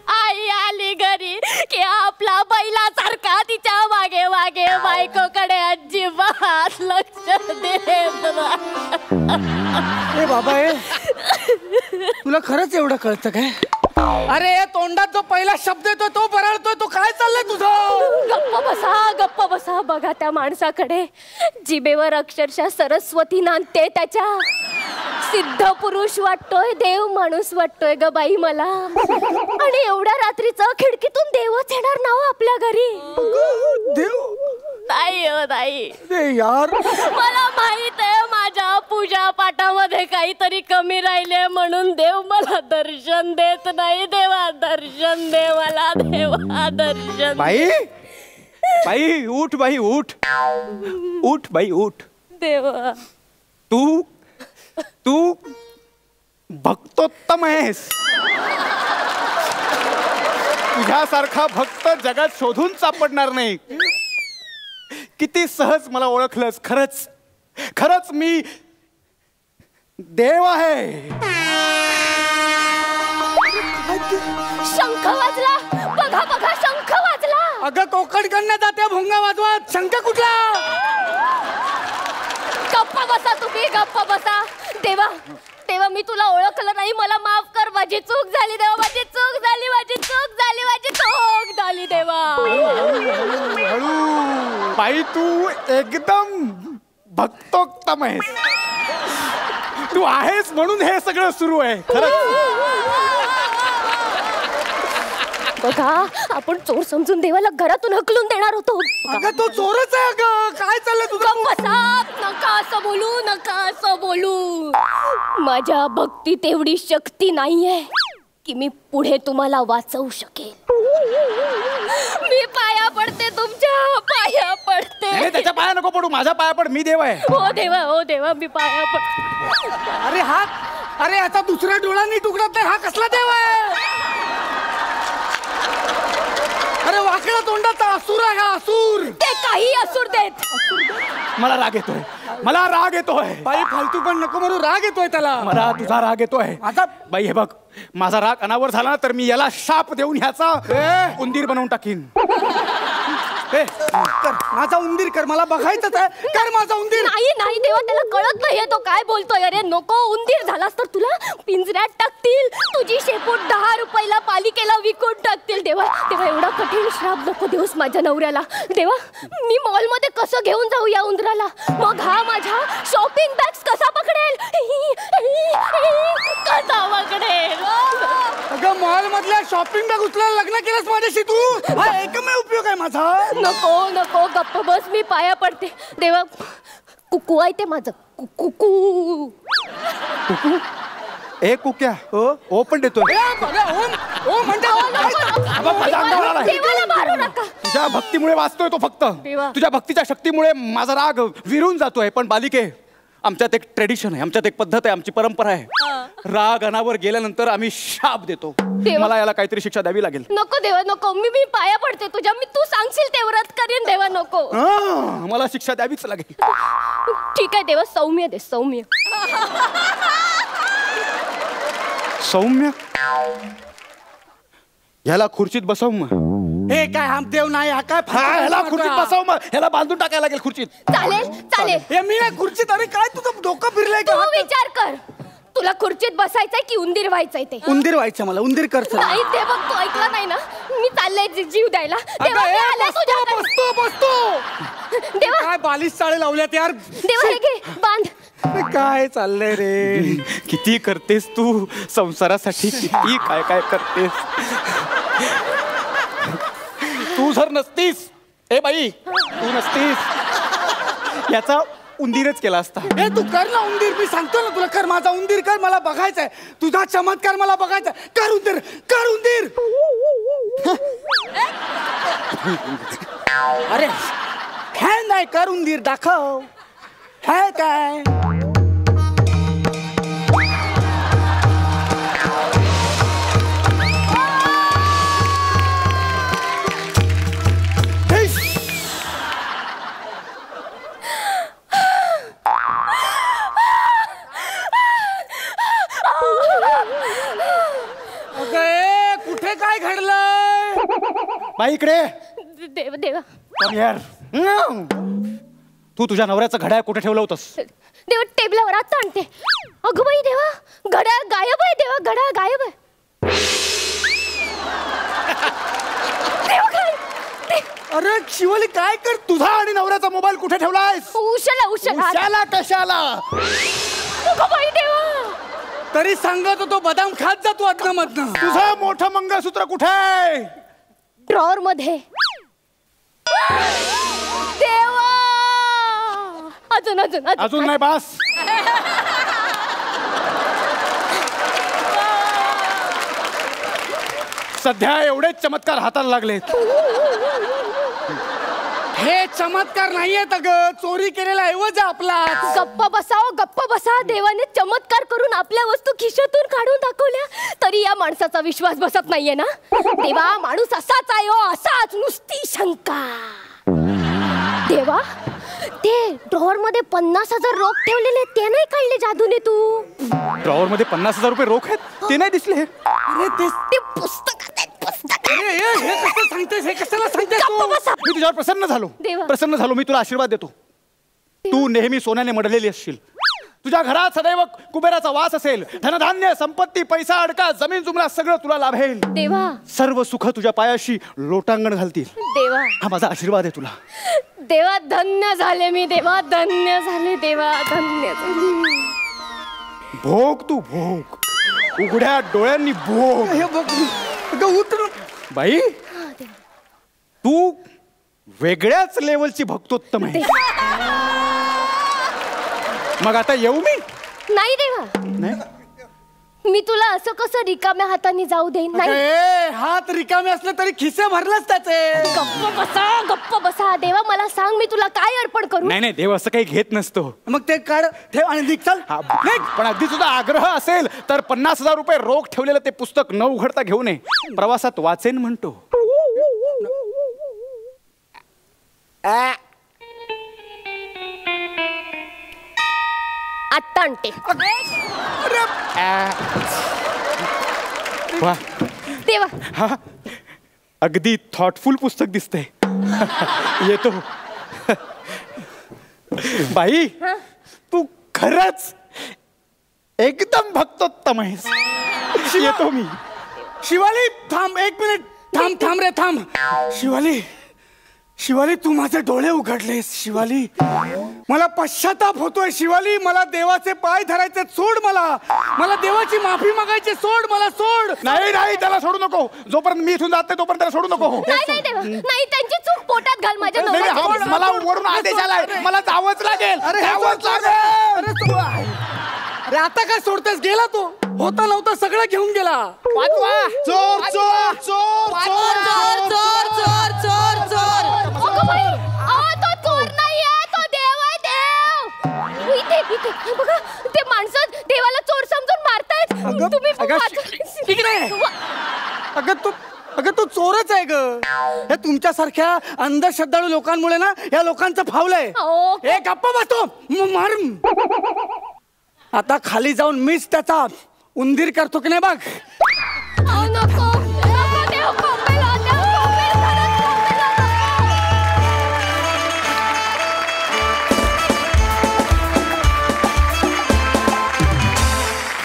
Speaker 19: आई आली घरी की आपला बैलासारखा तिच्या मागे मागे बायकोकडे अजिबात लक्ष देत
Speaker 15: नाही. बाबा तुला खरंच एवढं कळतं काय? अरे तोंडात जो पहिला शब्द येतो तो बरळतोय. तो काय चाललंय तुझं?
Speaker 19: गप्प बसा. बघा त्या माणसाकडे. जिभेवर अक्षरशः सरस्वती नांदते त्याच्या. सिद्ध पुरुष वाटतोय. देव माणूस वाटतोय ग बाई मला. आणि एवढ्या रात्रीचं खिडकीतून देवच येणार ना हो आपल्या घरी?
Speaker 15: देव
Speaker 19: नाही हो नाही.
Speaker 15: यार
Speaker 19: मला माहित आहे माझ्या पूजा पाठामध्ये काहीतरी कमी राहिले म्हणून देव मला दर्शन देत नाही. देवा दर्शन दे मला, देवा दर्शन.
Speaker 7: बाई बाई उठ, बाई उठ, उठ बाई उठ.
Speaker 19: देवा
Speaker 7: तू भक्तोत्तम आहेस. तुझ्यासारखा भक्त जगात शोधून सापडणार नाही. किती सहज मला ओळखलंस. खरंच मी देव आहे.
Speaker 19: शंख वाजला, बघा बघा शंख वाजला.
Speaker 16: अगं कोकण करण्यात जाते भोंगा वाजवत, शंख कुठला?
Speaker 19: गप्पा बसा तुम्ही, गप्पा बसा. देवा तेव्हा मी तुला ओळखलं नाही, मला माफ कर. माझी चूक झाली देवा, माझी चूक झाली, माझी चूक झाली, माझी चूक झाली देवा.
Speaker 7: हळू बाई, तू एकदम भक्तोत्तम आहेस. तू आहेस म्हणून हे सगळं सुरू आहे.
Speaker 19: बघा आपण चोर समजून देवाला घरातून हकलून देणार होतो.
Speaker 16: अगं तो चोरच आहे. अगं काय चाललंय तुझं?
Speaker 19: बसा, नका असं बोलू, नका असं बोलू. माझ्या भक्तीत एवढी शक्ती नाहीये की मी पुढे तुम्हाला वाचवू शकेल. मी पाया पडते, तुमच्या पाया पडते.
Speaker 7: त्याच्या पाया नको पडू, माझ्या पाया पड. मी देव आहे.
Speaker 19: हो देवा, हो देवा, मी पाया पड.
Speaker 16: अरे आता दुसऱ्या डोळा नीट उघडत नाही. हा कसला देव आहे? अरे वाकडा तोंडाचा असुर आहे हा, असुर.
Speaker 19: ते काही असुर देत.
Speaker 7: मला राग येतोय, मला राग येतोय.
Speaker 16: बाई फालतू पण नको म्हणू, राग येतोय त्याला.
Speaker 7: मला तुझा राग येतोय.
Speaker 16: आता
Speaker 7: बाई हे बघ, माझा राग अनावर झाला ना तर मी याला शाप देऊन ह्याचा उंदीर बनवून टाकीन.
Speaker 16: माझा उंदीर कर, मला बघायचंच आहे. कर माझा उंदीर.
Speaker 19: नाही नाही देवा, त्याला कळत नाहीये तो काय बोलतोय. अरे नको, उंदीर झालास तर तुला पिंजऱ्यात टाकतील. तुझी शेपूट 10 रुपयाला पालिकेला विकून टाकतील. देवा देवा, एवढा कठीण श्राप नको देऊस माझ्या नवऱ्याला. देवा मी मॉल मध्ये कसं घेऊन जाऊ या उंदराला? मग हा माझ्या शॉपिंग बॅग्स कसा पकडेल? कसा पकडेल?
Speaker 16: अगं मॉल मधल्या शॉपिंग बॅग उचलायला लग्न केलंस माझ्याशी तू? हा एकमेव उपयोग आहे माझा.
Speaker 19: नको नको, गप्प बस, मी पाया पडते. देवा कुकू आहे ते माझं, कुकू.
Speaker 7: ए कुक्या, ओ पण देतोय. तुझ्या भक्तीमुळे वाचतोय तो फक्त. तुझ्या भक्तीच्या शक्तीमुळे माझा राग विरून जातोय. पण बालिके, आमच्यात एक ट्रेडिशन आहे, आमच्यात एक पद्धत आहे, आमची परंपरा आहे. राग अनावर गेल्यानंतर आम्ही शाप देतो. मला याला काहीतरी शिक्षा द्यावी लागेल.
Speaker 19: नको देवा नको, मी पाया पडते तुझ्या. मी तू सांगशील ते व्रत करीन देवा. नको,
Speaker 7: मला शिक्षा द्यावीच लागेल.
Speaker 19: ठीक आहे देवा, सौम्य दे, सौम्य.
Speaker 7: सौम्य, ह्याला खुर्चीत बसव मग.
Speaker 16: हे काय हा देव नाही, हा काय?
Speaker 7: ह्याला खुर्चीत बसव मग. ह्याला बांधून टाकायला लागेल खुर्चीत.
Speaker 19: चालेल चालेल.
Speaker 16: हे मी नाही खुर्चीत. अरे काय तुझं डोकं फिरलंय का?
Speaker 19: तू विचार कर, तुला खुर्चीत बसायचंय की उंदीर व्हायचंय? ते
Speaker 16: उंदीर व्हायचं मला. उंदीर कर.
Speaker 19: नाही ते बघ, तू ऐकलं नाही ना, मी चालले जीव द्यायला. देवा मी आले तुझ्याकडे.
Speaker 16: बसतो. देवा काय बालिश चाळे लावल्यात यार.
Speaker 19: देवा हे घे, बांध.
Speaker 7: काय चाललंय रे? किती करतेस तू संसारासाठी, किती काय काय करतेस. तू जर नसतीस, ए बाई तू नसतीस, याचा उंदीरच केला असता.
Speaker 16: हे तू कर ना उंदीर. मी सांगतो ना तुला, कर माझा उंदीर कर. मला बघायचंय तुझा चमत्कार, मला बघायचा. कर उंदीर, कर उंदीर. अरे हे नाही, कर उंदीर, दाखव. हे काय? कुठे काय घडलंय?
Speaker 7: बाई इकडे.
Speaker 19: देवा देवा
Speaker 7: यार, तू तुझ्या नवऱ्याचं घड्याळ कुठे ठेवलं होतंस?
Speaker 19: देवा टेबलावर आता आणते. अगं बाई देवा, घड्याळ गायब आहे. देवा घड्याळ गायब आहे.
Speaker 16: अरे शिवली काय कर?
Speaker 7: तुझा आणि नवऱ्याचा मोबाईल कुठे ठेवलायस?
Speaker 19: उशाला
Speaker 7: उशाला कशाला?
Speaker 19: अगं बाई देवा,
Speaker 16: तरी सांगत होतो बदाम खात जा तू अदना मधनं.
Speaker 7: तुझं मोठं मंगळसूत्र कुठे आहे?
Speaker 19: ड्रॉवर मध्ये. देवा अजून अजून अजून
Speaker 15: अजून नाही बास. सध्या एवढेच चमत्कार हाताला लागलेत.
Speaker 16: हे चमत्कार नाहीयेत अगं, चोरी केलेला ऐवज आपला.
Speaker 19: गप्प बसाव, गप्प बसा. देवाने चमत्कार करून आपल्या वस्तू खिशातून काढून दाखवल्या तरी या माणसाचा विश्वास बसत नाहीये ना. देवा, माणूस असाच आहे हो, असाच. नुसती शंका. देवा, ते ड्रॉवर मध्ये 50,000 रोख ठेवलेले ते नाही काढले जादूने तू?
Speaker 15: ड्रॉवर मध्ये 50,000 रुपये रोख आहेत, ते नाही दिसले.
Speaker 16: अरे ते
Speaker 19: पुस्तक
Speaker 16: हे कसं सांगतेस, हे कशाला सांगतेस तू?
Speaker 15: मी तुझ्यावर प्रसन्न झालो. प्रसन्न झालो. मी तुला आशीर्वाद देतो. तू नेहमी सोन्याने मढलेली असशील. तुझ्या घरात सदैव कुबेराचा वास असेल. धनधान्य, संपत्ती, पैसा, अडका, जमीन जुमला सगळं तुला लाभेल.
Speaker 19: देवा,
Speaker 15: सर्व सुख तुझ्या पायाशी लोटांगण घालतील.
Speaker 19: देवा,
Speaker 15: हा माझा आशीर्वाद आहे तुला.
Speaker 19: देवा, धन्य झाले मी. देवा, धन्य झाले. देवा, धन्य झाले.
Speaker 15: भोग तू भोग, उघड्या डोळ्यांनी भोग. बाई, तू वेगळ्याच लेवलची भक्तोत्तम आहे. मग आता येऊ मी?
Speaker 19: नाही देवा, मी तुला असं कसं रिकाम्या हाताने जाऊ देईन?
Speaker 16: नाही. हात रिकामे असले तरी खिसे भरलेच त्याचे.
Speaker 19: गप्प बसा, गप्प बसा. देवा, मला सांग, मी तुला काय अर्पण करू?
Speaker 15: नाही नाही, देव असं काही घेत नसतो.
Speaker 16: मग ते काढ, ठेव आणि निघ, चल.
Speaker 15: पण अगदी तुझा आग्रह असेल तर 50,000 रुपये रोख ठेवलेलं ते पुस्तक न उघडता घेऊ नये. प्रवासात वाचेन म्हणतो.
Speaker 19: आत्ता आणते.
Speaker 15: वा,
Speaker 19: देवा,
Speaker 15: हा अगदी थॉटफुल पुस्तक दिसतंय. येतो. बाई, तू खरंच एकदम भक्तोत्तम आहेस. येतो मी.
Speaker 16: शिवाली, थांब 1 मिनिट. थांब रे, थांब. शिवाली, तू माझे डोळे उघडलेस. शिवाली, मला पश्चाताप होतोय. शिवाली, मला देवाचे पाय धरायचे सोड. मला देवाची माफी मागायची सोड. मला सोड.
Speaker 15: नाही नाही, त्याला सोडू नको. जोपर्यंत मी इथून जात नाही तोपर्यंत त्याला सोडू नको.
Speaker 19: नाही देवा, नाही. त्यांची चूक पोटात घाल माझ्या.
Speaker 15: मला वरून आदेश आलाय. मला जावंच लागेल.
Speaker 16: अरे आता काय सोडतेस? गेला तो. होता नव्हता सगळं घेऊन गेला.
Speaker 15: चोर चोर चोर
Speaker 3: चोर चोर चोर चोर.
Speaker 19: तो चोर नाहीये, तो देव आहे. देव इथे बघा, ते माणसं देवाला चोर समजून मारतायत. तुम्ही
Speaker 16: अगं तू चोरच आहे ग. हे तुमच्यासारख्या अंधश्रद्धाळू लोकांमुळे ना या लोकांचं फावलंय. हे गप्पा बसतो. मार. आता खाली जाऊन मीच त्याचा उंदीर करतो की नाही बघ.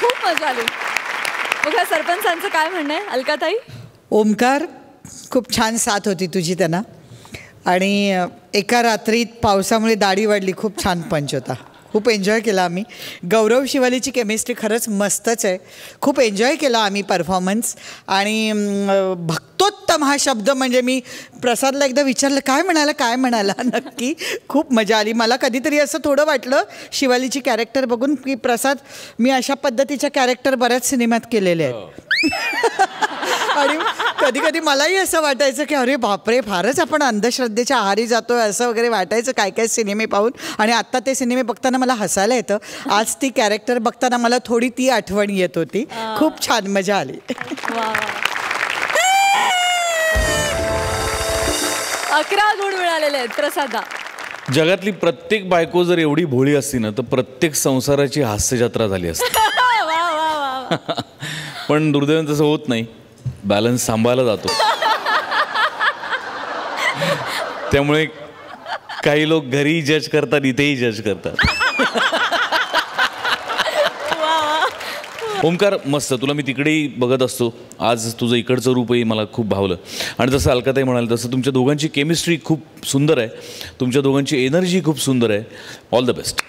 Speaker 4: खूप मजा आली. बघा, सरपंचांचं काय म्हणणं आहे? अलकाताई.
Speaker 10: ओमकार, खूप छान साथ होती तुझी त्यांना. आणि एका रात्रीत पावसामुळे दाढी वाढली. खूप छान पंच होता. खूप एन्जॉय केला आम्ही. गौरव शिवालीची केमिस्ट्री खरंच मस्तच आहे. खूप एन्जॉय केला आम्ही परफॉर्मन्स. आणि भक्तोत्तम हा शब्द म्हणजे मी प्रसादला एकदा विचारलं, काय म्हणाला नक्की. खूप मजा आली. मला कधीतरी असं थोडं वाटलं शिवालीची कॅरेक्टर बघून की प्रसाद, मी अशा पद्धतीच्या कॅरेक्टर बऱ्याच सिनेमात केलेले आहेत. आणि कधी कधी मलाही असं वाटायचं की अरे बापरे, फारच आपण अंधश्रद्धेच्या आहारी जातोय असं वगैरे वाटायचं काय काय सिनेमे पाहून. आणि आत्ता ते सिनेमे बघताना मला हसायला येतं. आज ती कॅरेक्टर बघताना मला थोडी ती आठवण येत होती. खूप छान मजा आली.
Speaker 4: 11 गुण मिळालेले आहेत प्रसादा.
Speaker 8: जगातली प्रत्येक बायको जर एवढी भोळी असती ना तर प्रत्येक संसाराची हास्यजत्रा झाली असती. पण दुर्दैवाने तसं होत नाही. बॅलन्स सांभाळला जातो. त्यामुळे काही लोक घरी जज करतात, इथेही जज करतात. ओमकार, मस्त. तुला मी तिकडेही बघत असतो. आज तुझं इकडचं रूपही मला खूप भावलं. आणि जसं अलकाताई म्हणाल तसं तुमच्या दोघांची केमिस्ट्री खूप सुंदर आहे. तुमच्या दोघांची एनर्जी खूप सुंदर आहे. All the best.